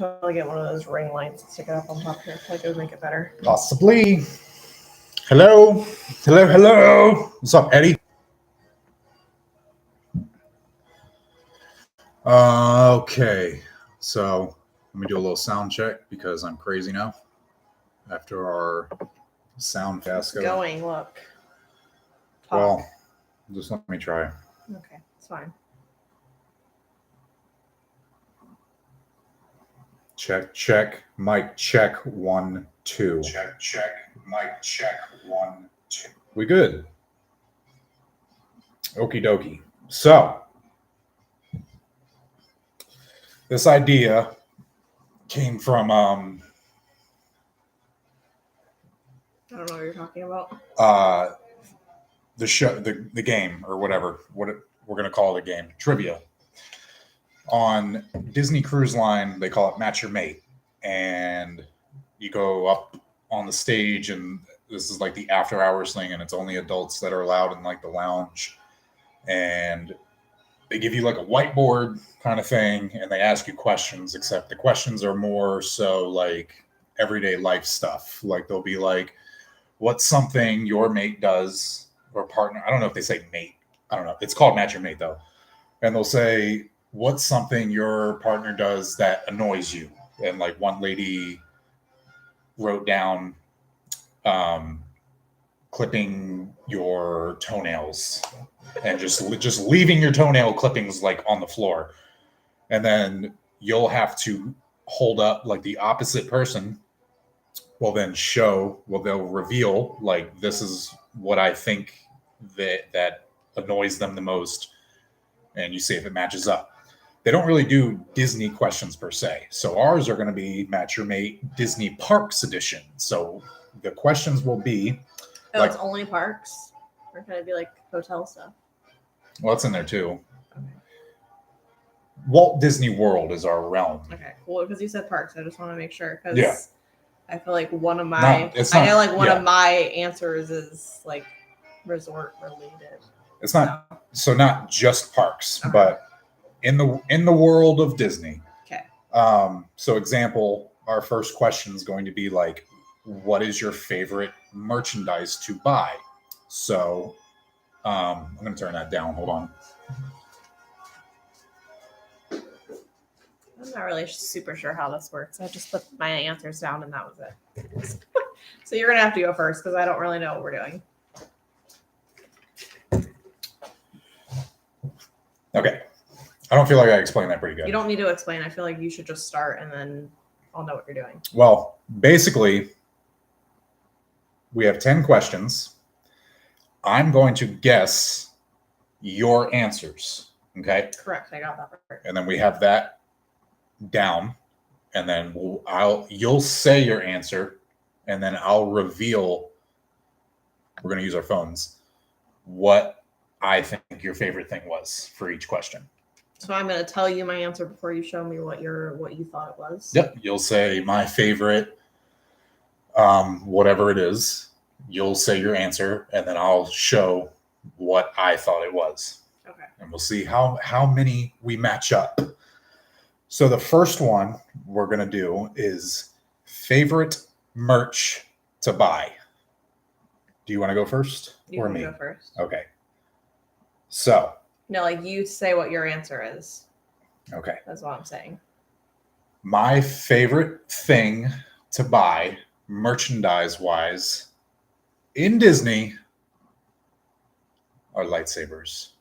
totally get one of those ring lights and stick it up on top here. I feel like it would make it better. Possibly. Hello? Hello? What's up, Eddie? Okay. So let me do a little sound check because I'm crazy now. After our sound fiasco. Going, look. Talk. Well, just let me try. Okay, it's fine. Check. Mic check 1, 2. Check. Mic check 1, 2. We good. Okie dokie. So, this idea came from I don't know what you're talking about. the show, the game, or whatever. We're gonna call it a game. Trivia. On Disney Cruise Line, they call it Match Your Mate, and you go up on the stage, and this is like the after hours thing, and it's only adults that are allowed in like the lounge, and they give you like a whiteboard kind of thing, and they ask you questions, except the questions are more so like everyday life stuff. Like they'll be like, what's something your mate does or partner? I don't know if they say mate. I don't know. It's called Match Your Mate though. And they'll say, what's something your partner does that annoys you? And like one lady wrote down clipping your toenails and just leaving your toenail clippings like on the floor. And then you'll have to hold up like the opposite person will then they'll reveal like, this is what I think that annoys them the most. And you see if it matches up. They don't really do Disney questions per se. So ours are going to be Match Your Mate Disney Parks edition. So the questions will be... It's only parks? Or can it be like hotel stuff? Well, it's in there too. Okay. Walt Disney World is our realm. Okay, well, because you said parks, I just want to make sure. Because Yeah. I feel like one of my... one of my answers is like resort related. It's not... So not just parks, but... In the world of Disney. Okay. So example, our first question is going to be like, what is your favorite merchandise to buy? So I'm going to turn that down. Hold on. I'm not really super sure how this works. I just put my answers down and that was it. So you're going to have to go first because I don't really know what we're doing. Okay. I don't feel like I explained that pretty good. You don't need to explain. I feel like you should just start and then I'll know what you're doing. Well, basically, we have 10 questions. I'm going to guess your answers. Okay? Correct. I got that part. And then we have that down. And then you'll say your answer. And then I'll reveal, we're going to use our phones, what I think your favorite thing was for each question. So I'm going to tell you my answer before you show me what you thought it was. Yep. You'll say my favorite, whatever it is. You'll say your answer, and then I'll show what I thought it was. Okay. And we'll see how many we match up. So the first one we're going to do is favorite merch to buy. Do you want to go first You or can me? go first. Okay. So. No, like you say what your answer is. Okay. That's what I'm saying. My favorite thing to buy, merchandise-wise, in Disney, are lightsabers.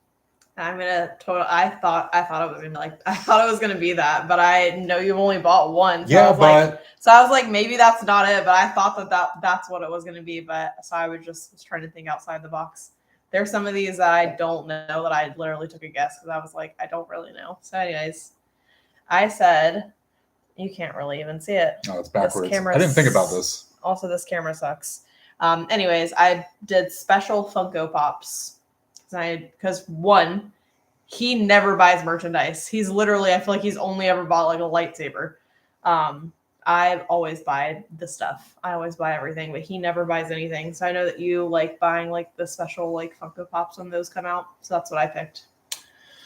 I'm gonna I thought it was gonna be that, but I know you've only bought one. So I was like, maybe that's not it. But I thought that's what it was gonna be. But so I was trying to think outside the box. There's some of these that I don't know that I literally took a guess because I was like, I don't really know. So anyways, I said, you can't really even see it. No, it's backwards. I didn't think about this. Also, this camera sucks. Anyways, I did special Funko Pops. Because one, he never buys merchandise. He's literally, I feel like he's only ever bought like a lightsaber. I always buy the stuff. I always buy everything, but he never buys anything. So I know that you like buying like the special like Funko Pops when those come out. So that's what I picked.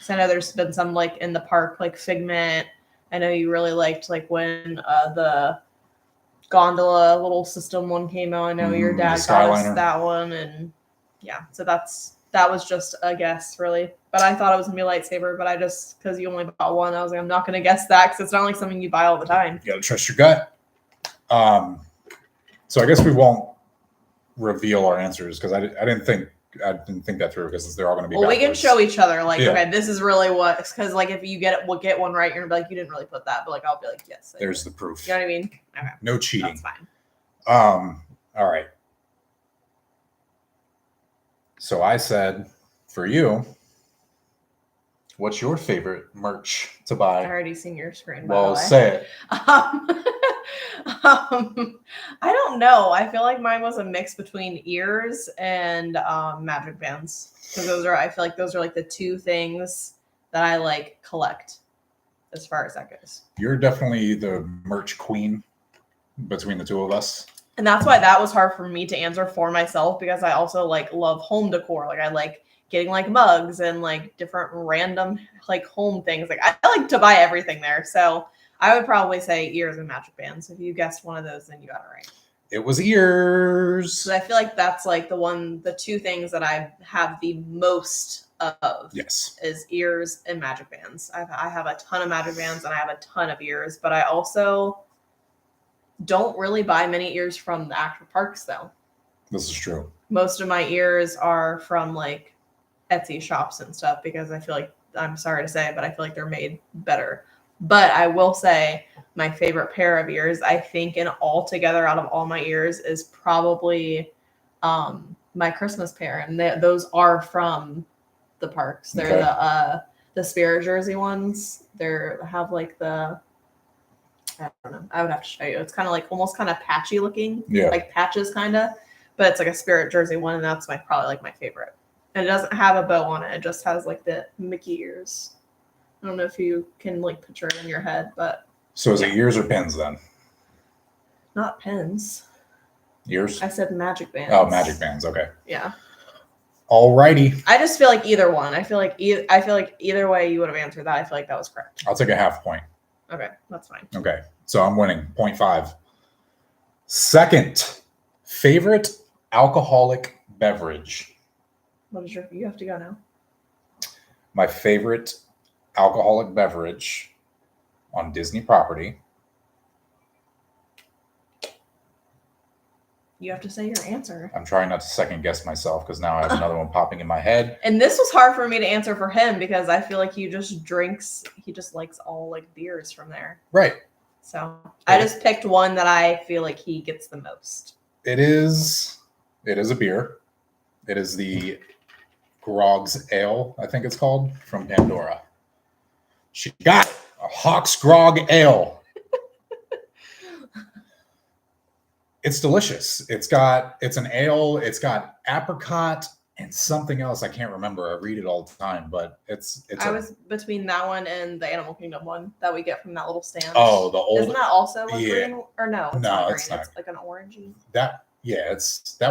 So I know there's been some like in the park, like Figment I know you really liked like when the gondola little system one came out. I know your dad got us that one, and yeah, so that was just a guess, really. But I thought it was gonna be a lightsaber, but I just because you only bought one, I was like, I'm not gonna guess that because it's not like something you buy all the time. You gotta trust your gut. So I guess we won't reveal our answers because I didn't think that through because they're all going to be. Well, we can show each other like, okay, this is really what, because like if you get one right, you're gonna be like, you didn't really put that, but like I'll be like, yes. There's the proof. You know what I mean? Okay. No cheating. That's fine. All right. So I said, for you, what's your favorite merch to buy? I already seen your screen. Well, say it. I don't know. I feel like mine was a mix between ears and magic bands. Because I feel like those are like the two things that I like collect as far as that goes. You're definitely the merch queen between the two of us. And that's why that was hard for me to answer for myself, because I also like love home decor. Like I like getting like mugs and like different random like home things. Like I like to buy everything there. So I would probably say ears and magic bands. If you guessed one of those, then you got it right. It was ears. So I feel like that's like the two things that I have the most of. Yes. Is ears and magic bands. I have a ton of magic bands and I have a ton of ears, but I also don't really buy many ears from the actual parks though. This is true. Most of my ears are from like Etsy shops and stuff because I feel like, I'm sorry to say, but I feel like they're made better. But I will say my favorite pair of ears, I think in all together out of all my ears, is probably my Christmas pair. And those are from the parks. They're the Spirit Jersey ones. They have like I don't know. I would have to show you. It's kind of like almost kind of patchy looking. Yeah. Like patches kind of. But it's like a Spirit Jersey one, and that's probably like my favorite. And it doesn't have a bow on it. It just has like the Mickey ears. I don't know if you can like picture it in your head, but. So is it ears or pins then? Not pins. Ears? I said magic bands. Oh, magic bands. Okay. Yeah. Alrighty. I just feel like either one. I feel like either way you would have answered that. I feel like that was correct. I'll take a half point. Okay, that's fine. Okay, so I'm winning 0.5. Second, favorite alcoholic beverage. What is you have to go now? My favorite alcoholic beverage on Disney property. You have to say your answer. I'm trying not to second guess myself because now I have another one popping in my head. And this was hard for me to answer for him because I feel like he just likes all like beers from there. Right. So I just picked one that I feel like he gets the most. It is a beer. It is the Grog's Ale, I think it's called, from Pandora. She got a Hawks Grog Ale. It's delicious. It's an ale. It's got apricot and something else. I can't remember. I read it all the time, but I was between that one and the Animal Kingdom one that we get from that little stand. Oh, the old. Isn't that also like green? Or no? It's not green. It's not. It's like an orangey. That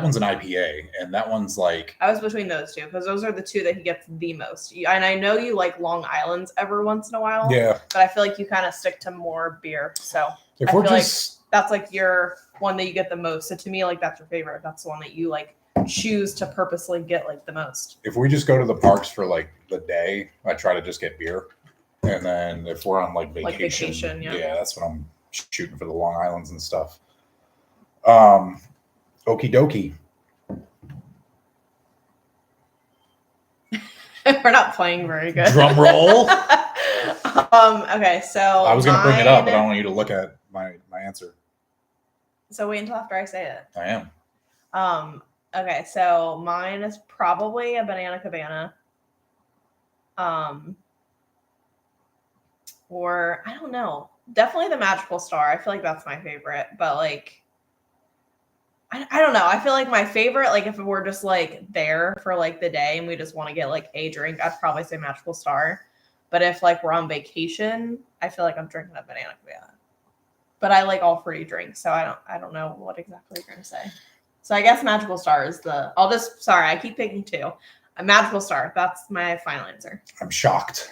one's an IPA, and that one's like. I was between those two because those are the two that he gets the most. And I know you like Long Island's every once in a while. Yeah. But I feel like you kind of stick to more beer. So if we're just. That's like your one that you get the most. So to me, like that's your favorite. That's the one that you like choose to purposely get like the most. If we just go to the parks for like the day, I try to just get beer. And then if we're on like vacation, yeah, that's what I'm shooting for, the Long Islands and stuff. Okie dokie. We're not playing very good. Drum roll. Okay, so I was gonna bring it up, but I don't want you to look at my answer. So wait until after I say it. I am. Okay, so mine is probably a Banana Cabana. Or I don't know. Definitely the Magical Star. I feel like that's my favorite. But like I don't know. I feel like my favorite, like if we're just like there for like the day and we just want to get like a drink, I'd probably say Magical Star. But if like we're on vacation, I feel like I'm drinking a Banana Cabana. But I like all fruity drinks, so I don't know what exactly you're gonna say. So I guess Magical Star is I keep picking two. A Magical Star, that's my final answer. I'm shocked.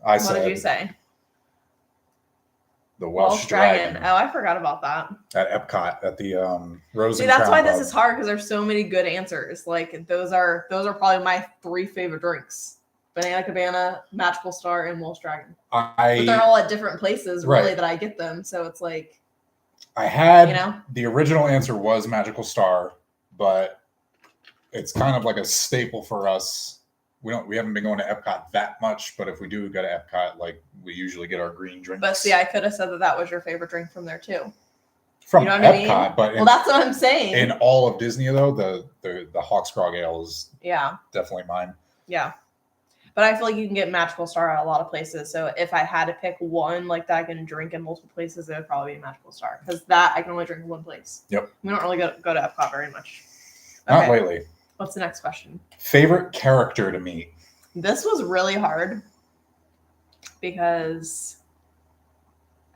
What did you say? The Welsh Dragon. Oh, I forgot about that. At Epcot, at the Rose See, and that's Crown why this Pub. is hard because there's so many good answers. Like those are probably my 3 favorite drinks: Banana Cabana, Magical Star, and Welsh Dragon. But they're all at different places, really, that I get them. So it's like I had the original answer was Magical Star, but it's kind of like a staple for us. We haven't been going to Epcot that much, but if we do go to Epcot, like we usually get our green drinks. But see, I could have said that was your favorite drink from there too. From Epcot, I mean? But that's what I'm saying. In all of Disney, though, the Hawks Grog Ale is definitely mine. Yeah, but I feel like you can get Magical Star at a lot of places. So if I had to pick one like that I can drink in multiple places, it would probably be Magical Star because that I can only drink in one place. Yep. We don't really go to Epcot very much. Okay. Not lately. What's the next question? Favorite character to meet? This was really hard because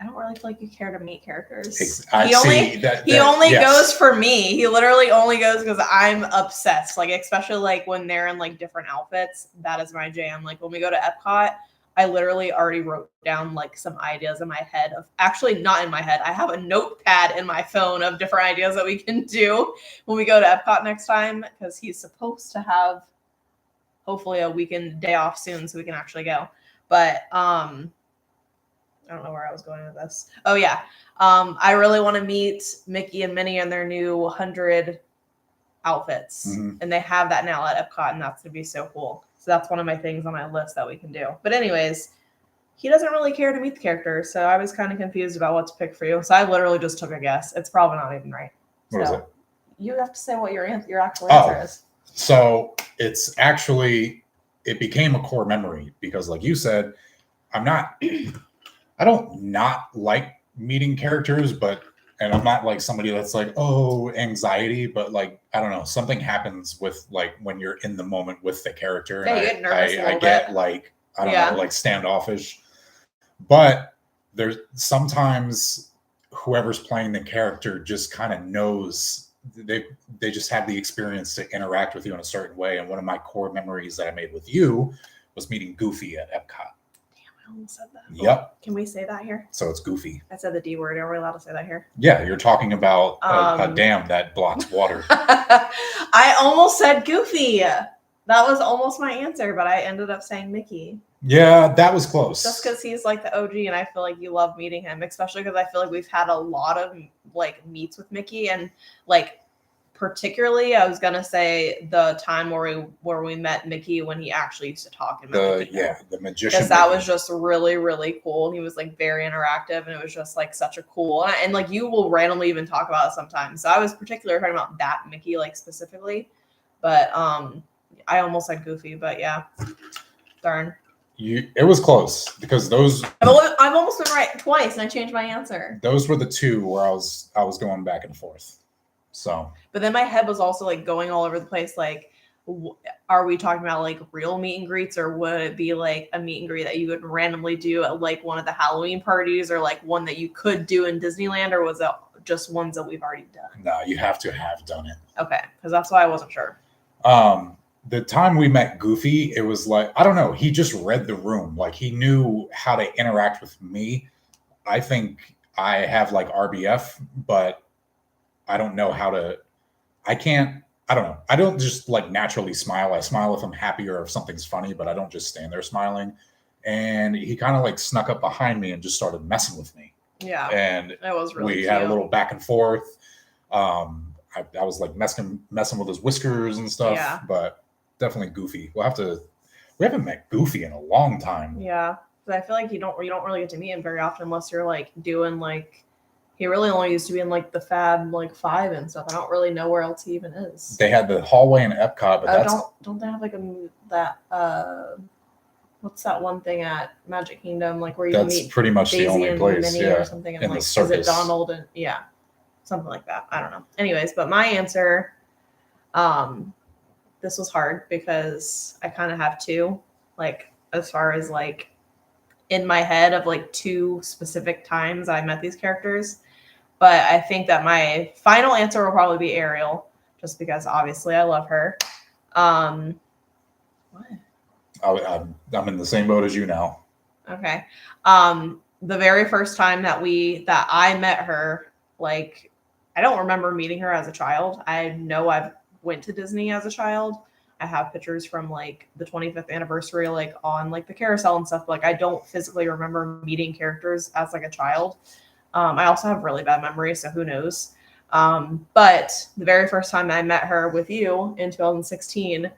I don't really feel like you care to meet characters. He only goes for me. He literally only goes because I'm obsessed. Like especially like when they're in like different outfits. That is my jam. Like when we go to Epcot, I literally already wrote down like some ideas in my head of actually not in my head. I have a notepad in my phone of different ideas that we can do when we go to Epcot next time because he's supposed to have hopefully a weekend day off soon so we can actually go. But I don't know where I was going with this. Oh yeah. I really want to meet Mickey and Minnie in their new 100 outfits. Mm-hmm. And they have that now at Epcot and that's going to be so cool. So that's one of my things on my list that we can do. But anyways, he doesn't really care to meet the characters. So I was kind of confused about what to pick for you. So I literally just took a guess. It's probably not even right. What is it? You have to say what your actual answer is. So it's actually, it became a core memory because like you said, I don't not like meeting characters, and I'm not like somebody that's like, oh, anxiety, but like, I don't know, something happens with like when you're in the moment with the character. Yeah, you get nervous I get like, I don't know, like standoffish. But there's sometimes whoever's playing the character just kind of knows they just have the experience to interact with you in a certain way. And one of my core memories that I made with you was meeting Goofy at Epcot. I almost said that. Yep. Can we say that here? So it's Goofy. I said the D word. Are we allowed to say that here? Yeah, you're talking about a dam that blocks water. I almost said Goofy. That was almost my answer, but I ended up saying Mickey. Yeah, that was close. Just because he's like the OG, and I feel like you love meeting him, especially because I feel like we've had a lot of like meets with Mickey, and like particularly, I was gonna say the time where we met Mickey when he actually used to talk. The magician. Because that was just really, really cool. He was like very interactive, and it was just like such a cool. And like you will randomly even talk about it sometimes. So I was particularly talking about that Mickey like specifically, but I almost said Goofy, but yeah, darn. It was close because those. I've almost been right twice, and I changed my answer. Those were the two where I was going back and forth. So, but then my head was also like going all over the place. Like, are we talking about like real meet and greets, or would it be like a meet and greet that you would randomly do at like one of the Halloween parties, or like one that you could do in Disneyland, or was it just ones that we've already done? No, you have to have done it. Okay, because that's why I wasn't sure. The time we met Goofy, it was like, I don't know, he just read the room. Like he knew how to interact with me. I think I have like RBF, but I don't know how to, I don't know. I don't just like naturally smile. I smile if I'm happy or if something's funny, but I don't just stand there smiling. And he kind of like snuck up behind me and just started messing with me. Yeah. And it was really we had a little back and forth. I was like messing with his whiskers and stuff, but definitely Goofy. We haven't met Goofy in a long time. Yeah. But I feel like you don't really get to meet him very often unless you're like doing like, he really only used to be in like the Fab like 5 and stuff. I don't really know where else he even is. They had the hallway in Epcot, but don't they have like what's that one thing at Magic Kingdom like where you meet pretty much Daisy the only place, Minnie or something, and in like the circus. Is it Donald and something like that. I don't know. Anyways, but my answer, this was hard because I kind of have two, like as far as like in my head of like two specific times I met these characters. But I think that my final answer will probably be Ariel, just because obviously I love her. What? I'm in the same boat as you now. Okay. the very first time that I met her, like, I don't remember meeting her as a child. I know I've went to Disney as a child. I have pictures from like the 25th anniversary, like on like the carousel and stuff. But, like, I don't physically remember meeting characters as like a child. I also have really bad memory, so who knows? But the very first time I met her with you in 2016,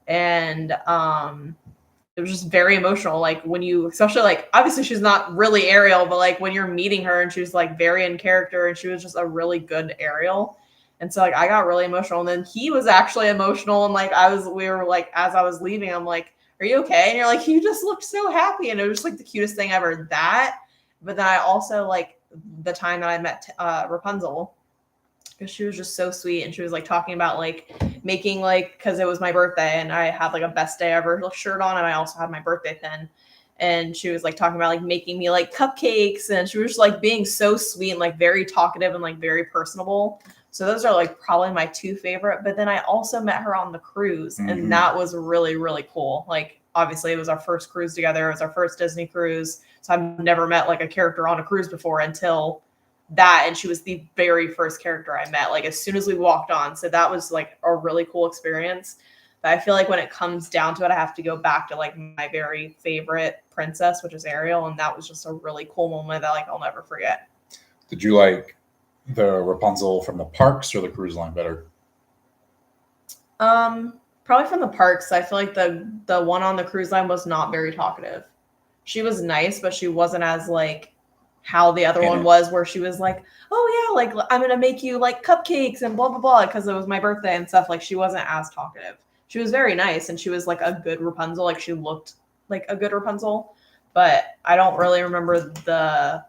and it was just very emotional. Like, when you, especially, like, obviously she's not really Ariel, but like when you're meeting her and she was like very in character and she was just a really good Ariel. And so, like, I got really emotional, and then he was actually emotional. And like, we were like, as I was leaving, I'm like, are you okay? And you're like, you just looked so happy. And it was just like the cutest thing ever. But then I also, like, the time that I met Rapunzel, because she was just so sweet, and she was like talking about like making, like, because it was my birthday and I had like a best day ever shirt on, and I also had my birthday pin, and she was like talking about like making me like cupcakes, and she was just like being so sweet and like very talkative and like very personable. So those are like probably my two favorite. But then I also met her on the cruise, and that was really, really cool. Like, obviously it was our first cruise together. It was our first Disney cruise. So I've never met like a character on a cruise before until that. And she was the very first character I met, like, as soon as we walked on. So that was like a really cool experience. But I feel like when it comes down to it, I have to go back to like my very favorite princess, which is Ariel. And that was just a really cool moment that, like, I'll never forget. Did you like the Rapunzel from the parks or the cruise line better? Probably from the parks. I feel like the one on the cruise line was not very talkative. She was nice, but she wasn't as like how the other one was, where she was like, oh yeah, like, I'm gonna make you like cupcakes and blah blah blah because it was my birthday and stuff. Like, she wasn't as talkative. She was very nice, and she was like a good Rapunzel. Like, she looked like a good Rapunzel, but I don't really remember the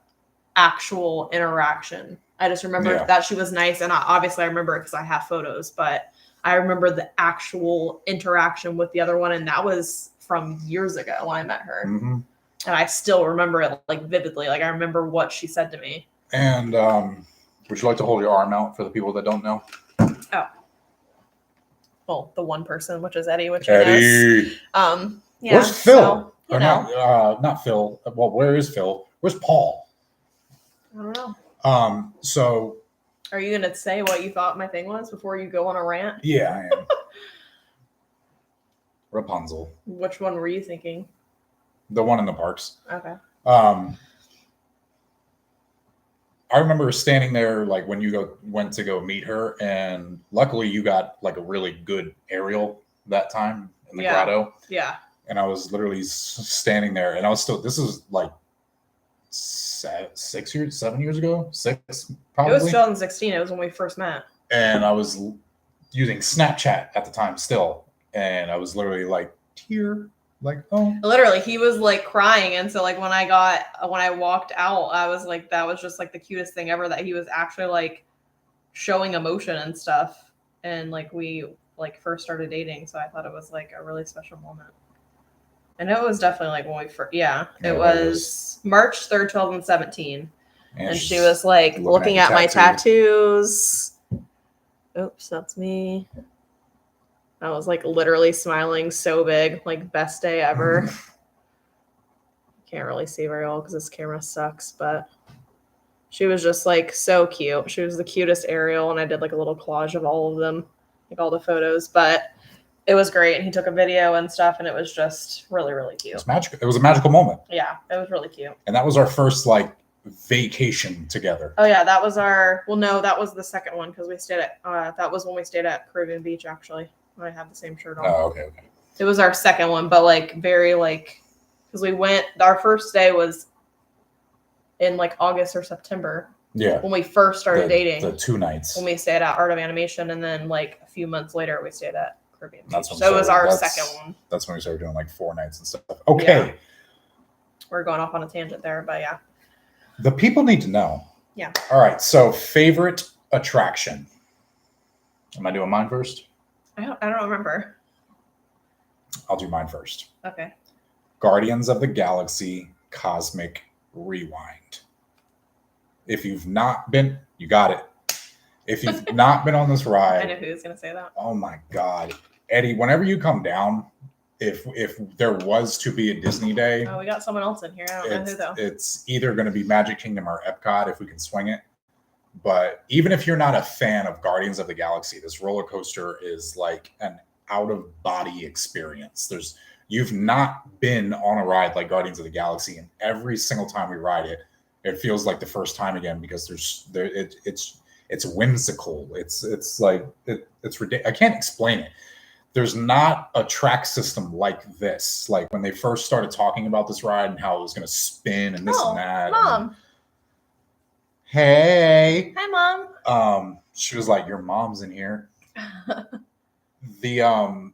actual interaction. I just remember that she was nice, and obviously I remember it because I have photos, but I remember the actual interaction with the other one, and that was from years ago when I met her. And I still remember it like vividly. Like, I remember what she said to me. And would you like to hold your arm out for the people that don't know? Oh. Well, the one person, which is Eddie, which Eddie. I know. Yeah. Where's Phil? So, or not Phil. Well, where is Phil? Where's Paul? I don't know. So. Are you going to say what you thought my thing was before you go on a rant? Yeah, I am. Rapunzel. Which one were you thinking? The one in the parks. Okay. I remember standing there, like, when you went to go meet her, and luckily you got like a really good Ariel that time in the grotto. Yeah. And I was literally standing there, and I was still. This is like 7 years ago. 6 probably. It was 2016. It was when we first met. And I was using Snapchat at the time still, and I was literally like like, oh. Literally, he was like crying, and so like when I walked out, I was like, that was just like the cutest thing ever, that he was actually like showing emotion and stuff, and like we like first started dating, so I thought it was like a really special moment. And it was definitely like when we first, it was March 3rd, 2017, and she was like looking at my tattoos. Oops, that's me. I was like literally smiling so big, like best day ever. Can't really see very well because this camera sucks, but she was just like so cute. She was the cutest Ariel, and I did like a little collage of all of them, like all the photos, but it was great. And he took a video and stuff, and it was just really, really cute. It was magical. It was a magical moment. Yeah, it was really cute. And that was our first like vacation together. Oh yeah, that was that was the second one, because we stayed at that was when we stayed at Caribbean Beach, actually. I have the same shirt on. Oh, okay. It was our second one, but like very like, because we went, our first day was in like August or September. Yeah. When we first started dating. The 2 nights. When we stayed at Art of Animation, and then like a few months later we stayed at Caribbean Beach. So it was our second one. That's when we started doing like 4 nights and stuff. Okay. Yeah. We're going off on a tangent there, but yeah. The people need to know. Yeah. All right. So favorite attraction. Am I doing mine first? I don't remember. I'll do mine first. Okay. Guardians of the Galaxy Cosmic Rewind. If you've not been, you got it. If you've not been on this ride. I know who was going to say that. Oh my God. Eddie, whenever you come down if there was to be a Disney day, we got someone else in here. I don't know who though. It's either going to be Magic Kingdom or Epcot if we can swing it. But even if you're not a fan of Guardians of the Galaxy, this roller coaster is like an out of body experience. You've not been on a ride like Guardians of the Galaxy, and every single time we ride it, it feels like the first time again because it's whimsical. It's like it's ridiculous. I can't explain it. There's not a track system like this. Like when they first started talking about this ride and how it was going to spin and this and that. Mom. Hey. Hi, Mom. She was like, "Your mom's in here." The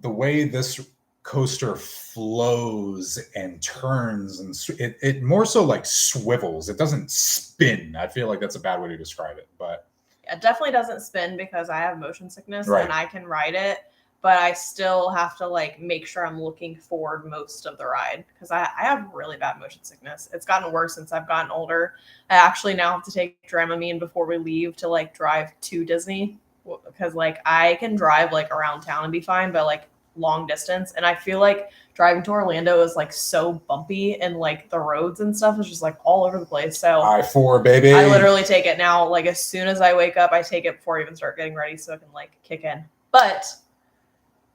way this coaster flows and turns and it more so like swivels. It doesn't spin. I feel like that's a bad way to describe it, but it definitely doesn't spin because I have motion sickness right. and I can ride it, but I still have to like make sure I'm looking forward most of the ride because I have really bad motion sickness. It's gotten worse since I've gotten older. I actually now have to take Dramamine before we leave to like drive to Disney because like I can drive like around town and be fine, but like long distance, and I feel like driving to Orlando is like so bumpy and like the roads and stuff is just like all over the place. So I-4 baby, I literally take it now. Like as soon as I wake up, I take it before I even start getting ready so it can like kick in. But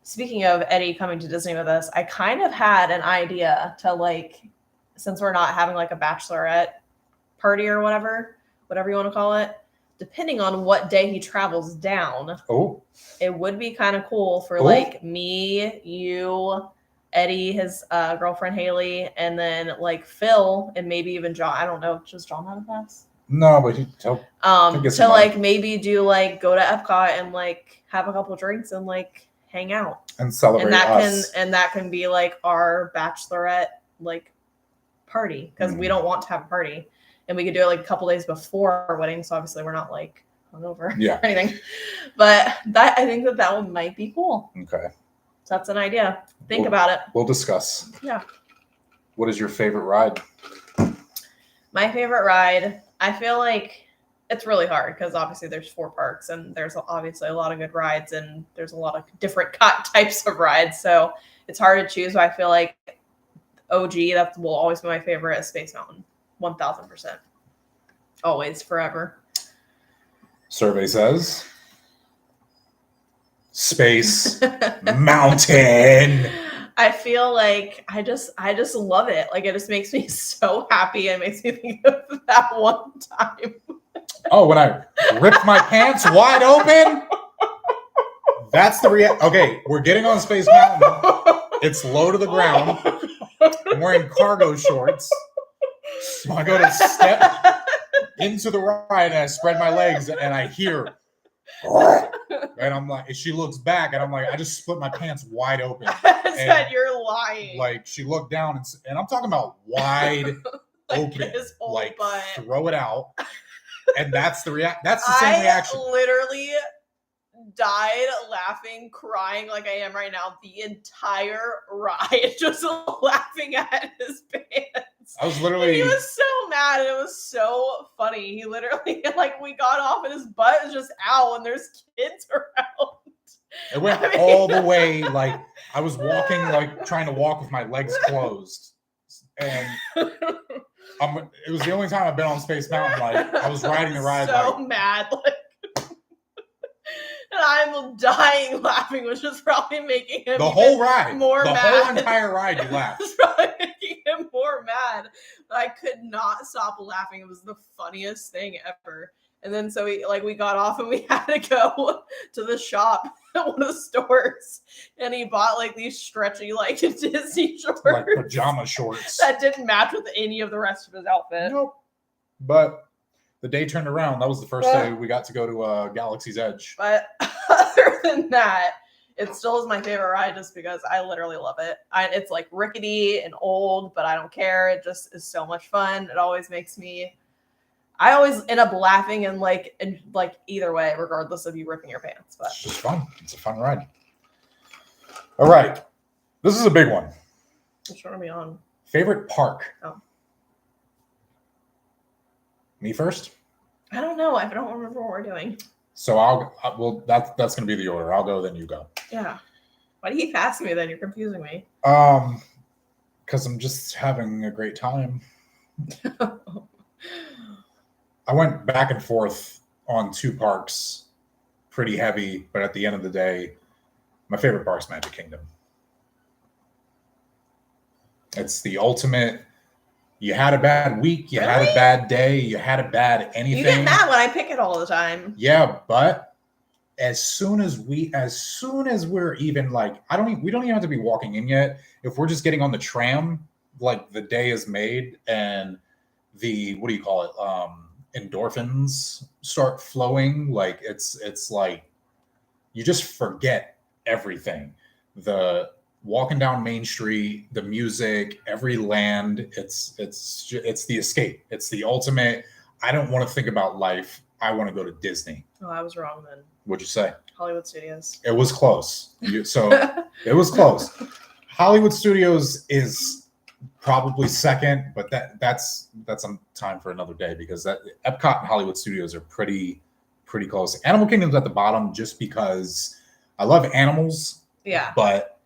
speaking of Eddie coming to Disney with us, I kind of had an idea to like, since we're not having like a bachelorette party or whatever you want to call it, depending on what day he travels down, it would be kind of cool for like me, you, Eddie, his girlfriend Haley, and then like Phil and maybe even John. I don't know. Does John have a pass? No, but to like maybe do like go to Epcot and like have a couple drinks and like hang out and celebrate us. And that can be like our bachelorette like party because we don't want to have a party. And we could do it like a couple days before our wedding. So obviously we're not like hungover or anything. But I think that one might be cool. Okay. So that's an idea. Think about it. We'll discuss. Yeah. What is your favorite ride? My favorite ride, I feel like it's really hard because obviously there's 4 parks and there's obviously a lot of good rides and there's a lot of different types of rides. So it's hard to choose. But I feel like OG, that will always be my favorite, is Space Mountain. 1000%. Always, forever. Survey says Space Mountain. I feel like I just love it. Like it just makes me so happy and makes me think of that one time. Oh, when I ripped my pants wide open? That's the Okay, we're getting on Space Mountain. It's low to the ground. I'm wearing cargo shorts. So I go to step into the ride and I spread my legs and I hear, and I'm like, she looks back and I'm like, I just split my pants wide open. Said you're lying. Like she looked down and I'm talking about wide open, like butt. Throw it out. And that's the same reaction. I literally died laughing, crying like I am right now the entire ride, just laughing at his pants. I was literally. He was so mad, and it was so funny. He literally, like, we got off, and his butt is just out, and there's kids around. It went all the way, like, I was walking, like, trying to walk with my legs closed. And it was the only time I've been on Space Mountain. Like, I was riding the ride. So mad, like. And I'm dying laughing, which is probably making him the whole ride, more mad. The whole entire ride, you laughed. It's probably making him more mad. But I could not stop laughing. It was the funniest thing ever. And then so we got off and we had to go to the shop at one of the stores, and he bought like these stretchy like Disney shorts, like pajama shorts that didn't match with any of the rest of his outfit. Nope. But the day turned around. That was the first day we got to go to Galaxy's Edge. But other than that, it still is my favorite ride just because I literally love it. It's like rickety and old, but I don't care. It just is so much fun. It always makes me... I always end up laughing and like either way, regardless of you ripping your pants. But it's just fun. It's a fun ride. All right. This is a big one. Which one are we on? Favorite park? Oh. Me first? I don't know. I don't remember what we're doing. So that's going to be the order. I'll go, then you go. Yeah. Why do you keep asking me then? You're confusing me. Because I'm just having a great time. I went back and forth on 2 parks, pretty heavy, but at the end of the day, my favorite park's Magic Kingdom. It's the ultimate. You had a bad week, you had a bad day, you had a bad anything. You get mad when I pick it all the time. Yeah, but as soon as we're even like, we don't even have to be walking in yet. If we're just getting on the tram, like the day is made and the, what do you call it? Endorphins start flowing. Like it's like, you just forget everything. The walking down Main Street, the music, every land, it's the escape. It's the ultimate. I don't want to think about life. I want to go to Disney. Oh, I was wrong then. What'd you say? Hollywood Studios. It was close. It was close. Hollywood Studios is probably second, but that's some time for another day because that Epcot and Hollywood Studios are pretty close. Animal Kingdom's at the bottom just because I love animals. Yeah. But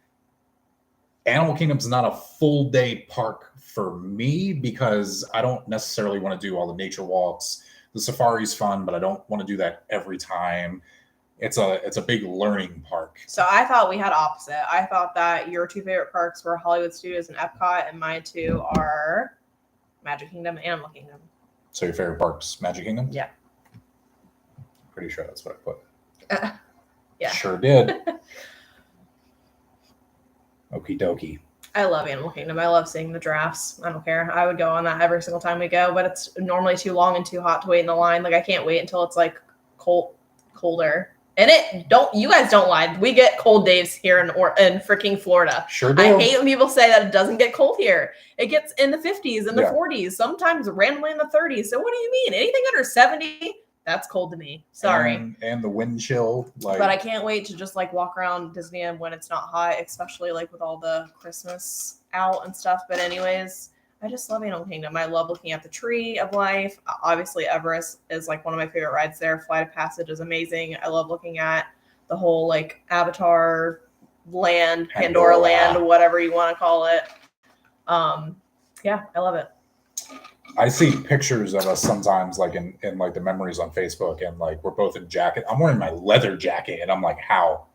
Animal Kingdom's not a full day park for me because I don't necessarily want to do all the nature walks. The safari's fun, but I don't want to do that every time. It's a big learning park. So I thought we had opposite. I thought that your 2 favorite parks were Hollywood Studios and Epcot, and my 2 are Magic Kingdom and Animal Kingdom. So your favorite park's Magic Kingdom? Yeah. Pretty sure that's what I put. Yeah. Sure did. Okie dokie. I love Animal Kingdom. I love seeing the giraffes. I don't care. I would go on that every single time we go, but it's normally too long and too hot to wait in the line. Like I can't wait until it's like colder. And you guys don't lie. We get cold days here in freaking Florida. Sure do. I hate when people say that it doesn't get cold here. It gets in the 50s and the 40s, sometimes randomly in the 30s. So what do you mean? Anything under 70? That's cold to me. Sorry. And the wind chill. But I can't wait to just like walk around Disney and when it's not hot, especially like with all the Christmas out and stuff. But anyways, I just love Animal Kingdom. I love looking at the Tree of Life. Obviously, Everest is like one of my favorite rides there. Flight of Passage is amazing. I love looking at the whole like Avatar land, Pandora land, whatever you want to call it. Yeah, I love it. I see pictures of us sometimes like in like the memories on Facebook and like we're both in jacket. I'm wearing my leather jacket and I'm like, how?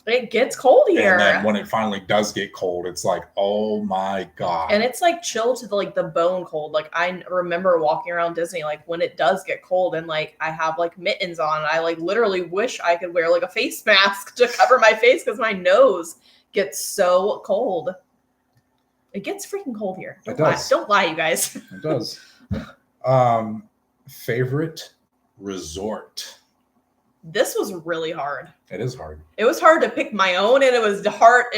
It gets cold here. And then when it finally does get cold, it's like, oh my God. And it's like chill to the bone cold. Like I remember walking around Disney, like when it does get cold and like I have like mittens on. I like literally wish I could wear like a face mask to cover my face because my nose gets so cold. It gets freaking cold here. Don't lie, you guys. It does. Favorite resort? This was really hard. It is hard. It was hard to pick my own, and it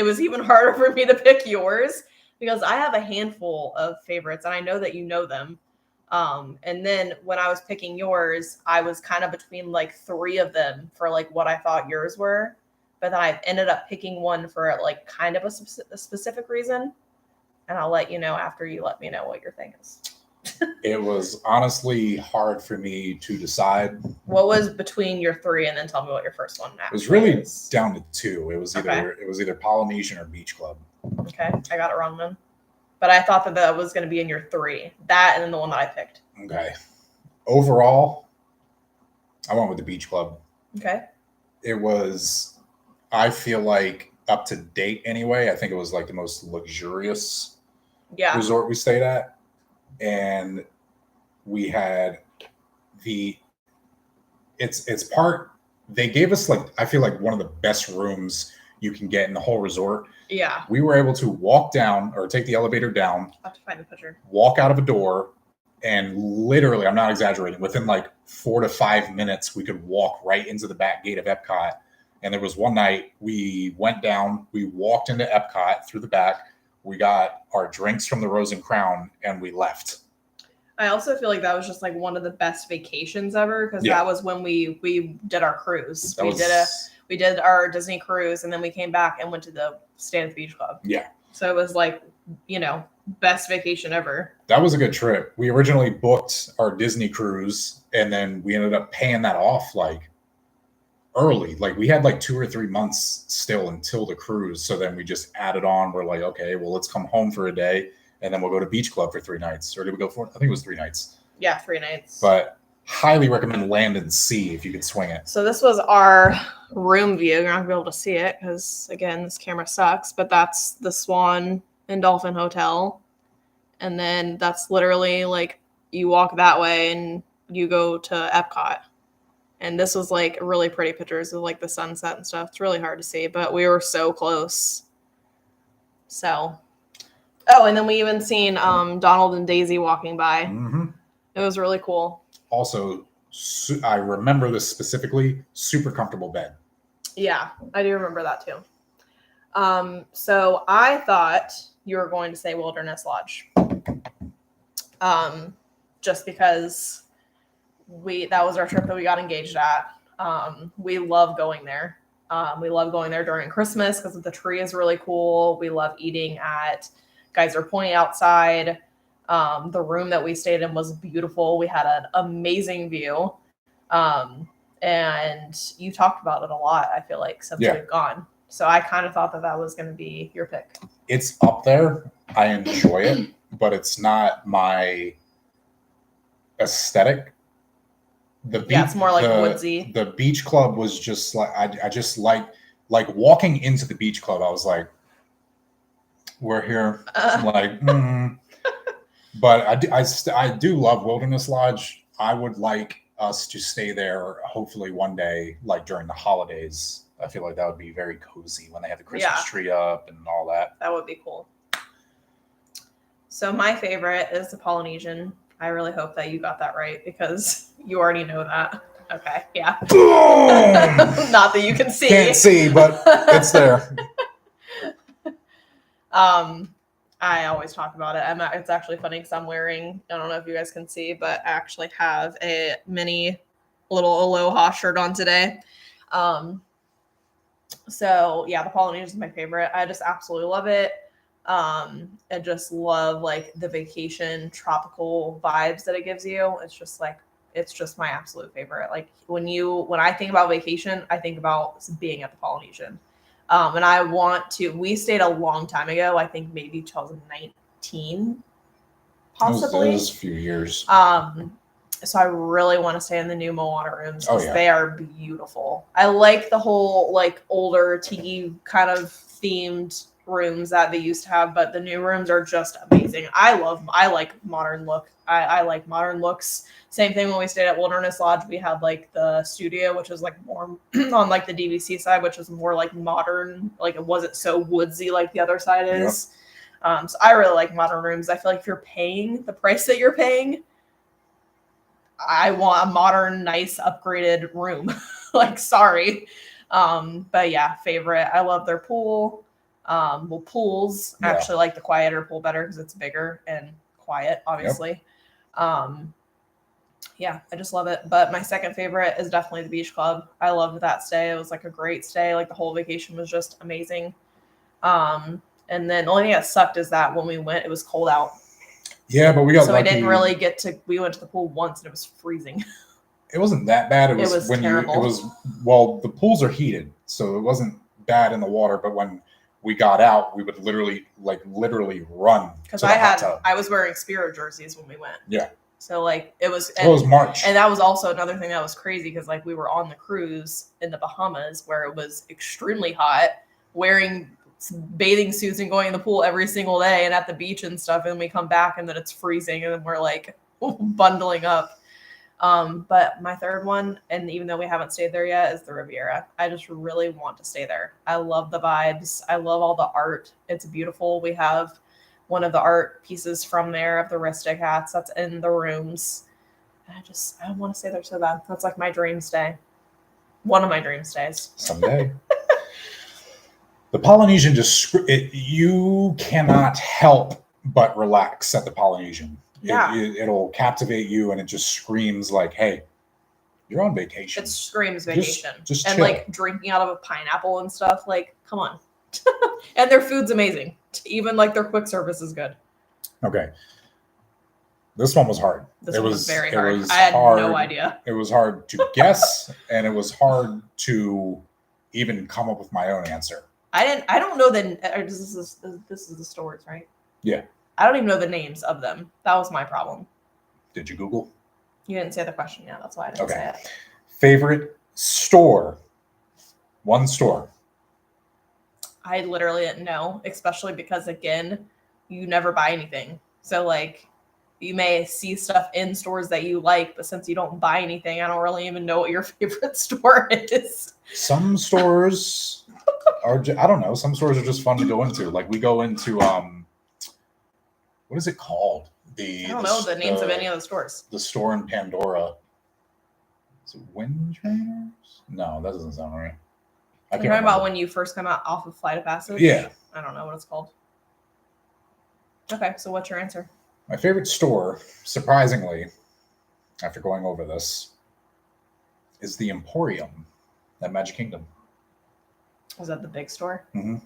was even harder for me to pick yours because I have a handful of favorites, and I know that you know them. And then when I was picking yours, I was kind of between like 3 of them for like what I thought yours were, but then I ended up picking one for like kind of a specific reason. And I'll let you know after you let me know what your thing is. It was honestly hard for me to decide. What was between your 3 and then tell me what your first one It was really down to 2. It was either Polynesian or Beach Club. Okay, I got it wrong then. But I thought that was going to be in your 3. That and then the one that I picked. Okay. Overall, I went with the Beach Club. Okay. It was, I feel like up to date anyway, I think it was like the most luxurious resort we stayed at. And we had they gave us like, I feel like one of the best rooms you can get in the whole resort. Yeah. We were able to walk down or take the elevator down. I'll have to find the picture. Walk out of a door and literally, I'm not exaggerating, within like 4 to 5 minutes, we could walk right into the back gate of Epcot. And there was one night we went down, we walked into Epcot through the back. We got our drinks from the Rose and Crown and we left. I also feel like that was just like one of the best vacations ever because that was when we did our cruise. We did our Disney cruise and then we came back and went to the Stay at the Beach Club. Yeah. So it was like, best vacation ever. That was a good trip. We originally booked our Disney cruise and then we ended up paying that off early. Like we had like 2 or 3 months still until the cruise. So then we just added on. We're like, okay, well, let's come home for a day and then we'll go to Beach Club for 3 nights. Or did we go for? I think it was 3 nights. Yeah, 3 nights. But highly recommend Land and Sea if you could swing it. So this was our room view. You're not gonna be able to see it because again, this camera sucks. But that's the Swan and Dolphin Hotel, and then that's literally like you walk that way and you go to Epcot. And this was like really pretty pictures of like the sunset and stuff. It's really hard to see, but we were so close. So, oh, and then we even seen Donald and Daisy walking by. Mm-hmm. It was really cool. Also, I remember this specifically, super comfortable bed. Yeah, I do remember that too. So I thought you were going to say Wilderness Lodge. Just because that was our trip that we got engaged at. We love going there. We love going there during Christmas because the tree is really cool. We love eating at Geyser Point outside. The room that we stayed in was beautiful. We had an amazing view. And you talked about it a lot, I feel like, since we've gone. So I kind of thought that was going to be your pick. It's up there. I enjoy it, but it's not my aesthetic. It's more like woodsy. The Beach Club was just like, I just like walking into the Beach Club. I was like, we're here. But I do love Wilderness Lodge. I would like us to stay there hopefully one day, like during the holidays. I feel like that would be very cozy when they have the Christmas tree up and all that. That would be cool. So my favorite is the Polynesian. I really hope that you got that right because you already know that. Okay, yeah. Not that you can see. Can't see, but it's there. I always talk about it. It's actually funny because I'm wearing, I don't know if you guys can see, but I actually have a mini little Aloha shirt on today. So yeah, the Polynesian is my favorite. I just absolutely love it. I just love like the vacation tropical vibes that it gives you. It's just my absolute favorite. Like when I think about vacation, I think about being at the Polynesian. And we stayed a long time ago. I think maybe 2019, possibly. It was a few years. So I really want to stay in the new Moana rooms because they are beautiful. I like the whole like older tiki kind of themed rooms that they used to have, but the new rooms are just amazing. I like modern look. I like modern looks. Same thing when we stayed at Wilderness Lodge. We had like the studio, which was like more on like the DVC side, which was more like modern. Like it wasn't so woodsy like the other side is. So I really like modern rooms. I feel like if you're paying the price that you're paying, I want a modern, nice, upgraded room. Like, sorry. But yeah, favorite. I love their pool. Pools, I actually like the quieter pool better because it's bigger and quiet, obviously. Yeah, I just love it. But my second favorite is definitely the Beach Club. I loved that stay. It was like a great stay. Like the whole vacation was just amazing. And then the only thing that sucked is that when we went, it was cold out. Yeah, but we got lucky. I didn't really we went to the pool once and it was freezing. It wasn't that bad. It was terrible. The pools are heated, so it wasn't bad in the water, but when we got out, we would literally run. Because I was wearing Spirit jerseys when we went. Yeah. So like it was March. And that was also another thing that was crazy because like we were on the cruise in the Bahamas where it was extremely hot, wearing bathing suits and going in the pool every single day and at the beach and stuff, and we come back and then it's freezing and then we're like bundling up. But my third one, and even though we haven't stayed there yet, is the Riviera. I just really want to stay there. I love the vibes. I love all the art. It's beautiful. We have one of the art pieces from there of the Ristic hats that's in the rooms. I want to stay there so bad. That's like my dream stay. One of my dream stays. Someday. The Polynesian you cannot help but relax at the Polynesian. Yeah. It'll captivate you and it just screams like, hey, you're on vacation. It screams vacation. Just and chill. Like drinking out of a pineapple and stuff. Like, come on. And their food's amazing. Even like their quick service is good. Okay. This one was hard. This one was very hard. I had no idea. It was hard to guess, and it was hard to even come up with my own answer. I don't know this is the stores, right? Yeah. I don't even know the names of them. That was my problem. Did you Google? You didn't say the question yet. That's why I didn't say it. Favorite store? One store. I literally didn't know, especially because, again, you never buy anything. So, like, you may see stuff in stores that you like, but since you don't buy anything, I don't really even know what your favorite store is. Some stores are, I don't know, some stores are just fun to go into. Like, we go into, what is it called? I don't know the names of any of the stores. The store in Pandora. Is it Wind Trainers? No, that doesn't sound right. I can't remember. About when you first come out off of Flight of Passage? Yeah. I don't know what it's called. Okay, so what's your answer? My favorite store, surprisingly, after going over this, is the Emporium at Magic Kingdom. Was that the big store? Mm-hmm.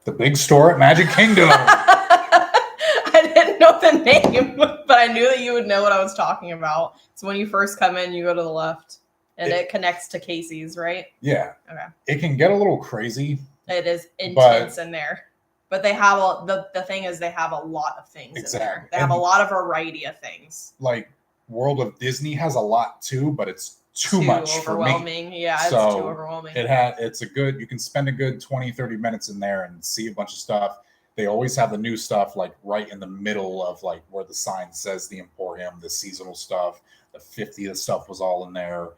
The big store at Magic Kingdom. I didn't know the name, but I knew that you would know what I was talking about. So when you first come in, you go to the left, and it connects to Casey's, right? Yeah. Okay. It can get a little crazy. It is intense in there. But they have the thing is they have a lot of things in there. They have a lot of variety of things. Like World of Disney has a lot too, but it's too much overwhelming. For me. Yeah, it's too overwhelming. You can spend a good 20, 30 minutes in there and see a bunch of stuff. They always have the new stuff like right in the middle of like where the sign says the Emporium, the seasonal stuff, the 50th stuff was all in there.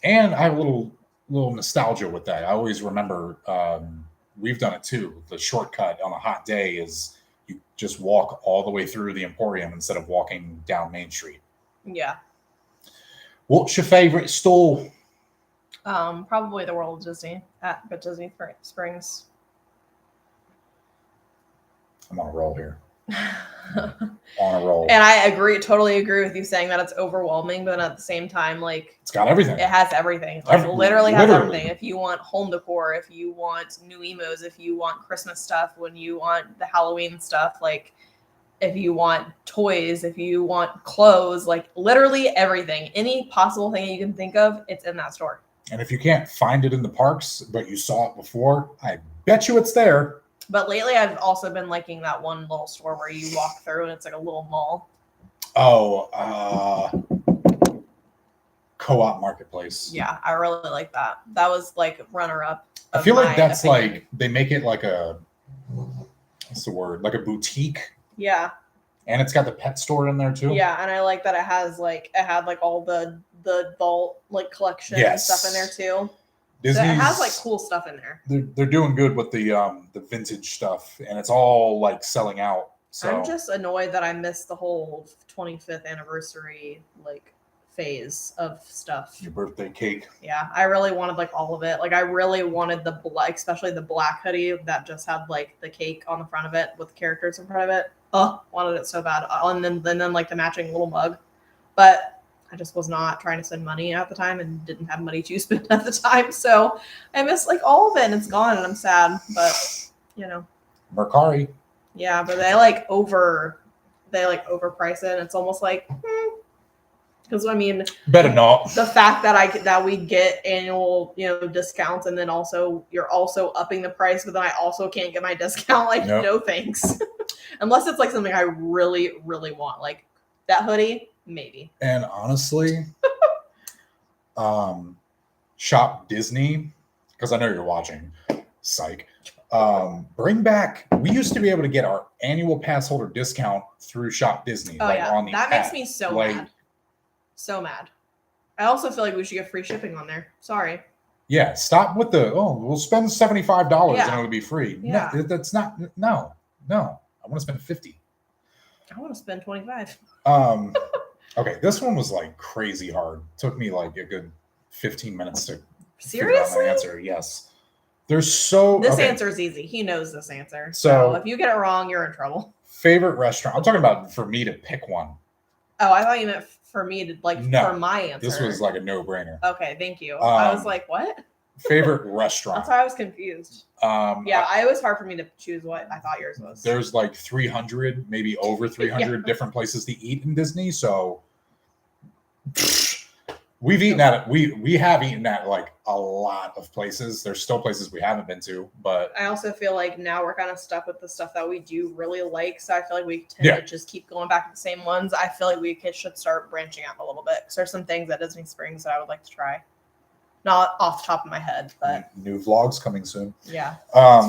And I have a little nostalgia with that. I always remember we've done it too. The shortcut on a hot day is you just walk all the way through the Emporium instead of walking down Main Street. Yeah. What's your favorite store? Probably the World of Disney at Disney Springs. I'm on a roll here. On a roll. And I totally agree with you saying that it's overwhelming, but at the same time, like it's got everything. It has everything. Like literally has everything. If you want home decor, if you want new emos, if you want Christmas stuff, when you want the Halloween stuff, like if you want toys, if you want clothes, like literally everything. Any possible thing you can think of, it's in that store. And if you can't find it in the parks, but you saw it before, I bet you it's there. But lately, I've also been liking that one little store where you walk through and it's like a little mall. Oh, Co-op Marketplace. Yeah, I really like that. That was like runner-up. I feel like that's opinion. Like they make it like what's the word? Like a boutique. Yeah. And it's got the pet store in there too. Yeah, and I like that it had like all the adult like collection and stuff in there too. So it has like cool stuff in there. They're doing good with the vintage stuff, and it's all like selling out. So I'm just annoyed that I missed the whole 25th anniversary like phase of stuff. Your birthday cake. Yeah, I really wanted like all of it. Like I really wanted the black, especially the black hoodie that just had like the cake on the front of it with the characters in front of it. Oh, wanted it so bad. And then like the matching little mug, but I just was not trying to spend money at the time and didn't have money to spend at the time. So I missed like all of it and it's gone and I'm sad, but you know. Mercari. Yeah, but they overprice it. And it's almost like, because I mean, better not. The fact that we get annual, discounts and then also you're also upping the price, but then I also can't get my discount. Like, nope. No thanks. Unless it's like something I really, really want. Like that hoodie. Maybe. And honestly, Shop Disney, because I know you're watching, psych. Bring back, we used to be able to get our annual pass holder discount through Shop Disney. Oh, yeah. On the app. Makes me so mad. So mad. I also feel like we should get free shipping on there. Sorry. Yeah, stop with we'll spend $75 and it'll be free. Yeah. No, that's not, no. I want to spend $50. I want to spend $25. Okay, this one was like crazy hard. Took me like a good 15 minutes to figure out my answer. Yes. This answer is easy. He knows this answer. So if you get it wrong, you're in trouble. Favorite restaurant. I'm talking about for me to pick one. Oh, I thought you meant for me to for my answer. This was like a no-brainer. Okay, thank you. I was like, what? favorite restaurant. That's why I was confused. It was hard for me to choose what I thought yours was. There's like 300, maybe over 300 different places to eat in Disney. So we've eaten at it. We have eaten at like a lot of places. There's still places we haven't been to, but I also feel like now we're kind of stuck with the stuff that we do really like. So I feel like we tend to just keep going back to the same ones. I feel like we should start branching out a little bit because there's some things at Disney Springs that I would like to try. Not off the top of my head, but new vlogs coming soon. Yeah.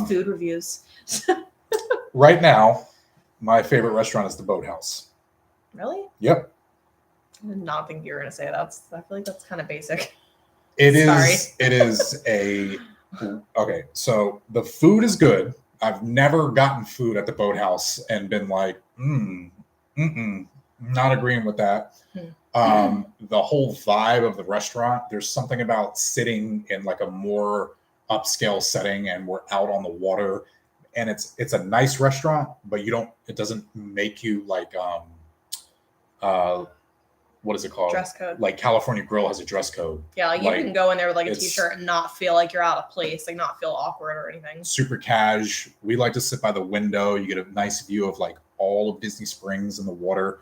Food reviews. Right now, my favorite restaurant is the Boathouse. Really? Yep. I did not think you were gonna say that. I feel like that's kind of basic. It is okay. So the food is good. I've never gotten food at the Boathouse and been like, not agreeing with that. The whole vibe of the restaurant, there's something about sitting in like a more upscale setting and we're out on the water, and it's a nice restaurant, but it doesn't make you like what is it called? Dress code. Like California Grill has a dress code. Yeah, like you can go in there with like a t-shirt and not feel like you're out of place, like not feel awkward or anything. Super cash. We like to sit by the window. You get a nice view of like all of Disney Springs and the water.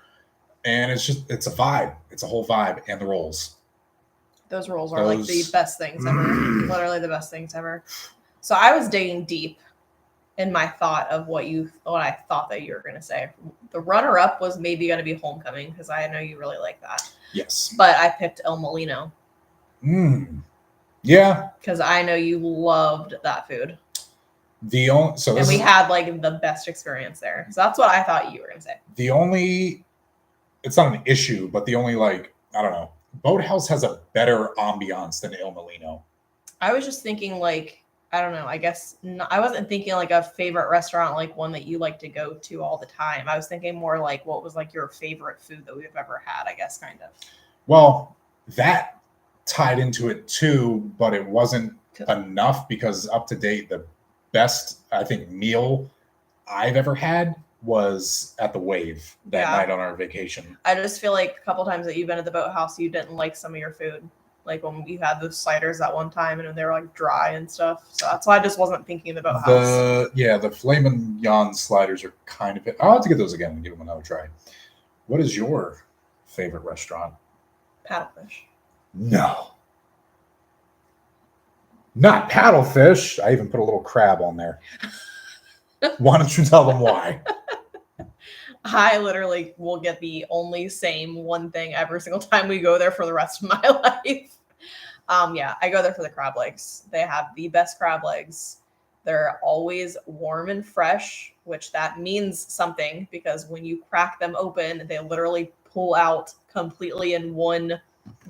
And it's a vibe. It's a whole vibe. And the rolls. Those rolls are like the best things ever. Literally the best things ever. So I was digging deep in my thought of what I thought that you were going to say. The runner-up was maybe going to be Homecoming because I know you really like that. Yes. But I picked El Molino. Yeah. Because I know you loved that food. And we had like the best experience there. So that's what I thought you were going to say. It's not an issue, but the only like, I don't know, Boathouse has a better ambiance than El Molino. I was just thinking like, I don't know. I guess I wasn't thinking like a favorite restaurant, like one that you like to go to all the time. I was thinking more like what was like your favorite food that we've ever had, I guess, kind of. Well, that tied into it too, but it wasn't enough because up to date, the best, I think, meal I've ever had was at the Wave that night on our vacation. I just feel like a couple times that you've been at the Boathouse, you didn't like some of your food. Like when you had those sliders that one time and they were like dry and stuff. So that's why I just wasn't thinking about the Filet Mignon sliders are kind of I'll have to get those again and give them another try. What is your favorite restaurant? Paddlefish. No. Not Paddlefish. I even put a little crab on there. Why don't you tell them why? I literally will get the only same one thing every single time we go there for the rest of my life. I go there for the crab legs. They have the best crab legs. They're always warm and fresh, which that means something because when you crack them open, they literally pull out completely in one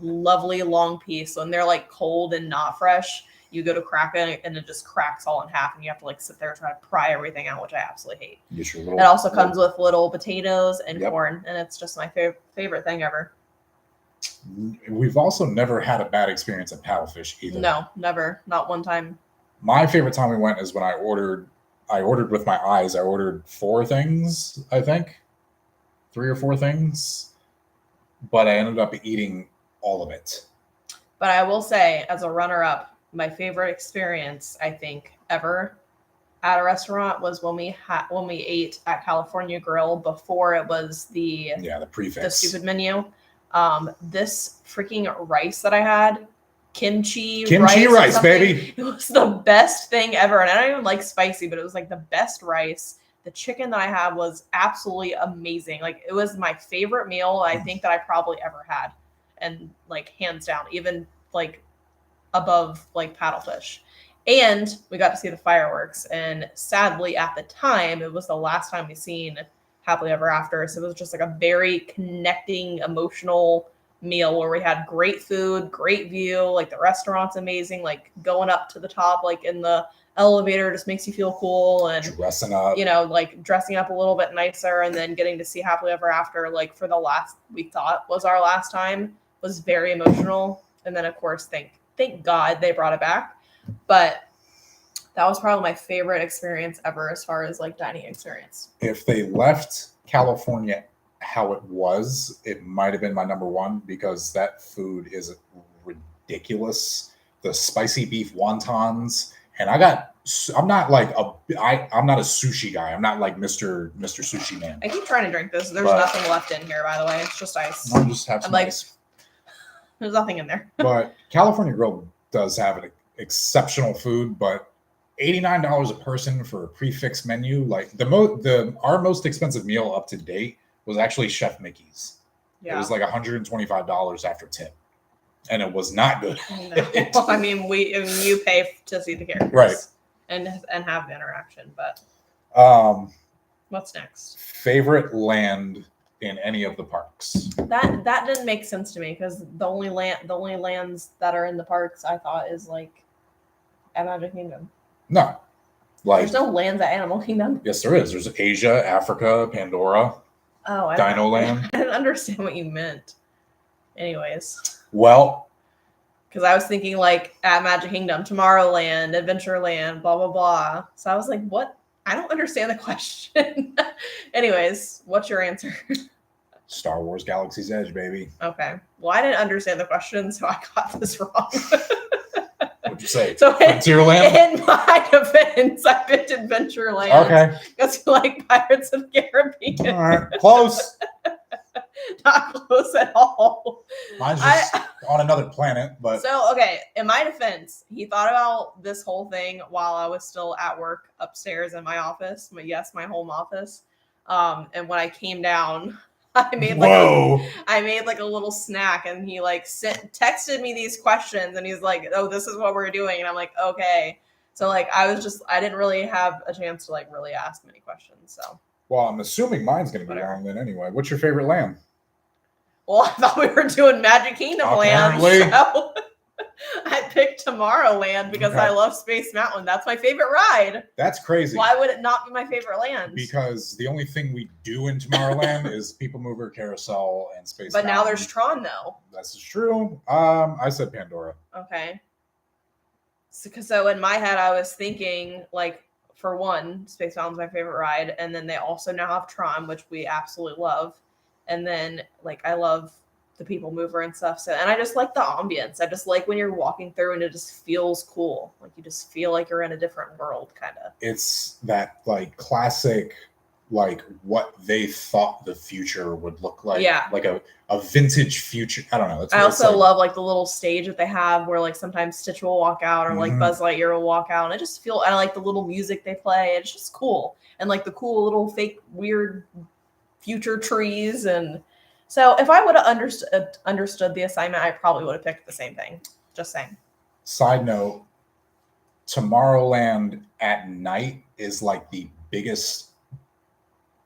lovely long piece. So when they're like cold and not fresh, you go to crack it and it just cracks all in half and you have to like sit there and try to pry everything out, which I absolutely hate. It also comes with little potatoes and corn, and it's just my favorite thing ever. We've also never had a bad experience at Paddlefish either. No, never. Not one time. My favorite time we went is when I ordered with my eyes. I ordered 4 things, I think. 3 or 4 things. But I ended up eating all of it. But I will say, as a runner-up, my favorite experience, I think, ever at a restaurant was when we ate at California Grill before it was the prefix, the stupid menu. This freaking rice that I had, kimchi rice, baby. It was the best thing ever, and I don't even like spicy, but it was like the best rice. The chicken that I had was absolutely amazing. Like it was my favorite meal I think that I probably ever had, and like hands down, even like above like Paddlefish. And we got to see the fireworks, and sadly at the time it was the last time we seen Happily Ever After, so it was just like a very connecting emotional meal where we had great food, great view, like the restaurant's amazing, like going up to the top like in the elevator just makes you feel cool, and dressing up, like dressing up a little bit nicer, and then getting to see Happily Ever After like for the last we thought was our last time was very emotional. And then of course thank God they brought it back. But that was probably my favorite experience ever as far as like dining experience. If they left California how it was, it might have been my number one because that food is ridiculous. the spicy beef wontons, and I'm not a sushi guy. I'm not like Mr. Sushi Man. I keep trying to drink this. There's nothing left in here, by the way. It's just ice. I'll just have some ice. There's nothing in there. But California Grill does have an exceptional food, but $89 a person for a prefix menu. Like our most expensive meal up to date was actually Chef Mickey's. Yeah. It was like $125 after tip, and it was not good. No. Well, I mean, you pay to see the characters, right, and have the interaction. But what's next? Favorite land in any of the parks? That didn't make sense to me because the only lands that are in the parks I thought is like at Magic Kingdom. No, there's no lands at Animal Kingdom. Yes, there is. There's Asia, Africa, Pandora. Oh, Dino Land. I didn't understand what you meant. Anyways. Well, because I was thinking like at Magic Kingdom, Tomorrowland, Adventureland, blah blah blah. So I was like, what? I don't understand the question. Anyways, what's your answer? Star Wars Galaxy's Edge, baby. Okay. Well, I didn't understand the question, so I got this wrong. What'd you say? So Frontierland? In my defense, I picked Adventureland. Okay. Because you like Pirates of the Caribbean. All right. Close. Not close at all. Mine's just on another planet, but so okay. In my defense, he thought about this whole thing while I was still at work upstairs in my office. My home office. And when I came down, I made like a little snack, and he like texted me these questions, and he's like, "Oh, this is what we're doing," and I'm like, "Okay." So like I didn't really have a chance to like really ask many questions. So. Well, I'm assuming mine's going to be wrong then anyway. What's your favorite land? Well, I thought we were doing Magic Kingdom land. So I picked Tomorrowland because I love Space Mountain. That's my favorite ride. That's crazy. Why would it not be my favorite land? Because the only thing we do in Tomorrowland is People Mover, Carousel, and Space Mountain. But now there's Tron, though. That's true. I said Pandora. Okay. So in my head, I was thinking, like, for one, Space Mountain's my favorite ride, and then they also now have Tron, which we absolutely love. And then, like, I love the People Mover and stuff. So, and I just like the ambience. I just like when you're walking through and it just feels cool. Like you just feel like you're in a different world, kind of. It's that like classic, like what they thought the future would look like. Yeah. Like a vintage future. I don't know. I also love like the little stage that they have where like sometimes Stitch will walk out or like Buzz Lightyear will walk out. And I like the little music they play. It's just cool. And like the cool little fake weird future trees. And so if I would have understood the assignment, I probably would have picked the same thing. Just saying. Side note, Tomorrowland at night is like the biggest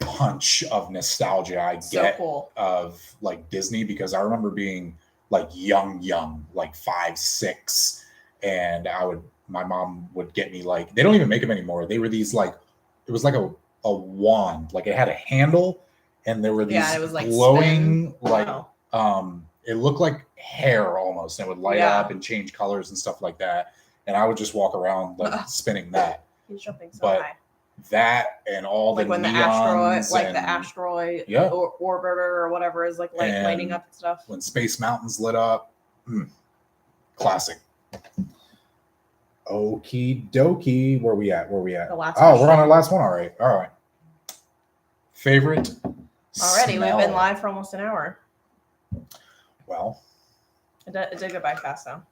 punch of nostalgia I get of like Disney, because I remember being like young, like 5, 6, and my mom would get me like, they don't even make them anymore. They were these like, it was like a wand, like it had a handle, and there were these it was like glowing it looked like hair almost, and it would light up and change colors and stuff like that. And I would just walk around like spinning that. He's jumping so high. That and all like the when neons the asteroid orbiter or whatever is like lighting up and stuff. When Space Mountain's lit up, classic. Okie dokie, where we at? The last we're on our last one. All right. Favorite. Already, smell. We've been live for almost an hour. Well, it did go by fast though.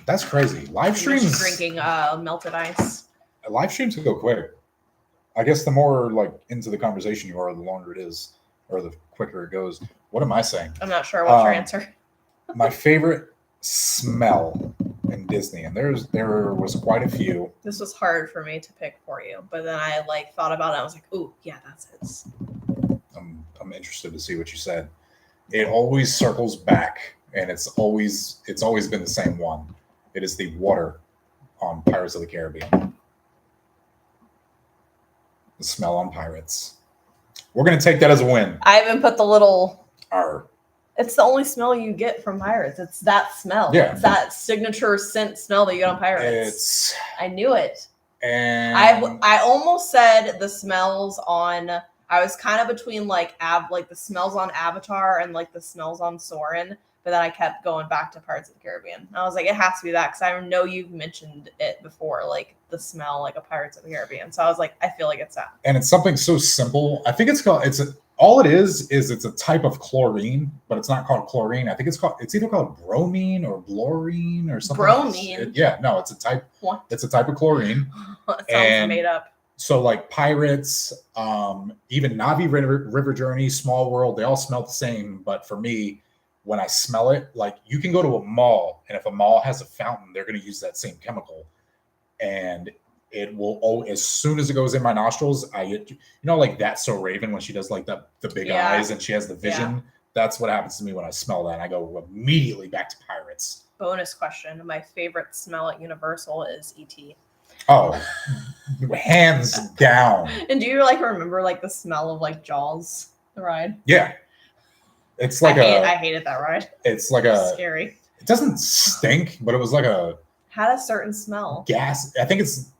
That's crazy. Live streams drinking melted ice. Live streams can go quick. I guess the more like into the conversation you are, the longer it is, or the quicker it goes. What am I saying? I'm not sure. What's your answer? My favorite smell in Disney, and there was quite a few. This was hard for me to pick for you, but then I like thought about it. I was like, "Ooh, yeah, that's it." I'm interested to see what you said. It always circles back, and it's always been the same one. It is the water on Pirates of the Caribbean. The smell on Pirates. We're going to take that as a win. I even put the little... R. It's the only smell you get from Pirates. It's that smell. Yeah. It's that signature scent smell that you get on Pirates. I knew it. And I almost said the smells on... I was kind of between like the smells on Avatar and like the smells on Soarin', But then I kept going back to Pirates of the Caribbean. I was like, it has to be that because I know you've mentioned it before, like the smell like a Pirates of the Caribbean. So I was like, I feel like it's that. And it's something so simple. I think all it is it's a type of chlorine, but it's not called chlorine. I think it's either called bromine or blorine or something. Bromine? It's a type. What? It's a type of chlorine. It sounds made up. So like Pirates, even Navi River Journey, Small World, they all smell the same. But for me, when I smell it, like you can go to a mall, and if a mall has a fountain, they're going to use that same chemical, and it will. As soon as it goes in my nostrils, I get, like That's So Raven when she does like the big eyes and she has the vision. Yeah. That's what happens to me when I smell that. I go immediately back to Pirates. Bonus question: my favorite smell at Universal is E.T. Oh, hands down. And do you like remember like the smell of like Jaws, the ride? Yeah. It's like I hated that ride. It's like scary. It doesn't stink, but it was like had a certain smell. Gas. I think it's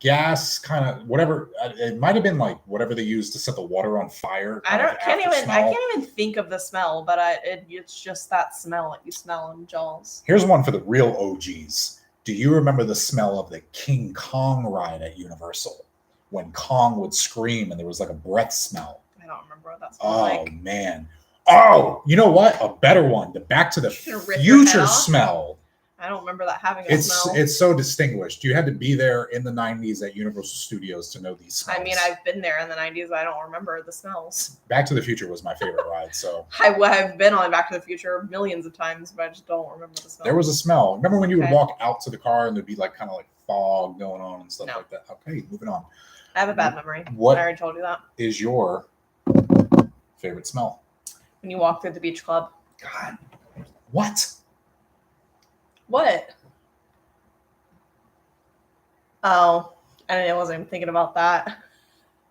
gas kind of whatever. It might have been like whatever they used to set the water on fire. I can't even think of the smell, but it's just that smell that you smell in Jaws. Here's one for the real OGs. Do you remember the smell of the King Kong ride at Universal when Kong would scream and there was like a breath smell? I don't remember what that smelled like. Oh man. Oh, you know what? A better one. The Back to the Future smell. I don't remember that having a smell. It's so distinguished. You had to be there in the 90s at Universal Studios to know these smells. I mean, I've been there in the 90s, but I don't remember the smells. Back to the Future was my favorite ride. So I've been on Back to the Future millions of times, but I just don't remember the smell. There was a smell. Remember when you would walk out to the car and there'd be like kind of like fog going on and stuff like that? Okay, moving on. I have a bad memory. What I already told you that. Is your favorite smell? When you walk through the beach club. God. What? What? Oh, I wasn't even thinking about that. It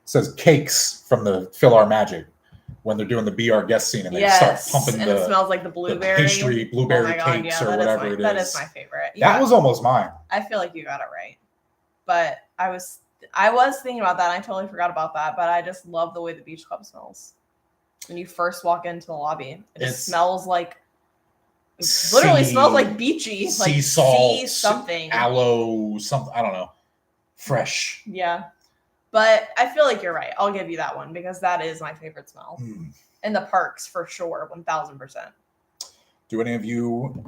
says cakes from the Fill Our Magic when they're doing the Be Our Guest scene and they start pumping and it smells like the blueberry. The blueberry cakes or whatever it is. That is my favorite. That was almost mine. I feel like you got it right. But I was thinking about that and I totally forgot about that, but I just love the way the beach club smells. When you first walk into the lobby, it smells like literally smells like beachy, sea like salt, sea something, aloe, something. I don't know, fresh. Yeah, but I feel like you're right. I'll give you that one because that is my favorite smell in the parks for sure, 1000%. Do any of you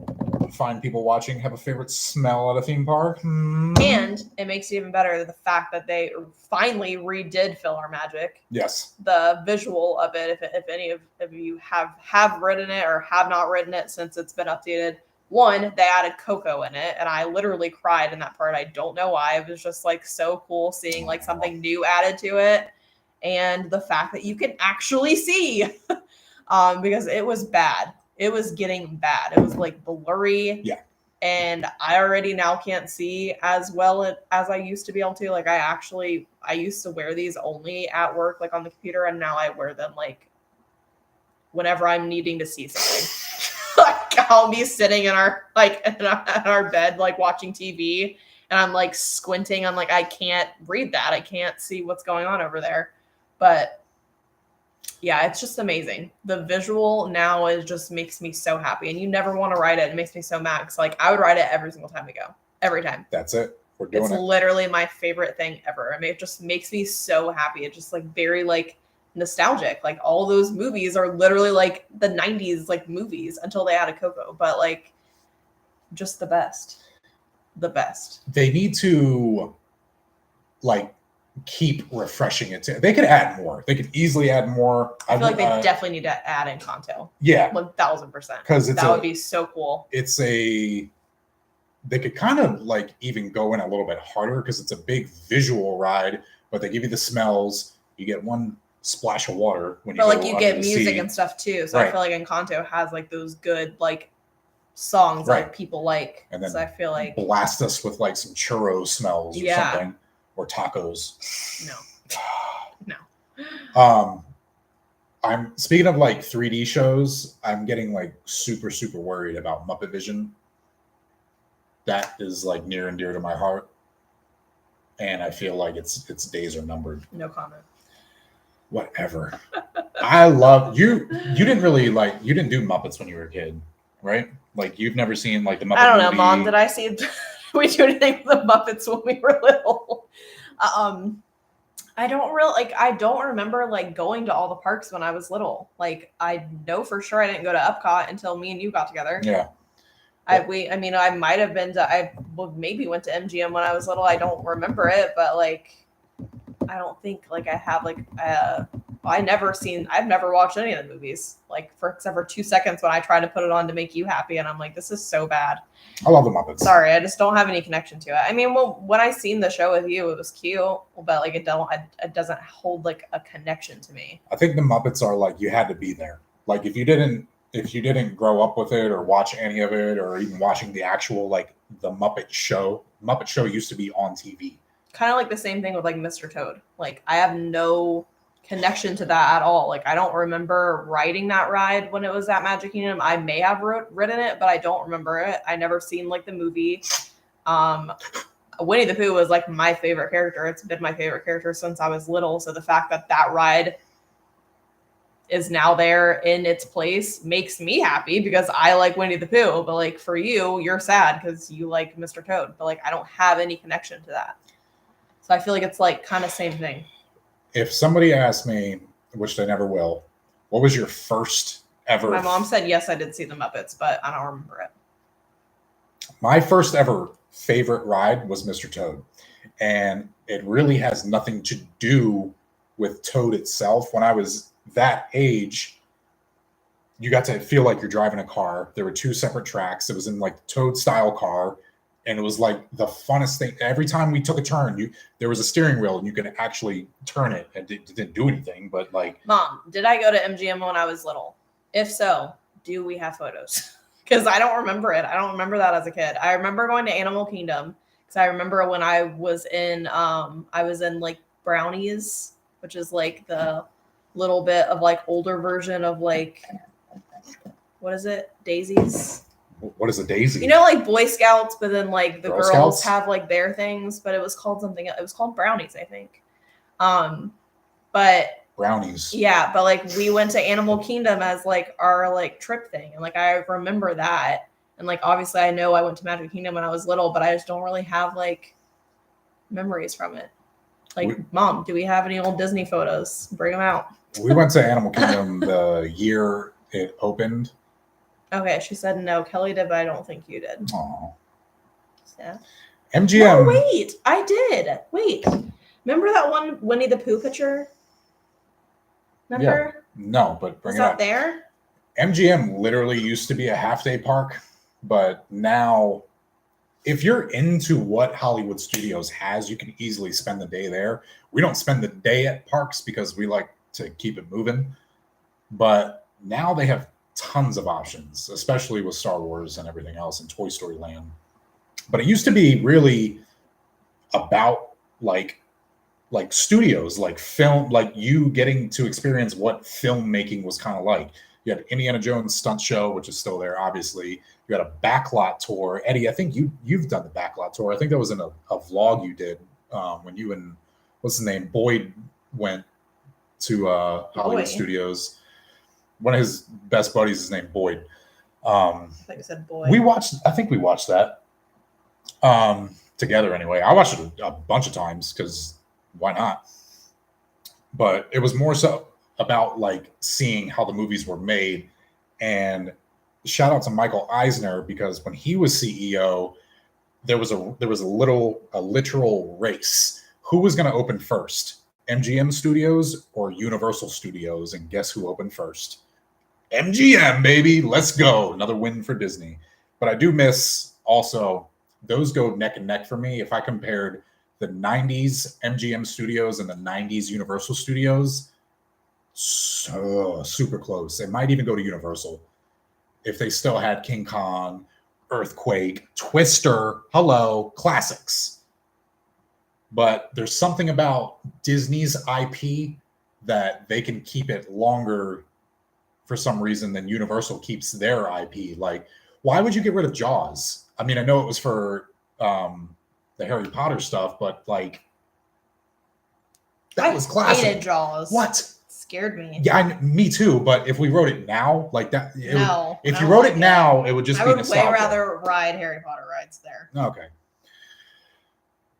fine people watching have a favorite smell at a theme park? And it makes it even better the fact that they finally redid Fill Our Magic. Yes. The visual of it, if any of you have ridden it or have not ridden it since it's been updated. One, they added Coco in it, and I literally cried in that part. I don't know why. It was just like so cool seeing like something new added to it. And the fact that you can actually see because it was bad. It was getting bad. It was like blurry. Yeah. And I already now can't see as well as I used to be able to. Like I used to wear these only at work, like on the computer. And now I wear them like whenever I'm needing to see something. Like I'll be sitting in our bed, like watching TV and I'm like squinting. I'm like, I can't read that. I can't see what's going on over there. But yeah, it's just amazing. The visual now just makes me so happy, and you never want to ride it. It makes me so mad because like I would ride it every single time we go, every time. That's it. We're doing it. It's literally my favorite thing ever. I mean, it just makes me so happy. It's just like very like nostalgic. Like all those movies are literally like the 90s like movies until they added Coco, but like just the best. The best. They need to like keep refreshing it. They could add more. They could easily add more. I feel like they definitely need to add Encanto. Yeah, 1000%. Because that would be so cool. They could kind of like even go in a little bit harder because it's a big visual ride, but they give you the smells. You get one splash of water when you. But like you get music and stuff too. So I feel like Encanto has like those good like songs like people like. And then so I feel like blast us with like some churro smells or something. Or tacos. No. I'm speaking of like 3D shows. I'm getting like super worried about Muppet Vision. That is like near and dear to my heart, and I feel like its days are numbered. No comment. Whatever. I love you. You didn't do Muppets when you were a kid. right? Like you've never seen like the Muppet I don't know, movie. Mom. Did I see? We do anything with the Muppets when we were little? I don't remember like going to all the parks when I was little. Like I know for sure I didn't go to Epcot until me and you got together. Yeah. I might have been to, maybe went to MGM when I was little. I don't remember it, but like, I don't think like I have like, I've never watched any of the movies like except for 2 seconds when I try to put it on to make you happy. And I'm like, this is so bad. I love the Muppets. Sorry. I just don't have any connection to it. I mean, well, when I seen the show with you, it was cute, but like, it doesn't hold like a connection to me. I think the Muppets are like, you had to be there. Like if you didn't grow up with it or watch any of it or even watching the actual like the Muppet Show used to be on TV. Kind of like the same thing with like Mr. Toad. Like I have no connection to that at all. Like I don't remember riding that ride when it was at Magic Kingdom. I may have ridden it, but I don't remember it. I never seen like the movie. Winnie the Pooh was like my favorite character. It's been my favorite character since I was little. So the fact that ride is now there in its place makes me happy because I like Winnie the Pooh. But like for you, you're sad because you like Mr. Toad. But like I don't have any connection to that. So I feel like it's like kind of same thing. If somebody asked me, which they never will, what was your first ever? My mom said yes, I did see the Muppets, but I don't remember it. My first ever favorite ride was Mr. Toad. And it really has nothing to do with Toad itself. When I was that age, you got to feel like you're driving a car. There were 2 separate tracks. It was in like Toad style car. And it was like the funnest thing. Every time we took a turn, there was a steering wheel and you could actually turn it. And it didn't do anything, but like. Mom, did I go to MGM when I was little? If so, do we have photos? Because I don't remember it. I don't remember that as a kid. I remember going to Animal Kingdom because I remember when I was in like Brownies, which is like the little bit of like older version of like, what is it? Daisies. What is a daisy? You know, like Boy Scouts, but then like the Girl girls Scouts? have like their things, but it was called something. It was called Brownies, I think. But Brownies. yeah, but like we went to Animal Kingdom as like our like trip thing, and like I remember that, and like obviously I know I went to Magic Kingdom when I was little, but I just don't really have like memories from it. Like, Mom, do we have any old Disney photos? Bring them out. We went to Animal Kingdom the year it opened. Okay, she said no. Kelly did, but I don't think you did. Oh. Yeah. MGM. No, wait, I did. Wait, remember that one Winnie the Pooh picture? Remember? Yeah. No, but bring Was it that up. there? MGM literally used to be a half-day park, but now, if you're into what Hollywood Studios has, you can easily spend the day there. We don't spend the day at parks because we like to keep it moving, but now they have tons of options, especially with Star Wars and everything else in Toy Story Land. But it used to be really about like studios, like film, like you getting to experience what filmmaking was kind of like. You had Indiana Jones stunt show, which is still there, obviously. You had a backlot tour. Eddie, I think you've done the backlot tour. I think that was in a vlog you did when you and what's his name, Boyd, went to Hollywood Studios. One of his best buddies is named Boyd. I thought you said Boyd. I think we watched that together anyway. I watched it a bunch of times because why not? But it was more so about like seeing how the movies were made. And shout out to Michael Eisner, because when he was CEO, there was a literal race. Who was going to open first? MGM Studios or Universal Studios? And guess who opened first? MGM, baby. Let's go. Another win for Disney. But I do miss also, those go neck and neck for me. If I compared the 90s MGM Studios and the 90s Universal Studios, so super close. It might even go to Universal if they still had King Kong, Earthquake, Twister, hello, classics. But there's something about Disney's IP that they can keep it longer for some reason than Universal keeps their IP. Like, why would you get rid of Jaws? I mean, I know it was for the Harry Potter stuff, but like, that was classic. Hated Jaws. What? scared me. Yeah, me too. But if we wrote it now, like that, if you wrote it now, it would just be nostalgia. I would way rather ride Harry Potter rides there. Okay.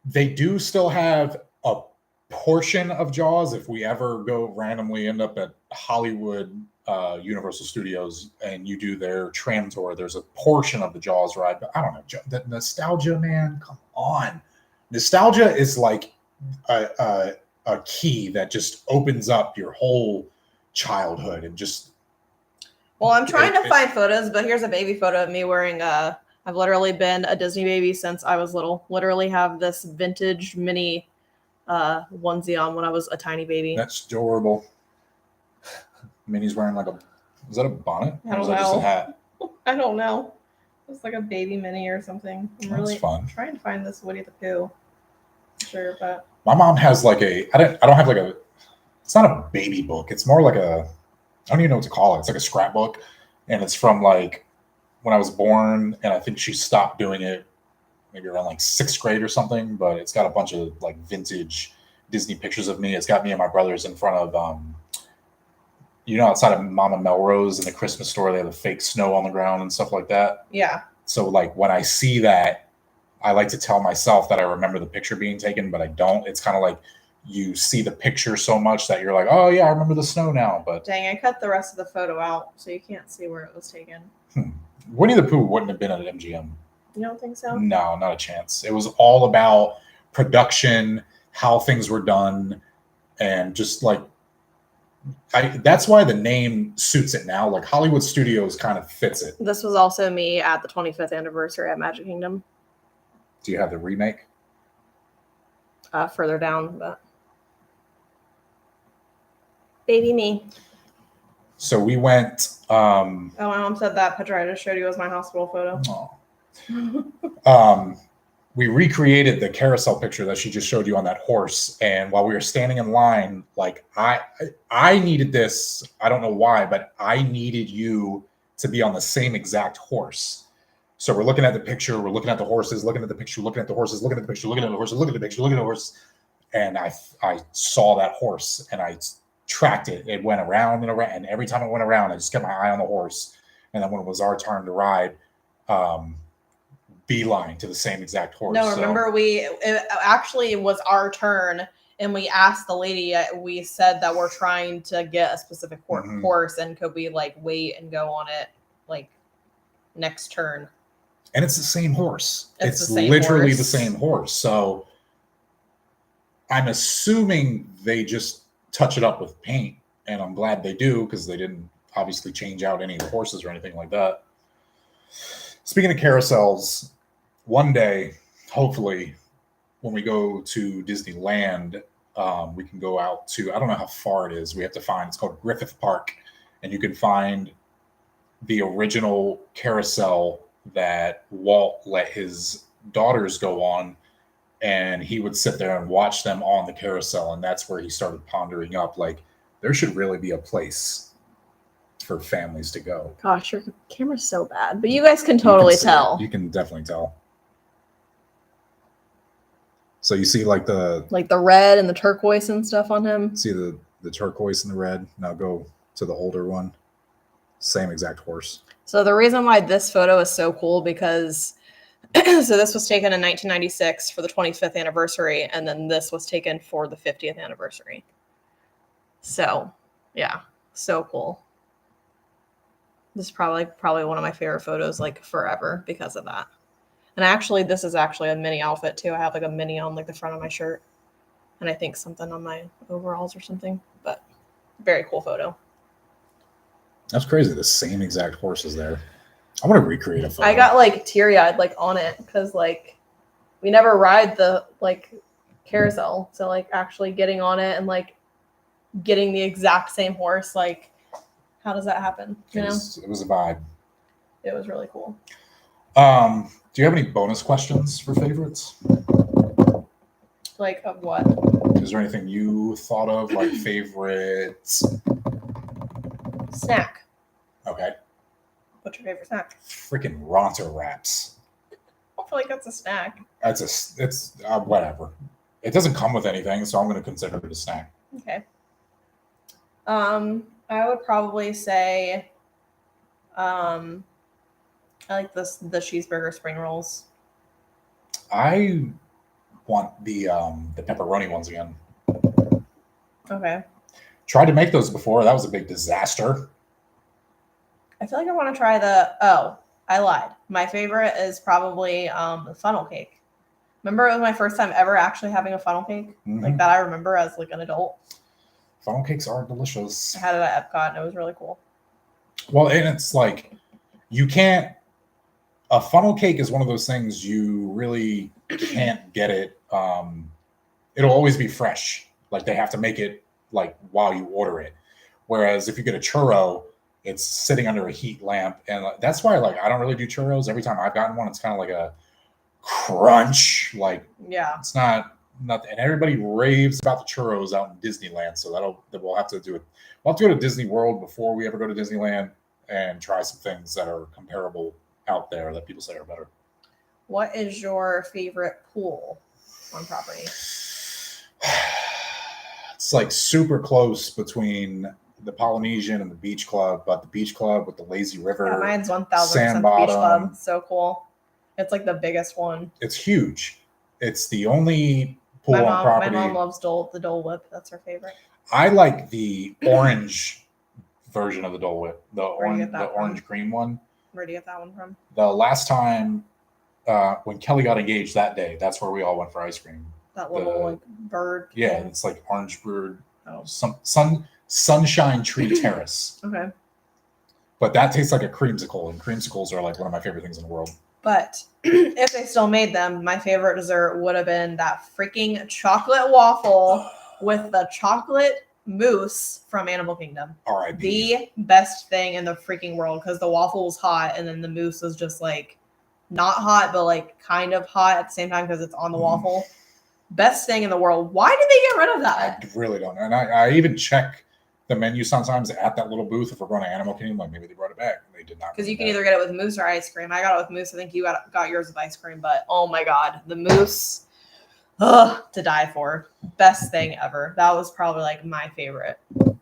They do still have a portion of Jaws. If we ever go randomly end up at Hollywood Universal Studios and you do their tram tour, there's a portion of the Jaws ride. But I don't know. That nostalgia, man, come on. Nostalgia is like a key that just opens up your whole childhood and just. Well, I'm trying to find photos, but here's a baby photo of me wearing I've literally been a Disney baby since I was little. Literally have this vintage mini onesie on when I was a tiny baby. That's adorable. Minnie's wearing is that a bonnet? I don't know. Just a hat? I don't know. It's like a baby Minnie or something. I'm really trying to find this Woody the Pooh. Sure, but my mom has I don't have it's not a baby book. It's more like I don't even know what to call it. It's like a scrapbook, and it's from when I was born, and I think she stopped doing it maybe around 6th grade or something, but it's got a bunch of vintage Disney pictures of me. It's got me and my brothers in front of outside of Mama Melrose in the Christmas store, they have the fake snow on the ground and stuff like that. Yeah. So when I see that, I like to tell myself that I remember the picture being taken, but I don't. It's kind of like you see the picture so much that you're like, oh yeah, I remember the snow now. But dang, I cut the rest of the photo out so you can't see where it was taken. Winnie the Pooh wouldn't have been at MGM. You don't think so? No, not a chance. It was all about production, how things were done, and just that's why the name suits it now. Hollywood Studios kind of fits it. This was also me at the 25th anniversary at Magic Kingdom. Do you have the remake? Further down, but baby me. So we went. My mom said that picture I just showed you was my hospital photo. We recreated the carousel picture that she just showed you on that horse, and while we were standing in line, I needed this. I don't know why, but I needed you to be on the same exact horse. So we're looking at the picture, we're looking at the horses, looking at the picture, looking at the horses, looking at the picture, looking at the horses, looking at the picture, looking at the horse, and I saw that horse and I tracked it. It went around and around, and every time it went around, I just kept my eye on the horse. And then when it was our turn to ride, beeline to the same exact horse. No, remember it actually was our turn, and we asked the lady. We said that we're trying to get a specific horse, and could we wait and go on it next turn? And it's the same horse. It's literally the same horse. So I'm assuming they just touch it up with paint, and I'm glad they do because they didn't obviously change out any of the horses or anything like that. Speaking of carousels, one day, hopefully, when we go to Disneyland, we can go out to, I don't know how far it is. We have to find, it's called Griffith Park, and you can find the original carousel that Walt let his daughters go on, and he would sit there and watch them on the carousel. And that's where he started pondering up, there should really be a place for families to go. Gosh, your camera's so bad, but you guys can totally tell. You can definitely tell. So you see the red and the turquoise and stuff on him. See the turquoise and the red. Now go to the older one. Same exact horse. So the reason why this photo is so cool because so this was taken in 1996 for the 25th anniversary, and then this was taken for the 50th anniversary. So yeah, so cool. This is probably one of my favorite photos forever because of that. And actually, this is actually a mini outfit too. I have a mini on the front of my shirt, and I think something on my overalls or something. But very cool photo. That's crazy. The same exact horse is there. I want to recreate a photo. I got teary-eyed on it because we never ride the carousel, so actually getting on it and getting the exact same horse, how does that happen? It was a vibe. It was really cool. Do you have any bonus questions for favorites? Of what? Is there anything you thought of favorites? Snack. Okay. What's your favorite snack? Freaking Ronto wraps. I feel like that's a snack. It's whatever. It doesn't come with anything, so I'm going to consider it a snack. Okay. I would probably say, I like the cheeseburger spring rolls. I want the pepperoni ones again. Okay. Tried to make those before. That was a big disaster. I feel like I want to try I lied. My favorite is probably the funnel cake. Remember, it was my first time ever actually having a funnel cake, like that I remember as like an adult. Funnel cakes are delicious. I had it at Epcot, and it was really cool. Well, and it's like you can't. A funnel cake is one of those things you really can't get it. It'll always be fresh. Like they have to make it like while you order it. Whereas if you get a churro, it's sitting under a heat lamp, and that's why like I don't really do churros. Every time I've gotten one, it's kind of like a crunch. Like it's not nothing. And everybody raves about the churros out in Disneyland. So we'll have to do it. We'll have to go to Disney World before we ever go to Disneyland and try some things that are comparable out there that people say are better. What is your favorite pool on property? It's like super close between the Polynesian and the Beach Club, but the Beach Club with the lazy river. Yeah, mine's 1,000% Beach Club. So cool. It's like the biggest one. It's huge. It's the only pool on property. My mom loves the Dole Whip. That's her favorite. I like the orange version of the Dole Whip, the orange cream one. Where do you get that one from? The last time when Kelly got engaged that day, that's where we all went for ice cream. That little like bird. Yeah, it's like orange bird. Oh. Sunshine Tree Terrace. Okay. But that tastes like a creamsicle, and creamsicles are like one of my favorite things in the world. But if they still made them, my favorite dessert would have been that freaking chocolate waffle with the chocolate mousse from Animal Kingdom. R.I.P. The best thing in the freaking world, because the waffle was hot and then the mousse was just like not hot, but like kind of hot at the same time because it's on the waffle. Best thing in the world. Why did they get rid of that? I really don't know. And I even check the menu sometimes at that little booth if we're going to Animal Kingdom. Like maybe they brought it back. They did not. Because you can either get it with mousse or ice cream. I got it with mousse. I think you got yours with ice cream. But oh my god, the mousse, to die for. Best thing ever. That was probably like my favorite.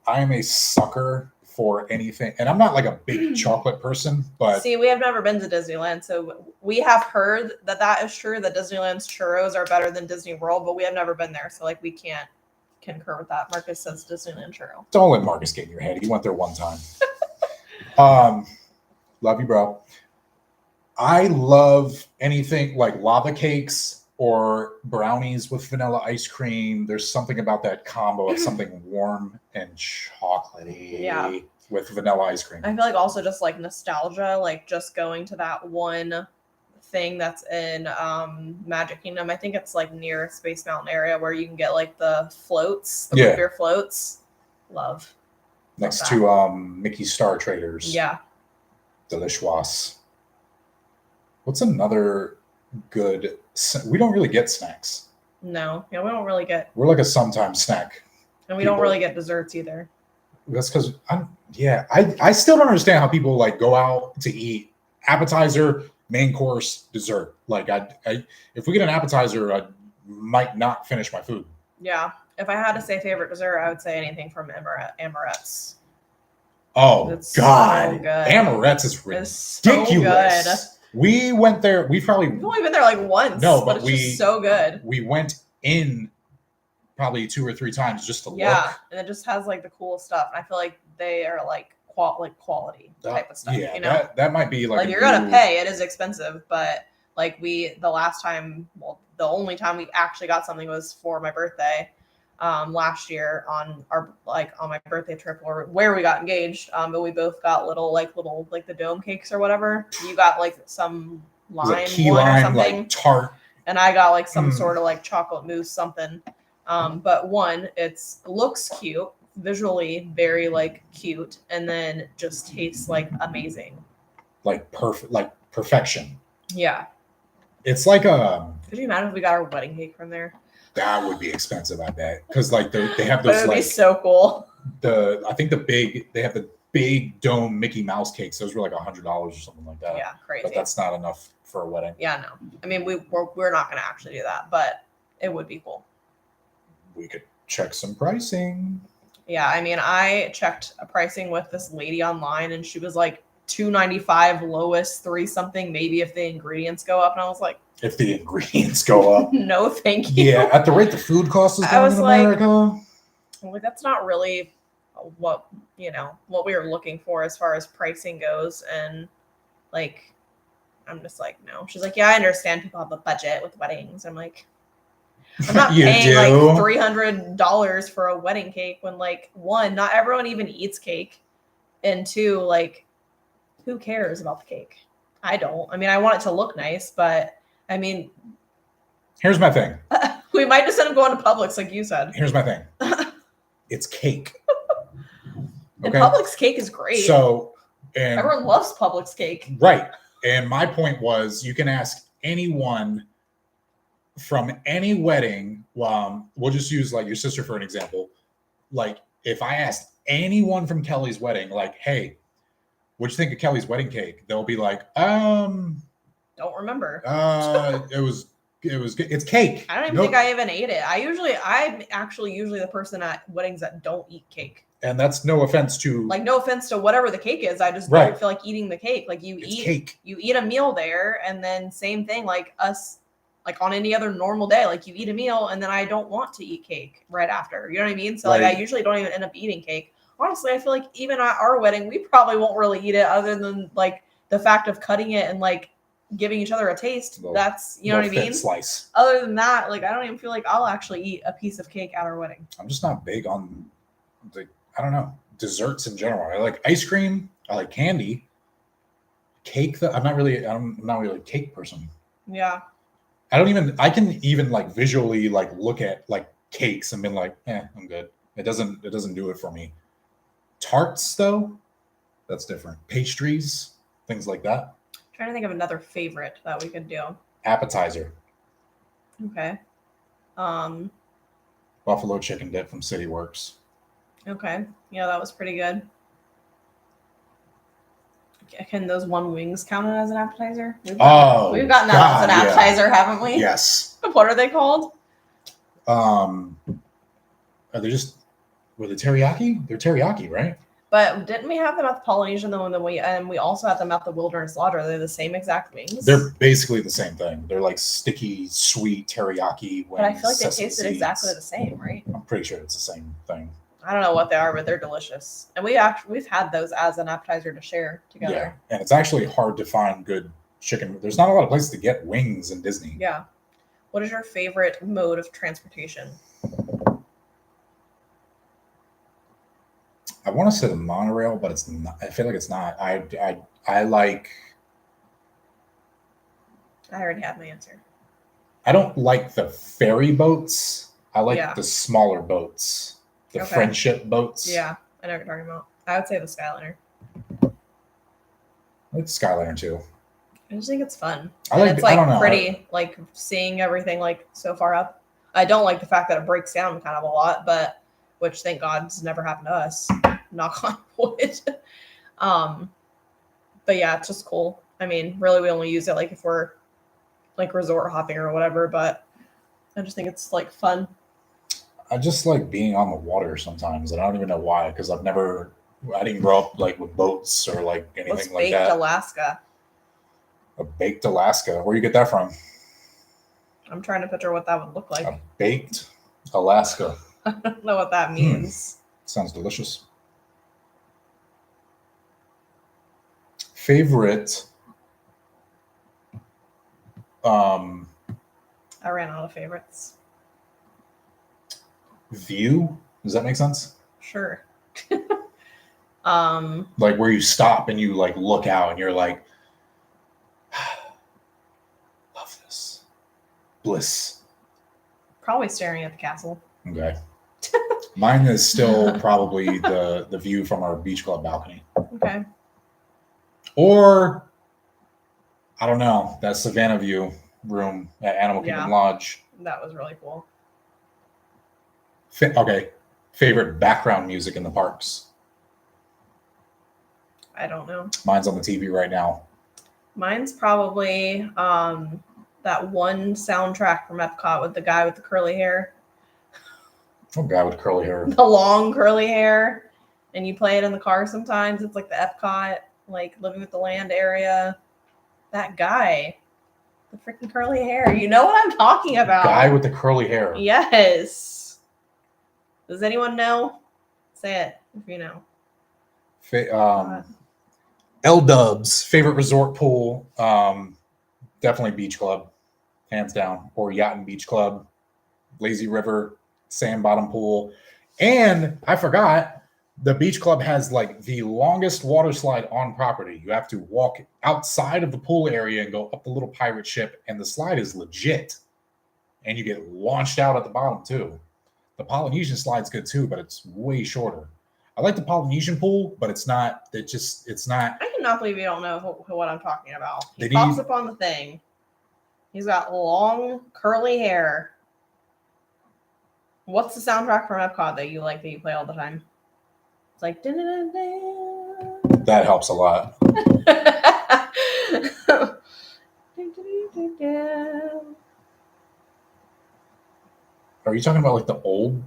I am a sucker for anything, and I'm not like a big chocolate person, but see, we have never been to Disneyland, so we have heard that is true, that Disneyland's churros are better than Disney World, but we have never been there, so like we can't concur with that. Marcus says Disneyland churro. Don't let Marcus get in your head. He went there one time. Love you, bro. I love anything like lava cakes or brownies with vanilla ice cream. There's something about that combo of something warm and chocolatey with vanilla ice cream. I feel like also just like nostalgia, like just going to that one thing that's in Magic Kingdom. I think it's like near Space Mountain area where you can get like the floats, the root beer floats. Love. Next to Mickey Star Traders. Yeah. Delicious. What's another good? We don't really get snacks. No, we don't really get. We're like a sometimes snack. And we don't really get desserts either. That's because I still don't understand how people like go out to eat appetizer, main course, dessert. Like if we get an appetizer, I might not finish my food. Yeah. If I had to say favorite dessert, I would say anything from Amorette's. Oh, it's God. So good. Amorette's is ridiculous. So good. We went there. We've only been there like once. No, but it's just so good. We went in probably 2 or 3 times just to look. Yeah, and it just has like the cool stuff. And I feel like they are like quality type of stuff. Yeah, you know, that might be like you're gonna pay. It is expensive, but like the only time we actually got something was for my birthday. Last year on my birthday trip where we got engaged. But we both got little the dome cakes or whatever. You got like some lime key one lime, or something, like tart, and I got like some sort of like chocolate mousse something. But one, looks cute, visually very like cute, and then just tastes like amazing, like perfect, like perfection. Yeah, it's like Could you imagine if we got our wedding cake from there? That would be expensive, I bet, because like they have those. It would be so cool. I think they have the big dome Mickey Mouse cakes. Those were like $100 or something like that. Yeah, crazy. But that's not enough for a wedding. Yeah, no. I mean, we're not going to actually do that, but it would be cool. We could check some pricing. Yeah, I mean, I checked a pricing with this lady online, and she was like $295 lowest, 3 something, maybe if the ingredients go up. And I was like, if the ingredients go up, no, thank you. Yeah, at the rate the food cost is going in America, like that's not really what what we were looking for as far as pricing goes. And like, I'm just like, no. She's like, yeah, I understand people have a budget with weddings. I'm like, I'm not paying like $300 for a wedding cake when, like, one, not everyone even eats cake, and two, like, who cares about the cake? I don't. I mean, I want it to look nice, but I mean, here's my thing. We might just end up going to Publix, like you said. Here's my thing. It's cake. Okay? And Publix cake is great. So, and everyone loves Publix cake. Right. And my point was, you can ask anyone from any wedding. We'll just use like your sister for an example. Like, if I asked anyone from Kelly's wedding, like, hey, what'd you think of Kelly's wedding cake? They'll be like, don't remember. It's cake. I don't even think I even ate it. I'm actually usually the person at weddings that don't eat cake. And that's no offense to whatever the cake is. I just don't feel like eating the cake. Like you eat a meal there, and then same thing like us, like on any other normal day, like you eat a meal and then I don't want to eat cake right after. You know what I mean? So like I usually don't even end up eating cake. Honestly, I feel like even at our wedding, we probably won't really eat it other than like the fact of cutting it and like giving each other a taste. That's, you know what I mean? Slice. Other than that, like I don't even feel like I'll actually eat a piece of cake at our wedding. I'm just not big on I don't know, desserts in general. I like ice cream. I like candy. Cake, I'm not really a cake person. Yeah. I can even like visually like look at like cakes and be like, I'm good. It doesn't do it for me. Tarts though, that's different. Pastries, things like that. I'm trying to think of another favorite that we could do. Appetizer. Okay. Buffalo chicken dip from City Works. Okay. Yeah, that was pretty good. Can those one wings count as an appetizer? We've gotten that as an appetizer, haven't we? Yes. What are they called? Are they just were they teriyaki? They're teriyaki, right? But didn't we have them at the Polynesian though? And we also had them at the Wilderness Lodge. Are they the same exact wings? They're basically the same thing. They're like sticky, sweet teriyaki wings. But I feel like they tasted exactly the same, right? I'm pretty sure it's the same thing. I don't know what they are, but they're delicious. And we've had those as an appetizer to share together. Yeah, and it's actually hard to find good chicken. There's not a lot of places to get wings in Disney. Yeah. What is your favorite mode of transportation? I want to say the monorail, but it's not. I feel like it's not. I like. I already have my answer. I don't like the ferry boats. I like the smaller boats. The friendship boats. Yeah, I know what you're talking about. I would say the Skyliner. I like the Skyliner too. I just think it's fun. It's like pretty, like seeing everything like so far up. I don't like the fact that it breaks down kind of a lot, but which thank God has never happened to us. Knock on wood. But yeah, it's just cool. I mean, really, we only use it like if we're like resort hopping or whatever. But I just think it's like fun. I just like being on the water sometimes. I don't even know why, because I didn't grow up like with boats or like anything like that. Alaska. A baked Alaska. Where you get that from? I'm trying to picture what that would look like. A baked Alaska. I don't know what that means. Sounds delicious. Favorite. I ran out of favorites. View? Does that make sense? Sure. Like where you stop and you like look out and you're like, love this. Bliss. Probably staring at the castle. Okay. Mine is still probably the view from our beach club balcony. Okay. Or I don't know, that Savannah view room at Animal Kingdom Lodge. That was really cool. Okay. Favorite background music in the parks? I don't know. Mine's on the TV right now. Mine's probably that one soundtrack from Epcot with the guy with the curly hair. Oh, guy with curly hair. The long curly hair, and you play it in the car sometimes. It's like the Epcot, like Living with the Land area. That guy, the freaking curly hair. You know what I'm talking about? Guy with the curly hair. Yes. Does anyone know? Say it if you know. L Dubs favorite resort pool. Definitely Beach Club, hands down, or Yacht and Beach Club, Lazy River, sand bottom pool. And I forgot, the Beach Club has like the longest water slide on property. You have to walk outside of the pool area and go up the little pirate ship, and the slide is legit. And you get launched out at the bottom too. The Polynesian slide's good too, but it's way shorter. I like the Polynesian pool, but it's not. It's not. I cannot believe you don't know what I'm talking about. He pops up on the thing. He's got long curly hair. What's the soundtrack from Epcot that you like that you play all the time? It's like that helps a lot. Are you talking about like the old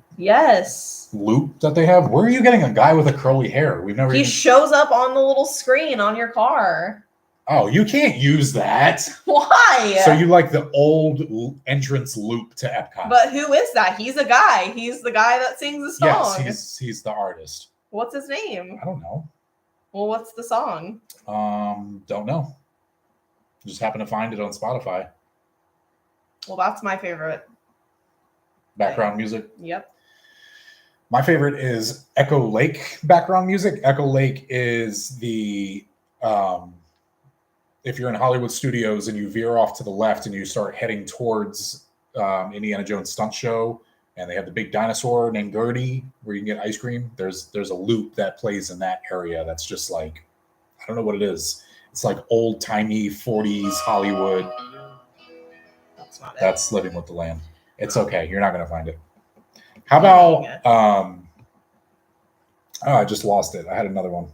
loop that they have? Where are you getting a guy with a curly hair? We've never. He shows up on the little screen on your car. Oh, you can't use that. Why? So you like the old entrance loop to Epcot? But who is that? He's a guy. He's the guy that sings the song. Yes, he's the artist. What's his name? I don't know. Well, what's the song? Don't know. Just happened to find it on Spotify. Well, that's my favorite. Background music. Yep. My favorite is Echo Lake background music. Echo Lake is the if you're in Hollywood Studios and you veer off to the left and you start heading towards Indiana Jones stunt show, and they have the big dinosaur named Gertie where you can get ice cream. There's a loop that plays in that area that's just like, I don't know what it is. It's like old timey 40s Hollywood. That's not it. That's Living with the Land. It's okay. You're not going to find it. How about I just lost it. I had another one.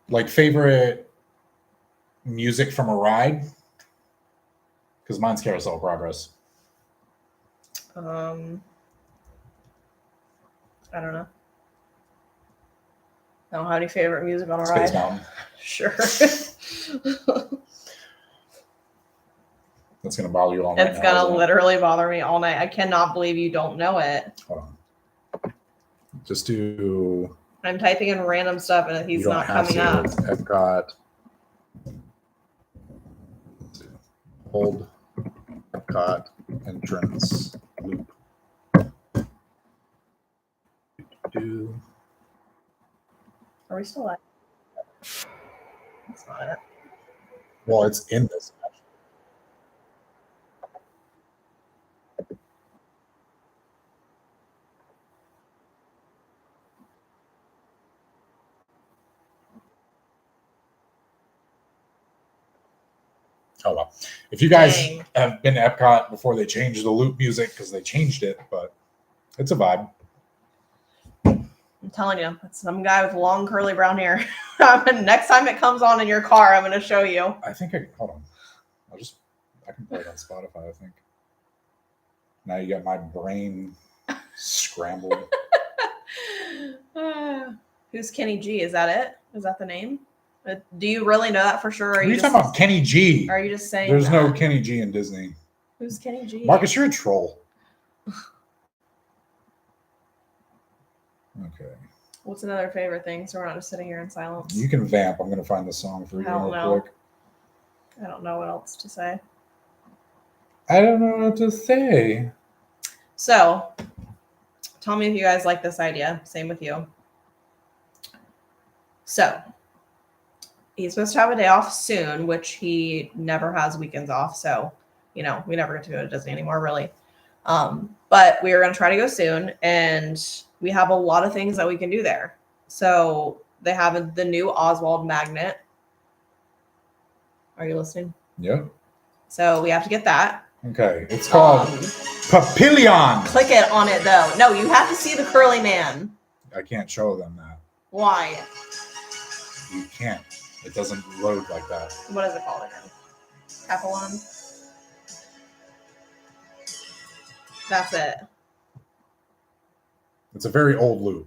Like favorite music from a ride? Because mine's Carousel of Progress. I don't know. Don't have any favorite music on a ride. Space Mountain. Sure. That's going to bother you all night. It's going to literally bother me all night. I cannot believe you don't know it. Hold on. Just do... I'm typing in random stuff and he's not coming up. Epcot. Old Epcot entrance loop. Are we still live? That's not it. Well, it's in this. Oh well. If you guys have been to Epcot before they changed the loop music, because they changed it, but it's a vibe. I'm telling you, it's some guy with long curly brown hair. Next time it comes on in your car, I'm going to show you. I think hold on. I can play it on Spotify, I think. Now you got my brain scrambled. Who's Kenny G? Is that it? Is that the name? Do you really know that for sure? Are you talking about Kenny G? Are you just saying there's no Kenny G in Disney? Who's Kenny G? Marcus, you're a troll. Okay. What's another favorite thing? So we're not just sitting here in silence. You can vamp. I'm going to find the song for you real quick. I don't know what else to say. I don't know what to say. So, tell me if you guys like this idea. Same with you. So, he's supposed to have a day off soon, which he never has weekends off. So, we never get to go to Disney anymore, really. But we are going to try to go soon, and we have a lot of things that we can do there. So they have the new Oswald magnet. Are you listening? Yeah. So we have to get that. Okay. It's called Papillon. Click it on it, though. No, you have to see the curly man. I can't show them that. Why? You can't. It doesn't load like that. What is it called again? Papillon? That's it. It's a very old loop.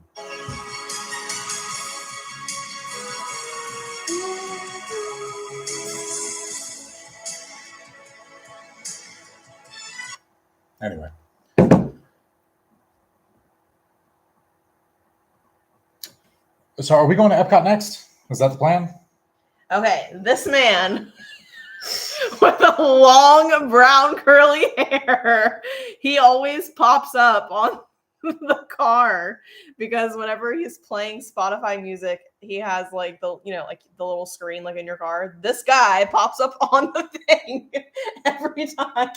Anyway. So are we going to Epcot next? Is that the plan? Okay, this man with a long brown curly hair, he always pops up on the car because whenever he's playing Spotify music, he has like the like the little screen like in your car. This guy pops up on the thing every time.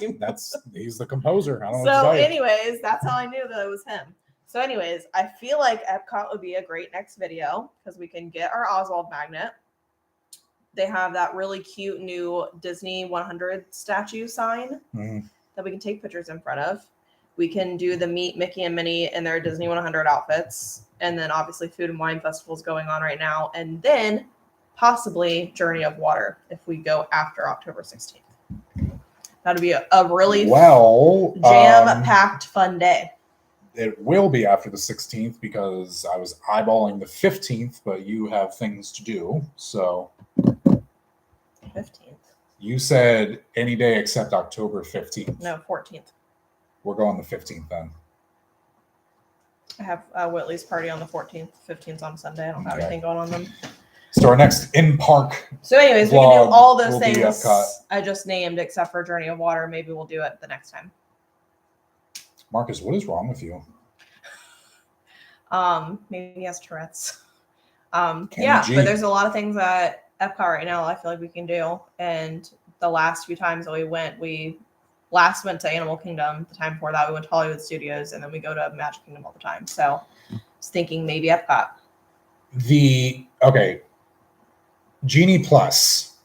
He's the composer. I don't know. So, anyways, that's how I knew that it was him. So, anyways, I feel like Epcot would be a great next video because we can get our Oswald magnet. They have that really cute new Disney 100 statue sign that we can take pictures in front of. We can do the Meet Mickey and Minnie in their Disney 100 outfits. And then obviously Food and Wine Festival is going on right now. And then possibly Journey of Water if we go after October 16th. That'd be a really jam-packed fun day. It will be after the 16th because I was eyeballing the 15th, but you have things to do. So 15th. You said any day except October 15th. No, 14th. We're going the 15th then. I have a Whitley's party on the 14th. 15th on Sunday. I don't have anything going on them. So our next in-park. So anyways, we can do all those things I just named except for Journey of Water. Maybe we'll do it the next time. Marcus, what is wrong with you? Maybe he has Tourette's. But there's a lot of things at Epcot right now I feel like we can do. And the last few times that we went went to Animal Kingdom. The time before that, we went to Hollywood Studios, and then we go to Magic Kingdom all the time. So I was thinking maybe Epcot. Genie Plus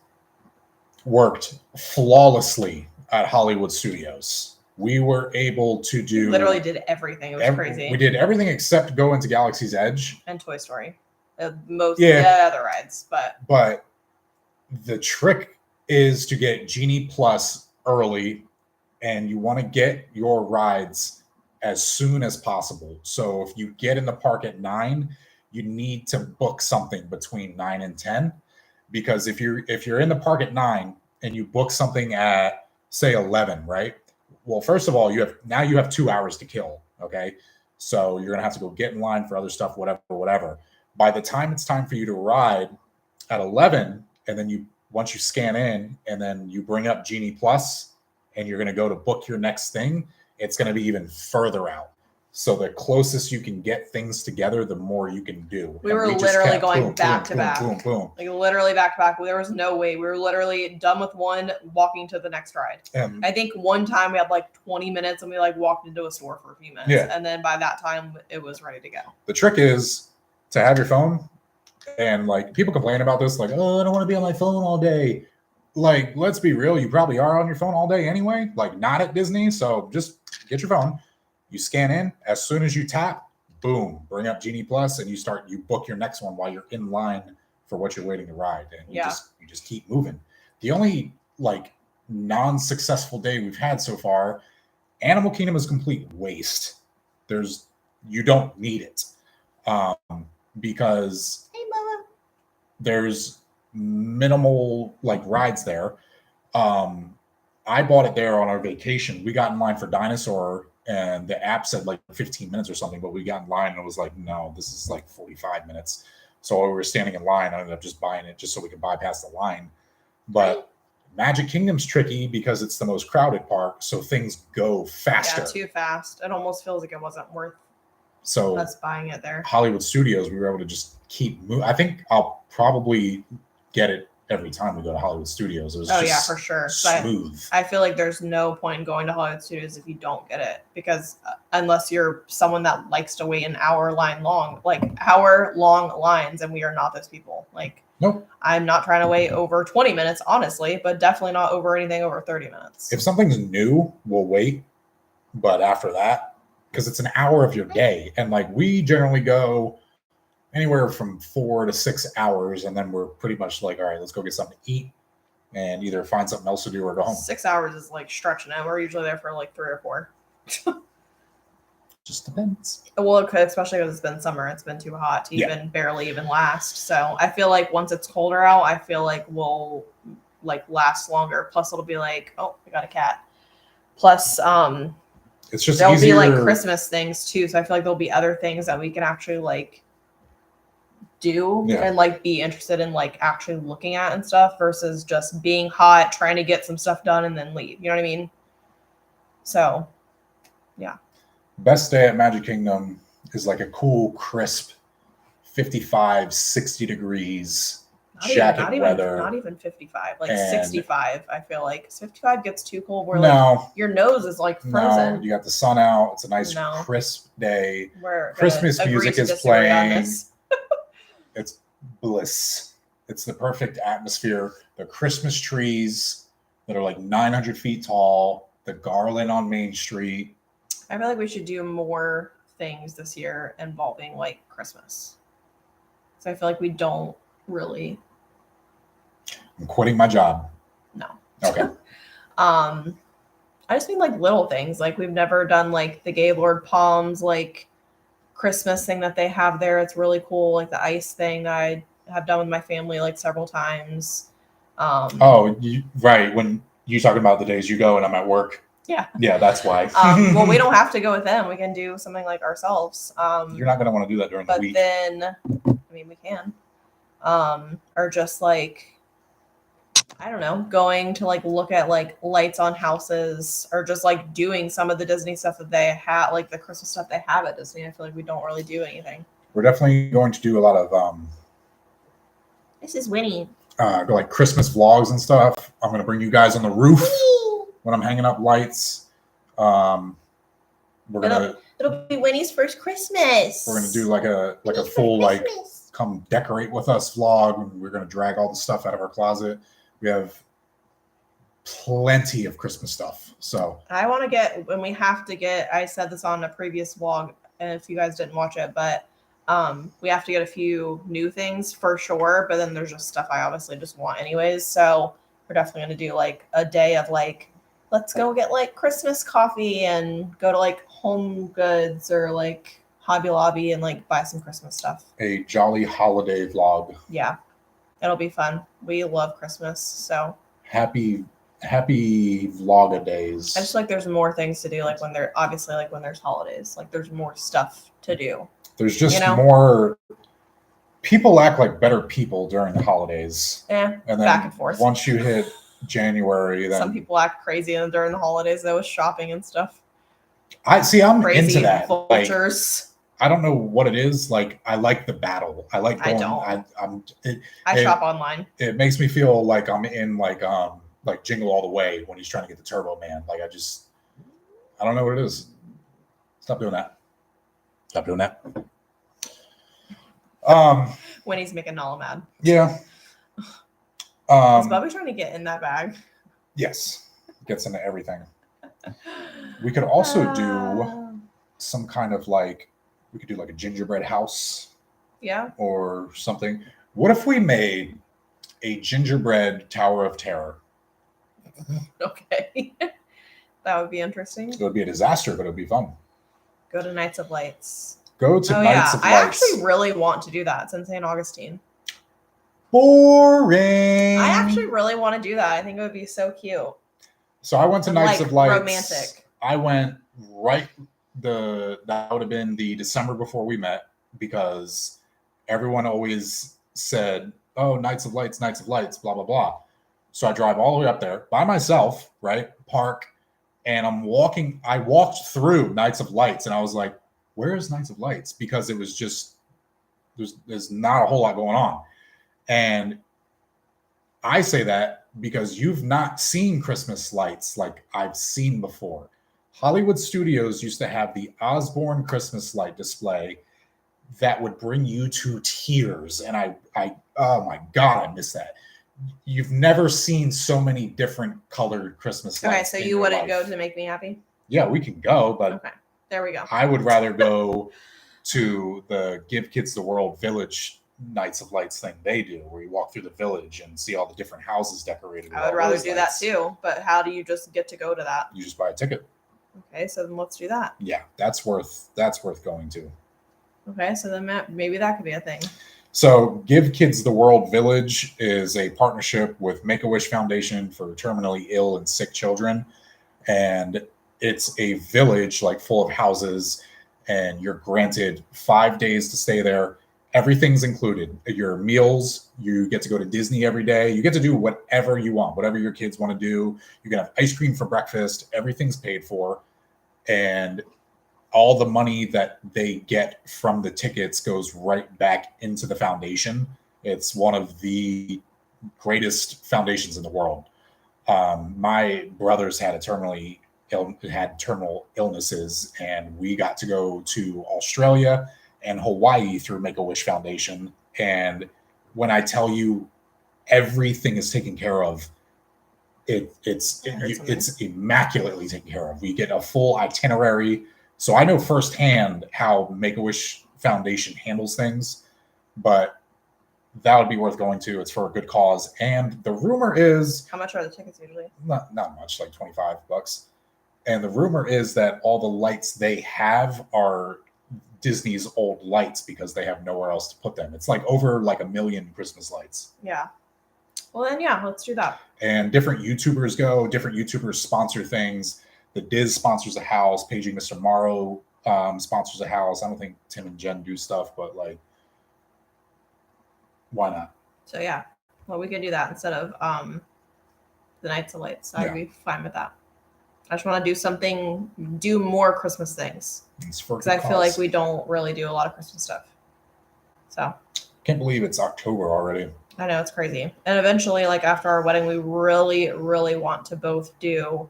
worked flawlessly at Hollywood Studios. We were able to do... Literally did everything. It was crazy. We did everything except go into Galaxy's Edge. And Toy Story. Most of the other rides. But the trick is to get Genie Plus early, and you want to get your rides as soon as possible. So if you get in the park at 9, you need to book something between 9 and 10. Because if you're in the park at 9 and you book something at, say, 11, right? Well, first of all, you have 2 hours to kill, okay? So you're gonna have to go get in line for other stuff, whatever. By the time it's time for you to ride at 11, and then once you scan in and then you bring up Genie Plus and you're gonna go to book your next thing, it's gonna be even further out. So the closest you can get things together, the more you can do. We were literally going back to back. Boom. Like literally back to back. There was no way. We were literally done with one, walking to the next ride. I think one time we had like 20 minutes and we like walked into a store for a few minutes. Yeah. And then by that time it was ready to go. The trick is to have your phone, and like people complain about this, like, oh, I don't want to be on my phone all day. Like, let's be real. You probably are on your phone all day anyway, like not at Disney. So just get your phone. You scan in, as soon as you tap, boom, bring up Genie Plus, and you book your next one while you're in line for what you're waiting to ride. And you just keep moving. The only like non-successful day we've had so far, Animal Kingdom is complete waste. You don't need it. Because there's minimal like rides there. I bought it there on our vacation. We got in line for Dinosaur, and the app said like 15 minutes or something, but we got in line and it was like, no, this is like 45 minutes. So while we were standing in line, I ended up just buying it just so we could bypass the line. But Magic Kingdom's tricky because it's the most crowded park, so things go faster. Yeah, too fast. It almost feels like it wasn't worth us buying it there. Hollywood Studios, we were able to just keep moving. I think I'll probably get it every time we go to Hollywood Studios. It was for sure. Smooth. I feel like there's no point in going to Hollywood Studios if you don't get it, because unless you're someone that likes to wait an hour long lines, and we are not those people. Like, nope. I'm not trying to wait over 20 minutes, honestly, but definitely not over anything over 30 minutes. If something's new, we'll wait. But after that, because it's an hour of your day, and like we generally go anywhere from 4 to 6 hours, and then we're pretty much like, all right, let's go get something to eat and either find something else to do or go home. 6 hours is like stretching it. We're usually there for like 3 or 4. Just depends. Well, especially because it's been summer. It's been too hot to even barely even last. So I feel like once it's colder out, I feel like we'll like last longer. Plus it'll be like, oh, we got a cat. Plus it's just there'll easier. be like Christmas things too. So I feel like there'll be other things that we can actually like do and like be interested in like actually looking at and stuff versus just being hot, trying to get some stuff done and then leave. You know what I mean? So yeah. Best day at Magic Kingdom is like a cool, crisp 55, 60 degrees, weather. Not even 55, like 65, I feel like. 55 gets too cold where like your nose is like frozen. No, you got the sun out. It's a nice, crisp day. Christmas music is playing. It's bliss. It's the perfect atmosphere. The Christmas trees that are like 900 feet tall, the garland on Main Street. I feel like we should do more things this year involving like Christmas. So I feel like we don't really. I'm quitting my job. No. Okay. I just mean like little things. Like we've never done like the Gaylord Palms like Christmas thing that they have there. It's really cool. Like the ice thing that I have done with my family like several times. Right. When you talking about the days you go and I'm at work. Yeah, that's why. Well, we don't have to go with them. We can do something like ourselves. You're not going to want to do that during the week. But then, I mean, we can. Or just like, I don't know, going to like look at like lights on houses or just like doing some of the Disney stuff that they have, like the Christmas stuff they have at Disney. I feel like we don't really do anything. We're definitely going to do a lot of. This is Winnie. Go like Christmas vlogs and stuff. I'm going to bring you guys on the roof. When I'm hanging up lights, it'll be Winnie's first Christmas. We're gonna do like a full like come decorate with us vlog. And we're gonna drag all the stuff out of our closet. We have plenty of Christmas stuff. So I want to get, and we have to get. I said this on a previous vlog, and if you guys didn't watch it, but we have to get a few new things for sure. But then there's just stuff I obviously just want anyways. So we're definitely gonna do like a day of like. Let's go get like Christmas coffee and go to like Home Goods or like Hobby Lobby and like buy some Christmas stuff. A jolly holiday vlog. Yeah, it'll be fun. We love Christmas, so happy vlog-a-days. I just like there's more things to do. Like when they're obviously like when there's holidays, like there's more stuff to do. There's just more. People act like better people during the holidays. Yeah, and then back and forth. Once you hit January, then some people act crazy during the holidays though with shopping and stuff. I'm crazy into that. Vultures. Like, I don't know what it is. Like I like the battle. I like going. I shop online. It makes me feel like I'm in like Jingle All the Way when he's trying to get the Turbo Man. Like I don't know what it is. Stop doing that. Stop doing that. When he's making Nala mad. Yeah. Is Bubby trying to get in that bag? Yes. Gets into everything. We could also do some kind of like, we could do like a gingerbread house. Yeah. Or something. What if we made a gingerbread Tower of Terror? Okay. That would be interesting. It would be a disaster, but it would be fun. Go to Nights of Lights. Nights of Lights. I actually really want to do that. It's in St. Augustine. Boring. I actually really want to do that. I think it would be so cute. So I went to Nights of Lights. Romantic. I went that would have been the December before we met because everyone always said, oh, Nights of Lights, blah, blah, blah. So I drive all the way up there by myself, right? Park. And I walked through Nights of Lights and I was like, where is Nights of Lights? Because it was just, there's not a whole lot going on. And I say that because you've not seen Christmas lights like I've seen before. Hollywood Studios used to have the Osborne Christmas light display that would bring you to tears. And I oh my God, I miss that. You've never seen so many different colored Christmas lights. Okay, so you wouldn't go to make me happy? Yeah, we can go, but okay, there we go. I would rather go to the Give Kids the World Village Nights of Lights thing they do, where you walk through the village and see all the different houses decorated. I would rather do that too, but how do you just get to go to that? You just buy a ticket. Okay, so then let's do that. Yeah, that's worth going to. Okay, so then maybe that could be a thing. So Give Kids the World Village is a partnership with Make-A-Wish Foundation for terminally ill and sick children. And it's a village like full of houses, and you're granted 5 days to stay there. Everything's included. Your meals, you get to go to Disney every day. You get to do whatever you want, whatever your kids want to do. You can have ice cream for breakfast. Everything's paid for. And all the money that they get from the tickets goes right back into the foundation. It's one of the greatest foundations in the world. My brothers had terminal illnesses, and we got to go to Australia and Hawaii through Make-A-Wish Foundation. And when I tell you everything is taken care of, it's immaculately taken care of. We get a full itinerary. So I know firsthand how Make-A-Wish Foundation handles things, but that would be worth going to. It's for a good cause. And the rumor is... How much are the tickets usually? Not much, like $25. And the rumor is that all the lights they have are Disney's old lights because they have nowhere else to put them. It's like over like 1 million Christmas lights. Yeah. Well, then, yeah, let's do that. And different YouTubers go. Different YouTubers sponsor things. The Diz sponsors a house. Paging Mr. Morrow sponsors a house. I don't think Tim and Jen do stuff, but like, why not? So yeah, well, we could do that instead of the Nights of Lights. I'd be fine with that. I just want to do more Christmas things. Because I feel like we don't really do a lot of Christmas stuff. So. Can't believe it's October already. I know, it's crazy. And eventually, like after our wedding, we really, really want to both do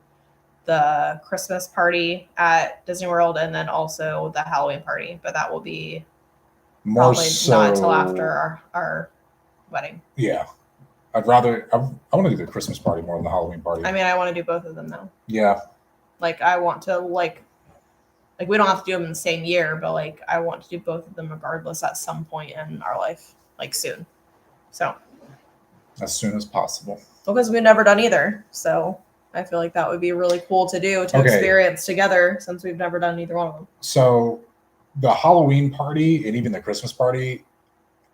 the Christmas party at Disney World and then also the Halloween party. But that will be probably not until after our wedding. Yeah. I want to do the Christmas party more than the Halloween party. I mean, I want to do both of them though. Yeah. Like I want to like we don't have to do them in the same year, but like I want to do both of them regardless at some point in our life, like soon. So. As soon as possible. Because we've never done either. So I feel like that would be really cool to do to experience together since we've never done either one of them. So the Halloween party and even the Christmas party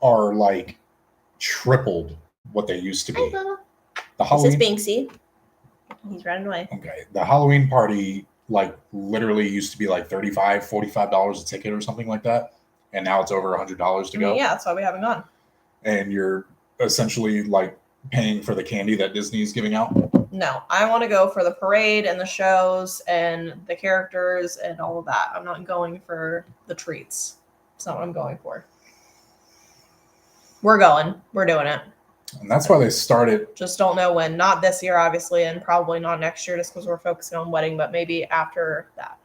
are like tripled what they used to be. The Halloween... This is Banksy. He's running away. Okay. The Halloween party like literally used to be like $35, $45 a ticket or something like that. And now it's over $100 to go. Yeah, that's why we haven't gone. And you're essentially like paying for the candy that Disney's giving out. No, I want to go for the parade and the shows and the characters and all of that. I'm not going for the treats. It's not what I'm going for. We're going. We're doing it. And that's why they started. Just don't know when. Not this year, obviously, and probably not next year just because we're focusing on wedding, but maybe after that,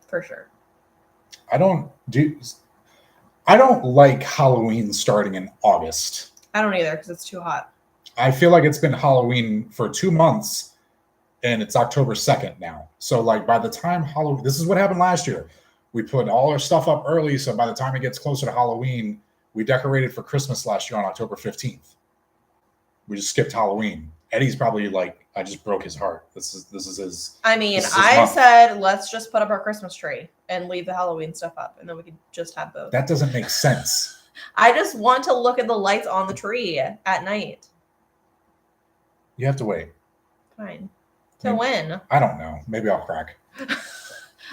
for sure. I don't like Halloween starting in August. I don't either because it's too hot. I feel like it's been Halloween for 2 months and it's October 2nd now. So like by the time Halloween, this is what happened last year. We put all our stuff up early. So by the time it gets closer to Halloween, we decorated for Christmas last year on October 15th. We just skipped Halloween. Eddie's probably like, I just broke his heart. This is his. I mean, I said, let's just put up our Christmas tree and leave the Halloween stuff up. And then we could just have both. That doesn't make sense. I just want to look at the lights on the tree at night. You have to wait. Fine. To when? I don't know. Maybe I'll crack.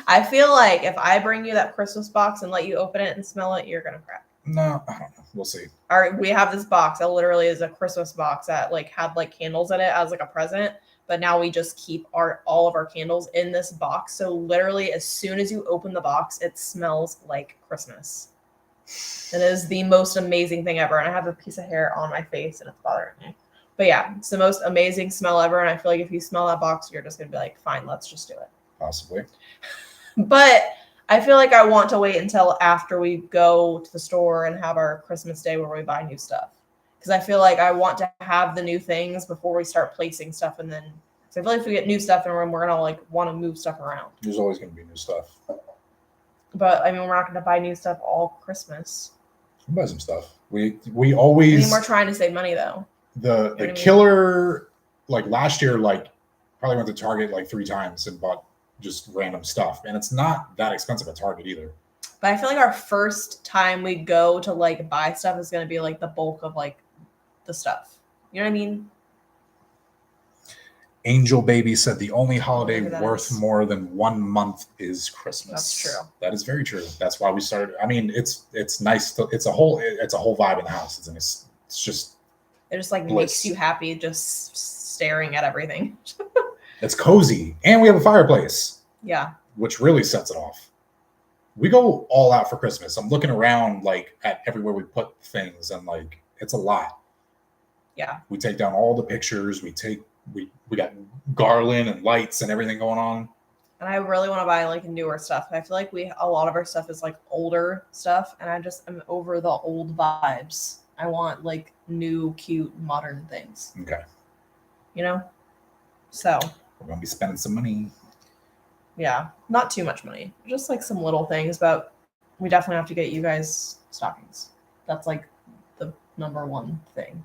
I feel like if I bring you that Christmas box and let you open it and smell it, you're going to crack. No, I don't know. We'll see. All right, we have this box that literally is a Christmas box that like had like candles in it as like a present. But now we just keep all of our candles in this box. So literally as soon as you open the box, it smells like Christmas. It is the most amazing thing ever. And I have a piece of hair on my face and it's bothering me. But yeah, it's the most amazing smell ever. And I feel like if you smell that box, you're just going to be like, fine, let's just do it. Possibly. But I feel like I want to wait until after we go to the store and have our Christmas day where we buy new stuff. Because I feel like I want to have the new things before we start placing stuff. And then, so I feel like if we get new stuff in a room, we're going to like want to move stuff around. There's always going to be new stuff. But I mean, we're not going to buy new stuff all Christmas. We'll buy some stuff. We always. I mean, we're trying to save money though. The killer, like last year, like probably went to Target like 3 times and bought just random stuff. And it's not that expensive at Target either. But I feel like our first time we go to like buy stuff is going to be like the bulk of like the stuff. You know what I mean? Angel Baby said the only holiday Whatever that worth is. more than 1 month is Christmas. That's true. That is very true. That's why we started. I mean, it's nice. It's a whole vibe in the house. It's just It just like bliss. makes you happy just staring at everything. It's cozy, and we have a fireplace, Yeah. which really sets it off. We go all out for Christmas. I'm looking around like at everywhere we put things, and like it's a lot. Yeah. We take down all the pictures. We got garland and lights and everything going on. And I really want to buy like newer stuff. I feel like a lot of our stuff is like older stuff, and I just am over the old vibes. I want like new, cute, modern things. Okay, You know? So we're gonna be spending some money. yeah, not too much money, just like some little things, but we definitely have to get you guys stockings. That's like the number one thing,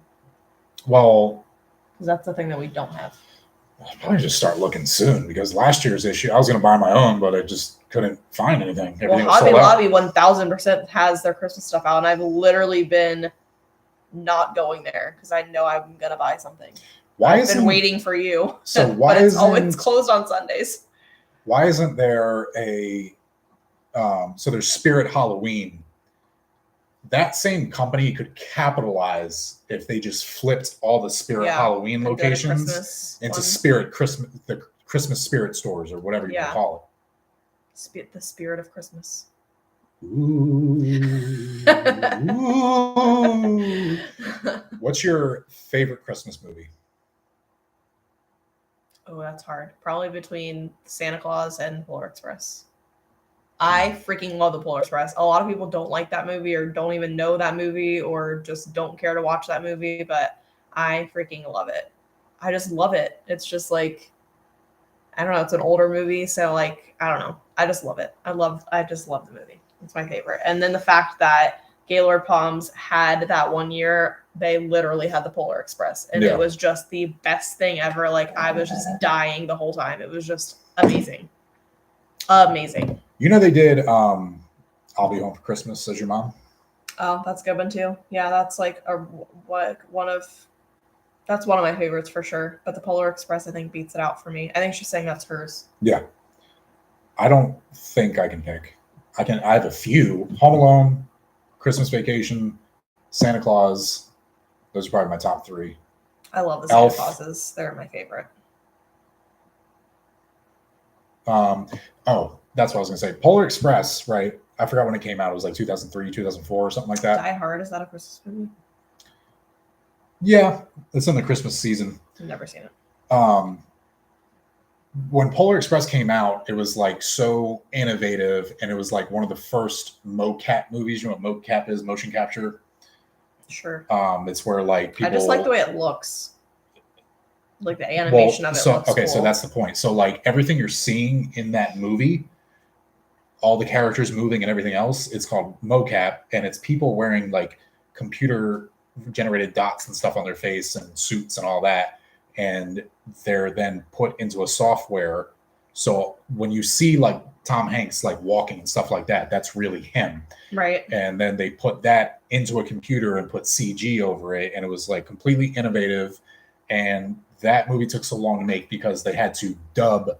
Well, because that's the thing that we don't have. I'll probably just start looking soon because last year's issue, I was going to buy my own, but I just couldn't find anything. Everything was Hobby sold out. Lobby 1000% has their Christmas stuff out, and I've literally been not going there because I know I'm gonna buy something. I've been waiting for you. So why but it's isn't always closed on Sundays? why isn't there a so there's Spirit Halloween? That same company could capitalize if they just flipped all the Spirit Halloween And did a locations Christmas into one. Spirit Christmas, the Christmas Spirit stores or whatever you want to call The spirit of Christmas. it. Ooh. Ooh. What's your favorite Christmas movie? Oh, that's hard. Probably between Santa Claus and Polar Express. I freaking love the Polar Express. A lot of people don't like that movie or don't even know that movie or just don't care to watch that movie, but I freaking love it. I just love it. It's just like, I don't know, it's an older movie, so like, I don't know. I just love it. I just love the movie. It's my favorite. And then the fact that Gaylord Palms had that one year, they literally had the Polar Express, and it was just the best thing ever. Like, I was just dying the whole time. It was just amazing. Amazing. You know they did I'll Be Home for Christmas as Your Mom? Oh, that's a good one too. Yeah, that's like that's one of my favorites for sure. But the Polar Express, I think, beats it out for me. I think she's saying that's hers. Yeah. I don't think I can pick. I have a few. Home Alone, Christmas Vacation, Santa Claus. Those are probably my top three. I love the Santa Elf. Clauses. They're my favorite. Oh, that's what I was gonna say. Polar Express, right? I forgot when it came out. It was like 2003, 2004, or something like that. Die Hard, is that a Christmas movie? Yeah, it's in the Christmas season. I've never seen it. When Polar Express came out, it was like so innovative, and it was like one of the first mocap movies. You know what mocap is? Motion capture. Sure. It's where like people. I just like the way it looks. Like the animation of it looks okay, cool. so that's the point. So like everything you're seeing in that movie, all the characters moving and everything else, it's called mocap, and it's people wearing like computer generated dots and stuff on their face and suits and all that, and they're then put into a software. So when you see like Tom Hanks like walking and stuff like that, that's really him. Right. And then they put that into a computer and put CG over it, and it was like completely innovative. And that movie took so long to make because they had to dub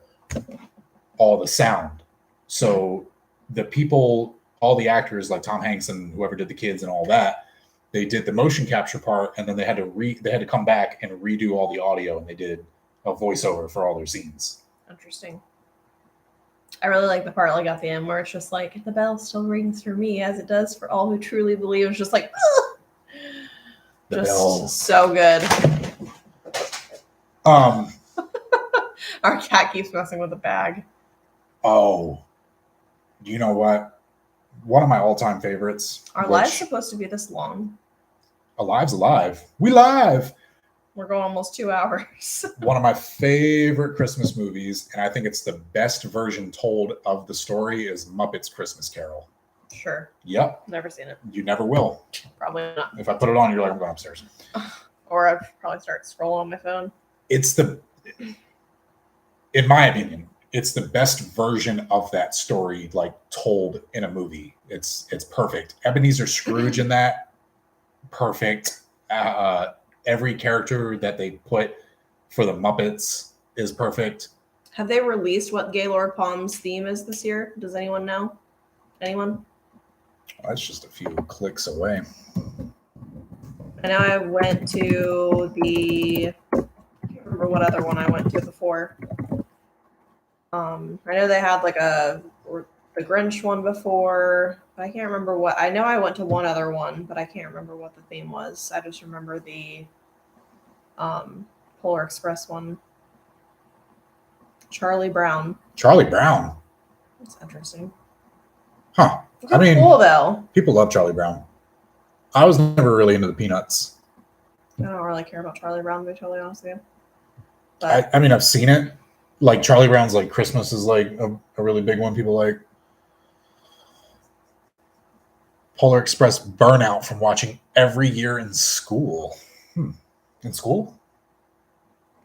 all the sound. So the people, all the actors like Tom Hanks and whoever did the kids and all that, they did the motion capture part, and then they had to come back and redo all the audio, and they did a voiceover for all their scenes. Interesting. I really like the part like at the end where it's just like the bell still rings for me as it does for all who truly believe. It's just like The just bell. so good. Our cat keeps messing with the bag. Oh, you know what? One of my all-time favorites. Our live's supposed to be this long. Alive's alive. We live. We're going almost 2 hours. One of my favorite Christmas movies, and I think it's the best version told of the story, is Muppets Christmas Carol. Sure. Yep. Never seen it. You never will. Probably not. If I put it on, you're like, I'm going upstairs. Or I'd probably start scrolling on my phone. It's in my opinion, it's the best version of that story, like told in a movie. It's perfect. Ebenezer Scrooge in that, perfect. Every character that they put for the Muppets is perfect. Have they released what Gaylord Palm's theme is this year? Does anyone know? Anyone? That's just a few clicks away. I know I went to I can't remember what other one I went to before. I know they had like the Grinch one before, but I can't remember what. I know I went to one other one, but I can't remember what the theme was. I just remember the Polar Express one. Charlie Brown. Charlie Brown. That's interesting. Huh. I mean, cool though. People love Charlie Brown. I was never really into the Peanuts. I don't really care about Charlie Brown, to be totally honest with you. But I mean, I've seen it. Like Charlie Brown's like Christmas is like a really big one. People like Polar Express burnout from watching every year in school. In school?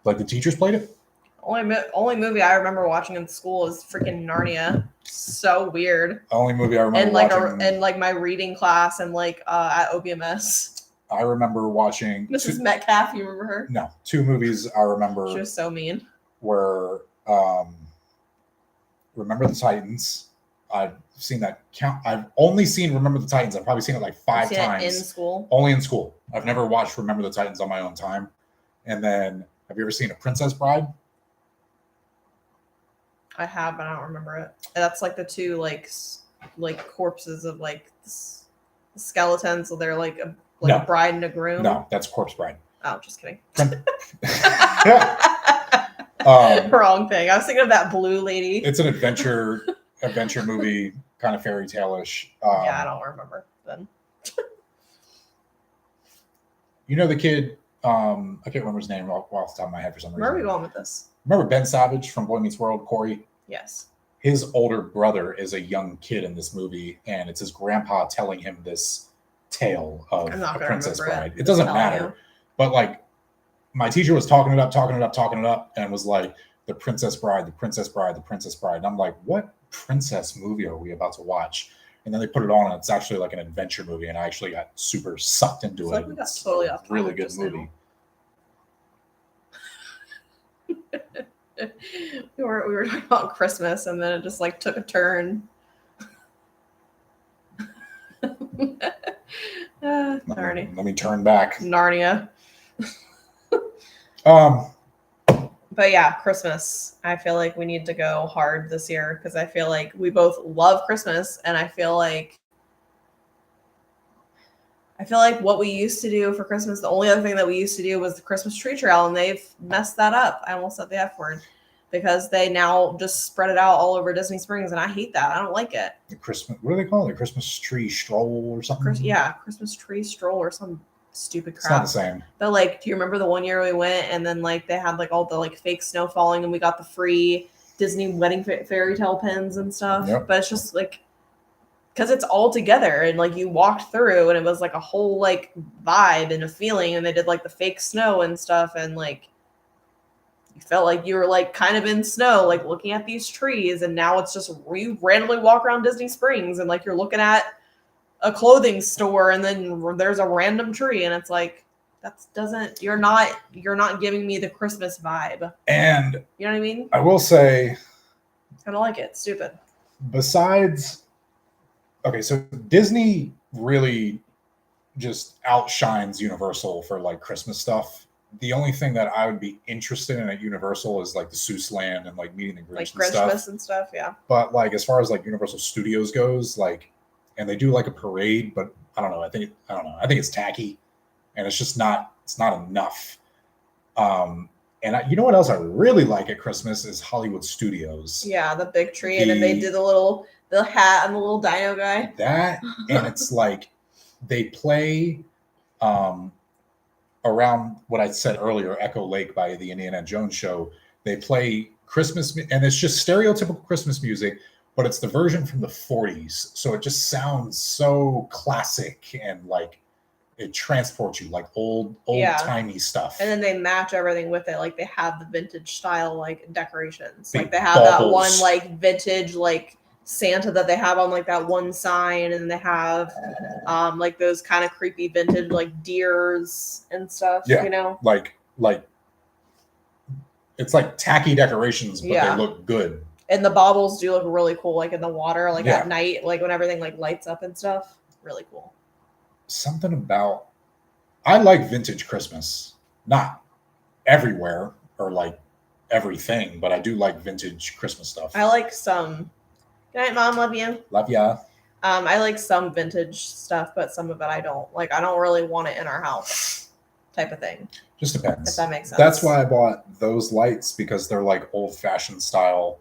Like the teachers played it? Only movie I remember watching in school is freaking Narnia. So weird. The only movie I remember watching in like my reading class and like at OBMS. I remember watching Mrs. Metcalf. You remember her? No, 2 movies I remember. She was so mean. Were Remember the Titans. I've seen that count. I've only seen Remember the Titans. I've probably seen it like 5 times. In school? Only in school. I've never watched Remember the Titans on my own time. And then, have you ever seen A Princess Bride? I have, but I don't remember it. That's like the 2 like corpses of like skeletons. So they're like a bride and a groom. No, that's Corpse Bride. Oh, just kidding. Wrong thing. I was thinking of that blue lady. It's an adventure movie, kind of fairy tale-ish. Yeah, I don't remember then. You know the kid, I can't remember his name off the top of my head for some reason. Where are we going with this? Remember Ben Savage from Boy Meets World, Corey? Yes. His older brother is a young kid in this movie, and it's his grandpa telling him this tale of A Princess Bride. It doesn't matter. But like, my teacher was talking it up, and was like, the Princess Bride, the Princess Bride, the Princess Bride. And I'm like, what princess movie are we about to watch? And then they put it on, and it's actually like an adventure movie, and I actually got super sucked into it. Like we got totally off. Really good movie. we were talking about Christmas, and then it just like took a turn. Let me turn back. Narnia. But yeah, Christmas. I feel like we need to go hard this year because I feel like we both love Christmas, and I feel like what we used to do for Christmas, the only other thing that we used to do was the Christmas tree trail, and they've messed that up. I almost said the F word because they now just spread it out all over Disney Springs, and I hate that. I don't like it. The Christmas, what do they call it? The Christmas tree stroll or something? Christmas tree stroll or some stupid crap. It's not the same. But like, do you remember the one year we went and then like they had like all the like fake snow falling and we got the free Disney wedding fairy tale pins and stuff? Yep. But it's just like, because it's all together and like you walked through and it was like a whole like vibe and a feeling, and they did like the fake snow and stuff, and like you felt like you were like kind of in snow, like looking at these trees. And now it's just you randomly walk around Disney Springs and like you're looking at a clothing store and then there's a random tree, and it's like you're not giving me the Christmas vibe. And you know what I mean? I will say, I don't like it. Stupid. Besides, okay, so Disney really just outshines Universal for like Christmas stuff. The only thing that I would be interested in at Universal is like the Seuss Land and like meeting the Grinch, like Grinchmas and stuff. Yeah. But like as far as like Universal Studios goes, like, and they do like a parade, but I don't know. I think it's tacky, and it's just not. It's not enough. And you know what else I really like at Christmas is Hollywood Studios. Yeah, the big tree, and then they do the hat and the little dino guy. That, and it's like they play around what I said earlier, Echo Lake by the Indiana Jones Show. They play Christmas, and it's just stereotypical Christmas music, but it's the version from the 40s. So it just sounds so classic and like it transports you like old timey stuff. And then they match everything with it. Like they have the vintage style like decorations. Big like they have that baubles. one like vintage like Santa that they have on like that one sign, and they have like those kind of creepy vintage like deers and stuff. Yeah, you know, like it's like tacky decorations, but Yeah. they look good. And the baubles do look really cool, like in the water, like Yeah. at night, like when everything like lights up and stuff. Really cool. Something about I like vintage Christmas. Not everywhere or like everything, but I do like vintage Christmas stuff. I like some. Good night, Mom. Love you. Love ya. I like some vintage stuff, but some of it I don't. Like I don't really want it in our house, type of thing. Just depends. If that makes sense. That's why I bought those lights, because they're like old-fashioned style.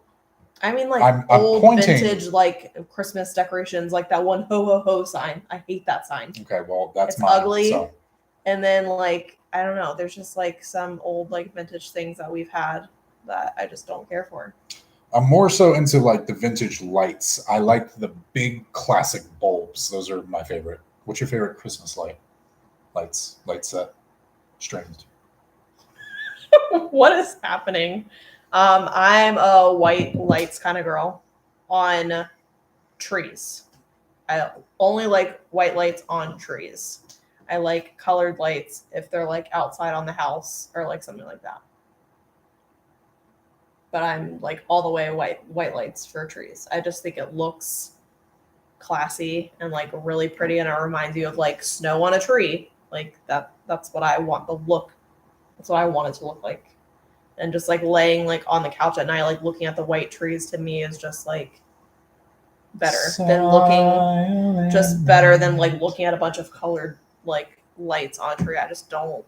I mean, like I'm old pointing- vintage, like Christmas decorations, like that one ho ho ho sign. I hate that sign. Okay, well that's It's mine. ugly. So. And then like I don't know, there's just like some old like vintage things that we've had that I just don't care for. I'm more so into like the vintage lights. I like the big classic bulbs. Those are my favorite. What's your favorite Christmas light set? Strings. What is happening? I'm a white lights kind of girl on trees. I only like white lights on trees. I like colored lights if they're like outside on the house or like something like that. But I'm like all the way white lights for trees. I just think it looks classy and like really pretty, and it reminds you of like snow on a tree. Like that's what I want the look. That's what I want it to look like. And just like laying like on the couch at night, like looking at the white trees, to me is just like better than like looking at a bunch of colored like lights on a tree. I just don't.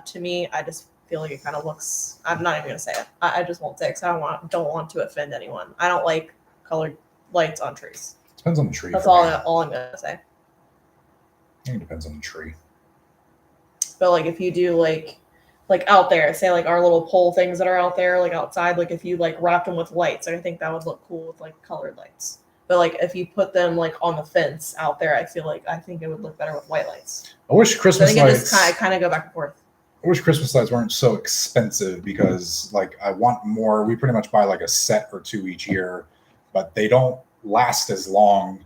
To me, I just feel like it kind of looks. I'm not even gonna say it. I just won't say it because I don't want to offend anyone. I don't like colored lights on trees. Depends on the tree. That's all I'm gonna say. It depends on the tree. But like if you do like out there, say like our little pole things that are out there, like outside, like if you like wrap them with lights, I think that would look cool with like colored lights. But like if you put them like on the fence out there, I think it would look better with white lights. I wish Christmas lights. I think lights. it just kind of go back and forth. I wish Christmas lights weren't so expensive, because like I want more. We pretty much buy like a set or two each year, but they don't last as long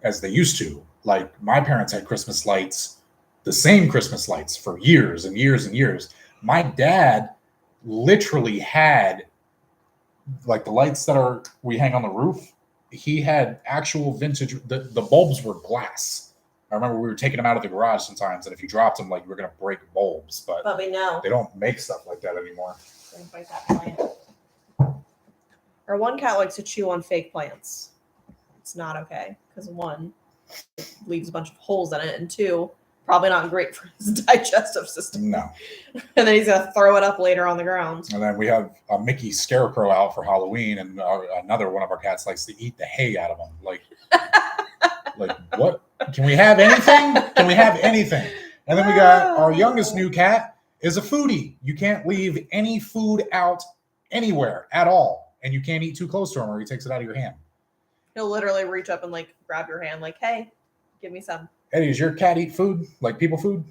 as they used to. Like my parents had Christmas lights, the same Christmas lights for years and years and years. My dad literally had like the lights that we hang on the roof. He had actual vintage. The bulbs were glass. I remember we were taking them out of the garage sometimes, and if you dropped them, like you were gonna break bulbs. But we know they don't make stuff like that anymore. Bite that plant. Or one cat likes to chew on fake plants. It's not okay because one, it leaves a bunch of holes in it, and two, probably not great for his digestive system. No. And then he's gonna throw it up later on the ground. And then we have a Mickey Scarecrow out for Halloween, and another one of our cats likes to eat the hay out of them. Like what? Can we have anything? Can we have anything? And then we got our youngest new cat is a foodie. You can't leave any food out anywhere at all, and you can't eat too close to him, or he takes it out of your hand. He'll literally reach up and like grab your hand, like, "Hey, give me some." Eddie, does your cat eat food, like people food?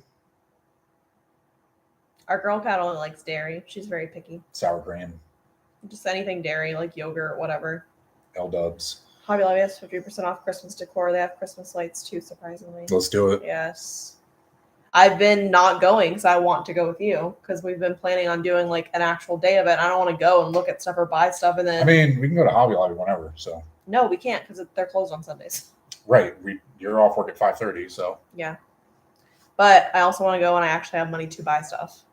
Our girl cat only likes dairy. She's very picky. Sour cream. Just anything dairy, like yogurt, whatever. L-dubs. Hobby Lobby has 50% off Christmas decor. They have Christmas lights too, surprisingly. Let's do it. Yes. I've been not going because I want to go with you, because we've been planning on doing like an actual day of it. I don't want to go and look at stuff or buy stuff and then. I mean, we can go to Hobby Lobby whenever. So. No, we can't because they're closed on Sundays. Right. You're off work at 5:30, so. Yeah. But I also want to go when I actually have money to buy stuff.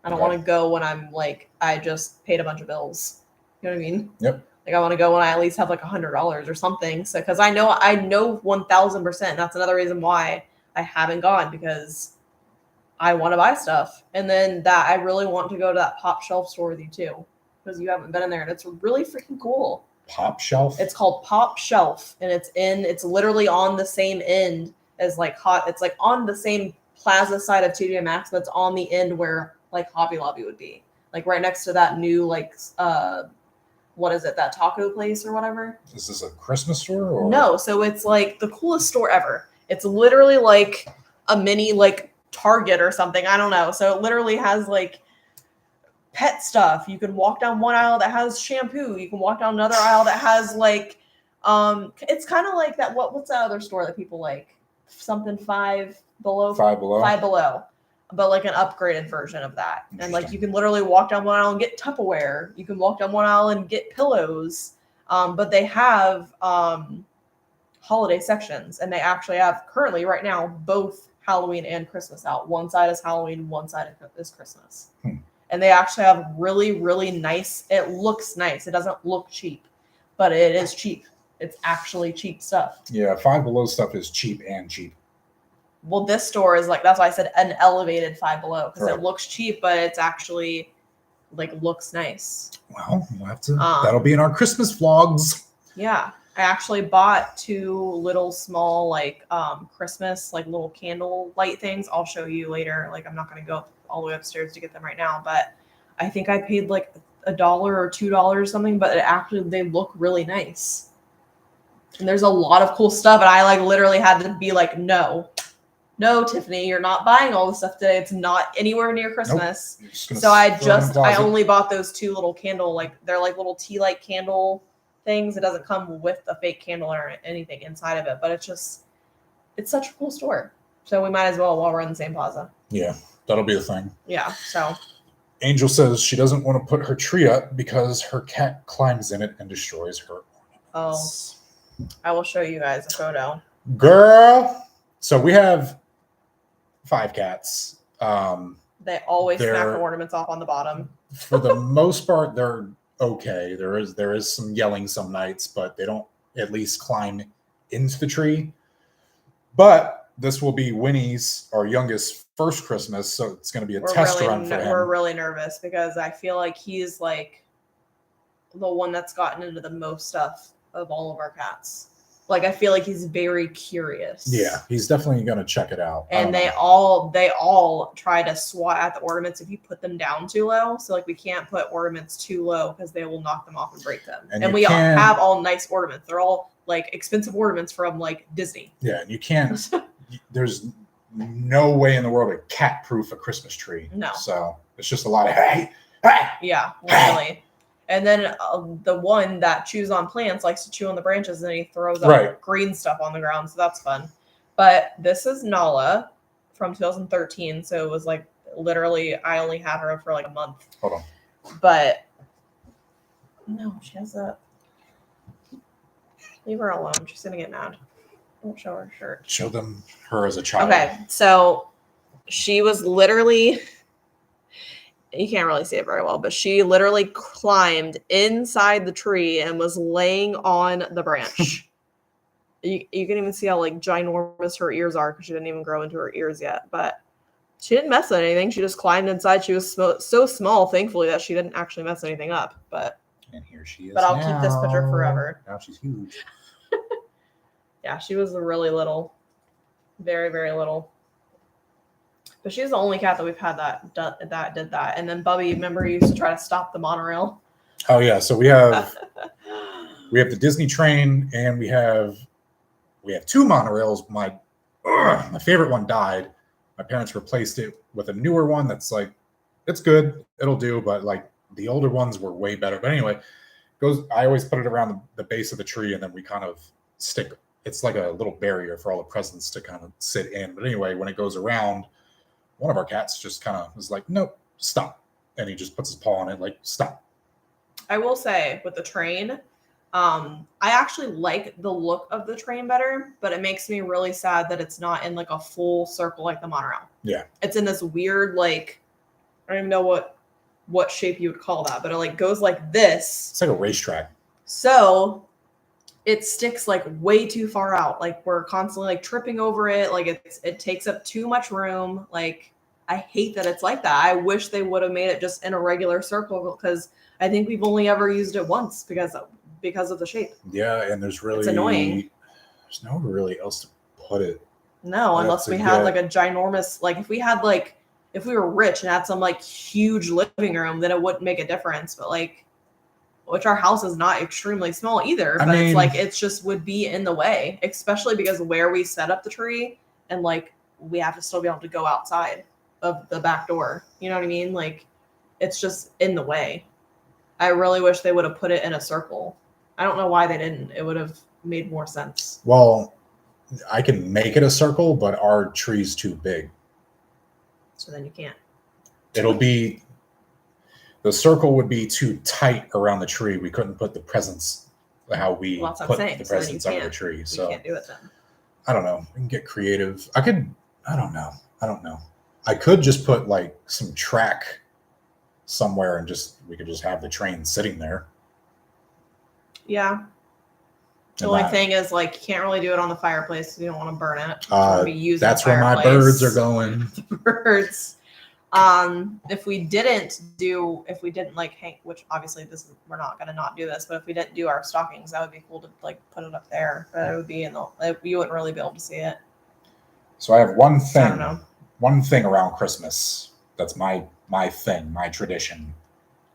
I don't want to go when I'm like, I just paid a bunch of bills. You know what I mean? Yep. Like I want to go when I at least have like $100 or something. So, because I know 1000%. That's another reason why I haven't gone, because I want to buy stuff. And then that I really want to go to that Pop Shelf store with you too, because you haven't been in there and it's really freaking cool. Pop Shelf? It's called Pop Shelf, and it's literally on the same end as like it's like on the same plaza side of TJ Maxx, but it's on the end where like Hobby Lobby would be. Like right next to that new like what is it, that taco place or whatever? Is this a Christmas store? Or? No, so it's like the coolest store ever. It's literally like a mini like Target or something. I don't know. So it literally has like pet stuff. You can walk down one aisle that has shampoo. You can walk down another aisle that has like it's kind of like that what's that other store that people like? Something Five Below, but like an upgraded version of that. And like you can literally walk down one aisle and get Tupperware. You can walk down one aisle and get pillows. But they have holiday sections, and they actually have currently right now both Halloween and Christmas out. One side is Halloween, one side is Christmas. And they actually have really, really nice. It looks nice. It doesn't look cheap, but it is cheap. It's actually cheap stuff. Yeah, Five Below stuff is cheap and cheap. Well, this store is like, that's why I said an elevated Five Below, because it looks cheap, but it's actually like looks nice. Well, we'll have to. That'll be in our Christmas vlogs. Yeah, I actually bought 2 little small like Christmas like little candle light things. I'll show you later. Like I'm not gonna go all the way upstairs to get them right now, but I think I paid like $1 or $2 or something. But they look really nice, and there's a lot of cool stuff. And I like literally had to be like, no, Tiffany, you're not buying all this stuff today. It's not anywhere near Christmas. Nope. So I only bought those 2 little candle, like they're like little tea light candle things. It doesn't come with a fake candle or anything inside of it, but it's such a cool store. So we might as well while we're in the same plaza. Yeah, that'll be the thing. Yeah. So Angel says she doesn't want to put her tree up because her cat climbs in it and destroys her ornaments. Oh, I will show you guys a photo. Girl. So we have 5 cats. They always smack the ornaments off on the bottom. For the most part, they're okay. There is some yelling some nights, but they don't at least climb into the tree. But this will be Winnie's, our youngest, first Christmas, so it's going to be a test run for him. We're really nervous because I feel like he's like the one that's gotten into the most stuff of all of our cats. Like I feel like he's very curious. Yeah, he's definitely going to check it out. And they all try to swat at the ornaments if you put them down too low. So like we can't put ornaments too low because they will knock them off and break them. And we all have all nice ornaments. They're all like expensive ornaments from like Disney. Yeah, and you can't. There's no way in the world to cat-proof a Christmas tree. No. So it's just a lot of Yeah, literally. And then the one that chews on plants likes to chew on the branches, and then he throws up green stuff on the ground. So that's fun. But this is Nala from 2013. So it was like literally I only had her for like a month. Hold on. But no, she has a. Leave her alone. She's gonna get mad. Don't show her shirt. Show them her as a child. Okay, so she was literally. You can't really see it very well, but she literally climbed inside the tree and was laying on the branch. you can even see how like ginormous her ears are because she didn't even grow into her ears yet. But she didn't mess with anything. She just climbed inside. She was so small, thankfully, that she didn't actually mess anything up. And here she is. But I'll keep this picture forever. Now she's huge. Yeah, she was really little, very, very little. But she's the only cat that we've had that did that. And then Bubby, remember, used to try to stop the monorail. Oh yeah, so we have the Disney train, and we have 2 monorails. My favorite one died. My parents replaced it with a newer one that's like, it's good, it'll do, but like the older ones were way better. But anyway, I always put it around the base of the tree, and then we kind of stick. It's like a little barrier for all the presents to kind of sit in. But anyway, when it goes around, one of our cats just kind of was like, nope, stop. And he just puts his paw on it, like, stop. I will say with the train, I actually like the look of the train better, but it makes me really sad that it's not in like a full circle like the monorail. Yeah. It's in this weird, like, I don't even know what shape you would call that, but it like goes like this. It's like a racetrack. So it sticks like way too far out. Like we're constantly like tripping over it. Like it takes up too much room. Like I hate that it's like that. I wish they would have made it just in a regular circle because I think we've only ever used it once because of the shape. Yeah, and it's annoying. There's nowhere really else to put it. No, unless we had like a ginormous, like if we were rich and had some like huge living room, then it wouldn't make a difference. But like, which our house is not extremely small either, but it's like, it's just would be in the way, especially because where we set up the tree and like we have to still be able to go outside of the back door. You know what I mean? Like, it's just in the way. I really wish they would have put it in a circle. I don't know why they didn't. It would have made more sense. Well, I can make it a circle, but our tree's too big. So then you can't. It'll be, the circle would be too tight around the tree. We couldn't put the presents how we put the presents under the tree. So you can't do it then. I don't know. We can get creative. I don't know. I could just put like some track somewhere and we could just have the train sitting there. Yeah. The only thing is, like, you can't really do it on the fireplace because you don't want to burn it. That's where my birds are going. Birds. If we didn't like hang, which obviously we're not gonna not do this, but if we didn't do our stockings, that would be cool to like put it up there. But it would be you wouldn't really be able to see it. So I have one thing around Christmas. That's my thing, my tradition.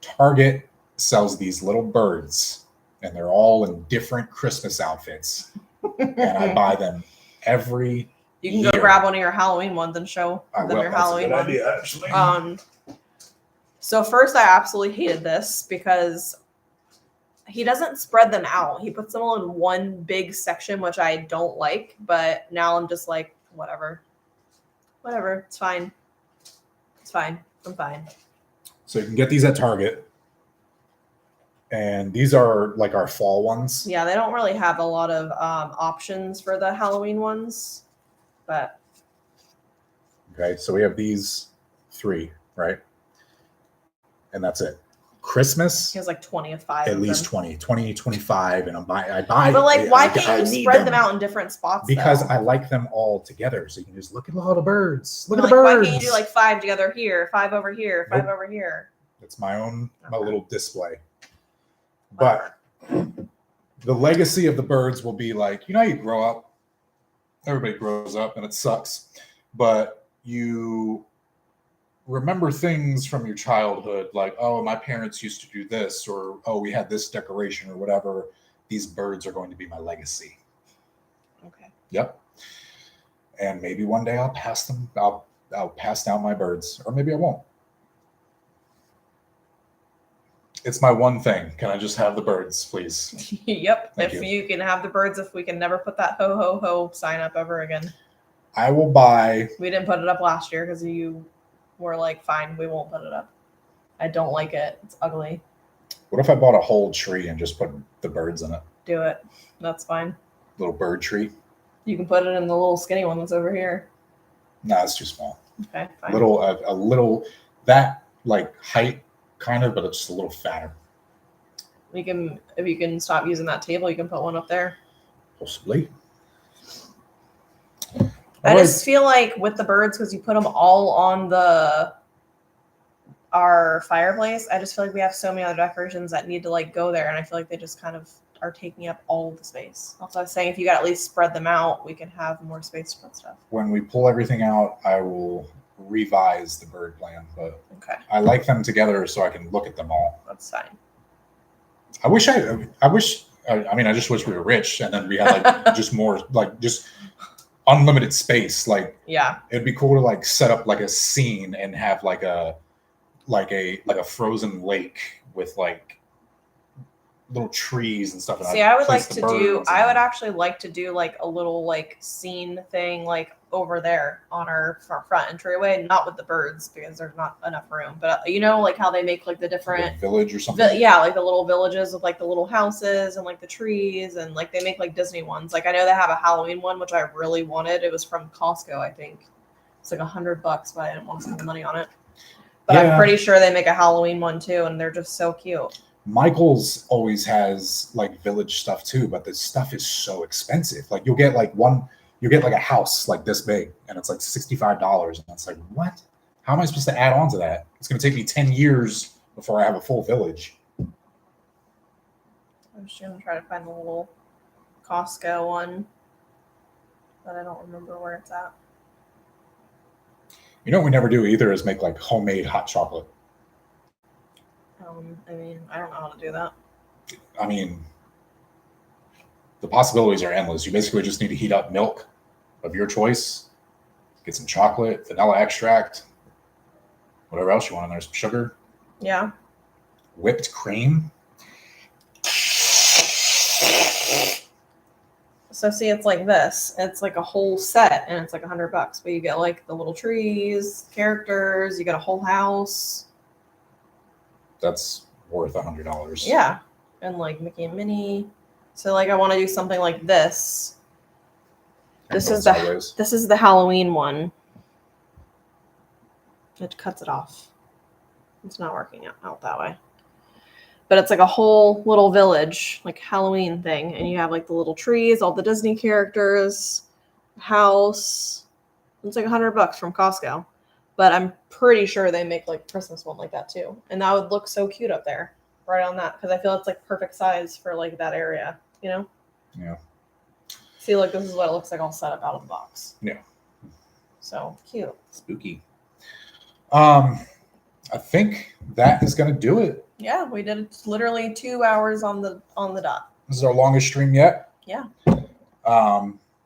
Target sells these little birds, and they're all in different Christmas outfits, and I buy them every. You can go grab one of your Halloween ones and show them your Halloween ones. Idea, actually. So first, I absolutely hated this because he doesn't spread them out. He puts them all in one big section, which I don't like. But now I'm just like, whatever. It's fine. I'm fine. So you can get these at Target. And these are like our fall ones. Yeah, they don't really have a lot of options for the Halloween ones. But okay, so we have these 3, right? And that's it. Christmas, he has like 20 of 5. At least 20, 25, and I buy. But like, why can't you spread them out in different spots? Because I like them all together, so you can just look at all the birds. Look at the birds. Why can't you do like 5 together here, 5 over here, 5 over here? It's my little display. But the legacy of the birds will be like, how you grow up. Everybody grows up and it sucks, but you remember things from your childhood, like, oh, my parents used to do this, or, oh, we had this decoration or whatever. These birds are going to be my legacy. Okay. Yep. And maybe one day I'll pass down my birds, or maybe I won't. It's my one thing. Can I just have the birds, please? Yep. If you can have the birds, if we can never put that ho, ho, ho sign up ever again. I will buy. We didn't put it up last year because you were like, fine, we won't put it up. I don't like it. It's ugly. What if I bought a whole tree and just put the birds in it? Do it. That's fine. Little bird tree. You can put it in the little skinny one that's over here. No, it's too small. Okay, fine. A little, that like height kind of, but it's just a little fatter. If you can stop using that table, you can put one up there. Possibly. I just feel like with the birds, because you put them all on our fireplace, I just feel like we have so many other decorations that need to like go there, and I feel like they just kind of are taking up all of the space. Also, I was saying if you got at least spread them out, we can have more space to put stuff. When we pull everything out, I will revise the bird plan, but okay. I like them together so I can look at them all. That's fine. I just wish we were rich and then we had like just unlimited space. Like, yeah, it'd be cool to like set up like a scene and have like a frozen lake with like little trees and stuff. See, I would actually like to do like a little like scene thing like over there on our front entryway, not with the birds because there's not enough room. But like how they make like the different village or something. Yeah, like the little villages with like the little houses and like the trees, and like they make like Disney ones. Like I know they have a Halloween one which I really wanted. It was from Costco, I think. It's like $100, but I didn't want to spend the money on it. But yeah. I'm pretty sure they make a Halloween one too, and they're just so cute. Michael's always has like village stuff too, but this stuff is so expensive. Like you'll get like a house like this big and it's like $65. And it's like, what? How am I supposed to add on to that? It's going to take me 10 years before I have a full village. I'm just going to try to find the little Costco one, but I don't remember where it's at. You know what we never do either is make like homemade hot chocolate. I don't know how to do that. I mean, the possibilities are endless. You basically just need to heat up milk of your choice, Get some chocolate, vanilla extract, whatever else you want in there. Some sugar. Yeah. Whipped cream. So see, it's like this. It's like a whole set, and it's like $100. But you get like the little trees, characters. You get a whole house. That's worth $100. Yeah, and like Mickey and Minnie. So like, I want to do something like this. This is the Halloween one. It cuts it off. It's not working out that way. But it's like a whole little village, like Halloween thing. And you have like the little trees, all the Disney characters, house. It's like $100 from Costco. But I'm pretty sure they make like Christmas one like that too. And that would look so cute up there, right on that. Because I feel it's like perfect size for like that area, you know? Yeah. See, look, this is what it looks like all set up out of the box. Yeah. So cute. Spooky. I think that is going to do it. Yeah, we did literally 2 hours on the dot. This is our longest stream yet. Yeah.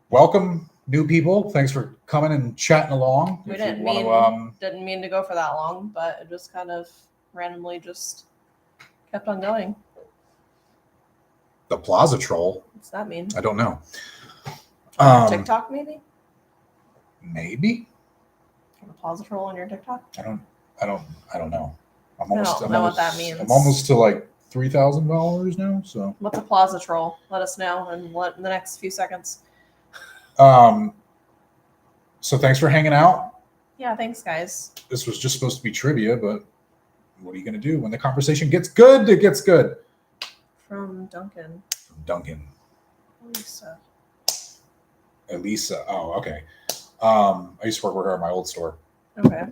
Welcome, new people. Thanks for coming and chatting along. We didn't mean to go for that long, but it just kind of randomly just kept on going. The Plaza Troll. What's that mean? I don't know. TikTok maybe? Maybe. The Plaza Troll on your TikTok? I don't know. I don't know what that means. I'm almost to like $3,000 now. So what's a Plaza Troll? Let us know in the next few seconds. So thanks for hanging out. Yeah, thanks guys. This was just supposed to be trivia, but what are you gonna do when the conversation gets good? It gets good. From Duncan. Elisa. Oh, okay. I used to work with her at my old store. Okay.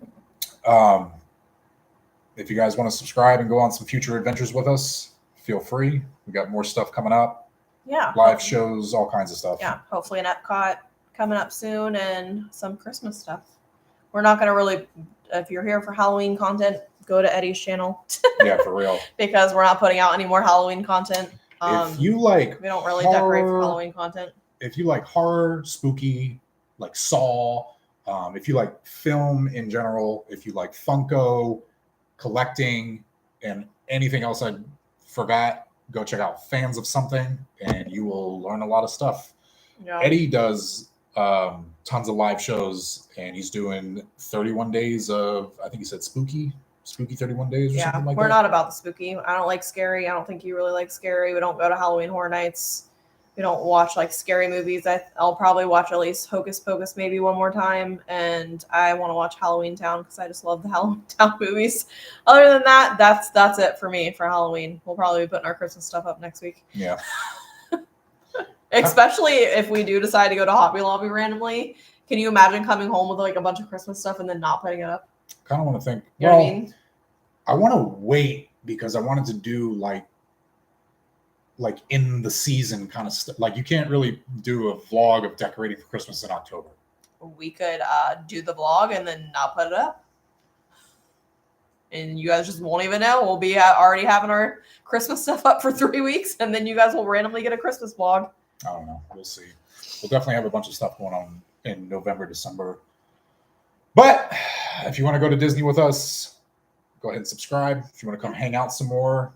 If you guys want to subscribe and go on some future adventures with us, feel free. We got more stuff coming up. Yeah. Live shows, all kinds of stuff. Yeah. Hopefully an Epcot coming up soon and some Christmas stuff. We're not going to really, if you're here for Halloween content, go to Eddie's channel. Yeah, for real. Because we're not putting out any more Halloween content. If you like, we don't really decorate for Halloween content. If you like horror, spooky, like Saw, if you like film in general, if you like Funko, collecting, and anything else I forgot, go check out Fans of Something, and you will learn a lot of stuff. Yeah. Eddie does tons of live shows, and he's doing 31 days of, I think he said spooky 31 days or something like that. We're not about the spooky. I don't like scary. I don't think you really like scary. We don't go to Halloween Horror Nights. We don't watch like scary movies. I'll probably watch at least Hocus Pocus maybe one more time, and I want to watch Halloween Town because I just love the Halloween Town movies. Other than that, that's it for me for Halloween. We'll probably be putting our Christmas stuff up next week. Yeah. Especially if we do decide to go to Hobby Lobby randomly. Can you imagine coming home with like a bunch of Christmas stuff and then not putting it up? Kind of want to think. You know what I mean? I want to wait because I wanted to do like in the season kind of stuff. Like you can't really do a vlog of decorating for Christmas in October. We could do the vlog and then not put it up. And you guys just won't even know. We'll be already having our Christmas stuff up for 3 weeks, and then you guys will randomly get a Christmas vlog. I don't know. We'll see. We'll definitely have a bunch of stuff going on in November, December. But if you want to go to Disney with us, go ahead and subscribe. If you want to come hang out some more,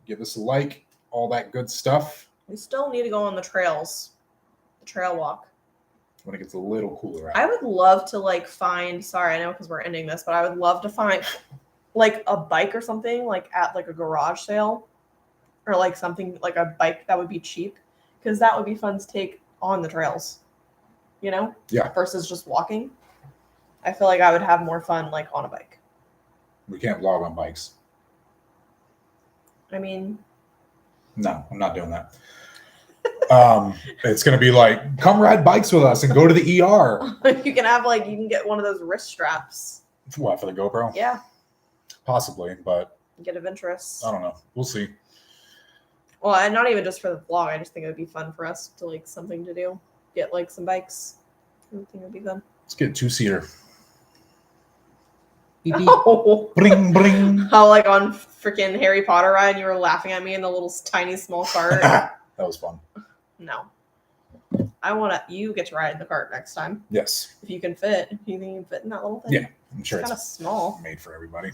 give us a like. All that good stuff. We still need to go on the trails, the trail walk. When it gets a little cooler out. I would love to like find, sorry, I know because we're ending this, but I would love to find like a bike or something like at like a garage sale or like something like a bike that would be cheap because that would be fun to take on the trails, you know? Yeah. Versus just walking. I feel like I would have more fun like on a bike. We can't vlog on bikes. I mean... No, I'm not doing that. It's going to be like, come ride bikes with us and go to the ER. You can get one of those wrist straps. What, for the GoPro? Yeah. Possibly, but. Get of interest. I don't know. We'll see. Well, and not even just for the vlog. I just think it would be fun for us to like something to do. Get like some bikes. I think it would be fun. Let's get a 2-seater. Oh. Bring, bring. How like on freaking Harry Potter ride, you were laughing at me in the little tiny small cart. That was fun. No. I want to. You get to ride in the cart next time Yes. if you can fit. If you think you can fit in that little thing. Yeah, I'm sure it's kind of small. Made for everybody.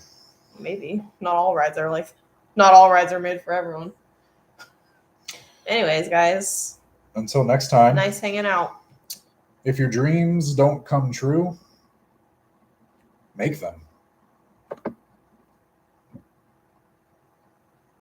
Maybe not all rides are like. Not all rides are made for everyone. Anyways, guys. Until next time. Nice hanging out. If your dreams don't come true, make them.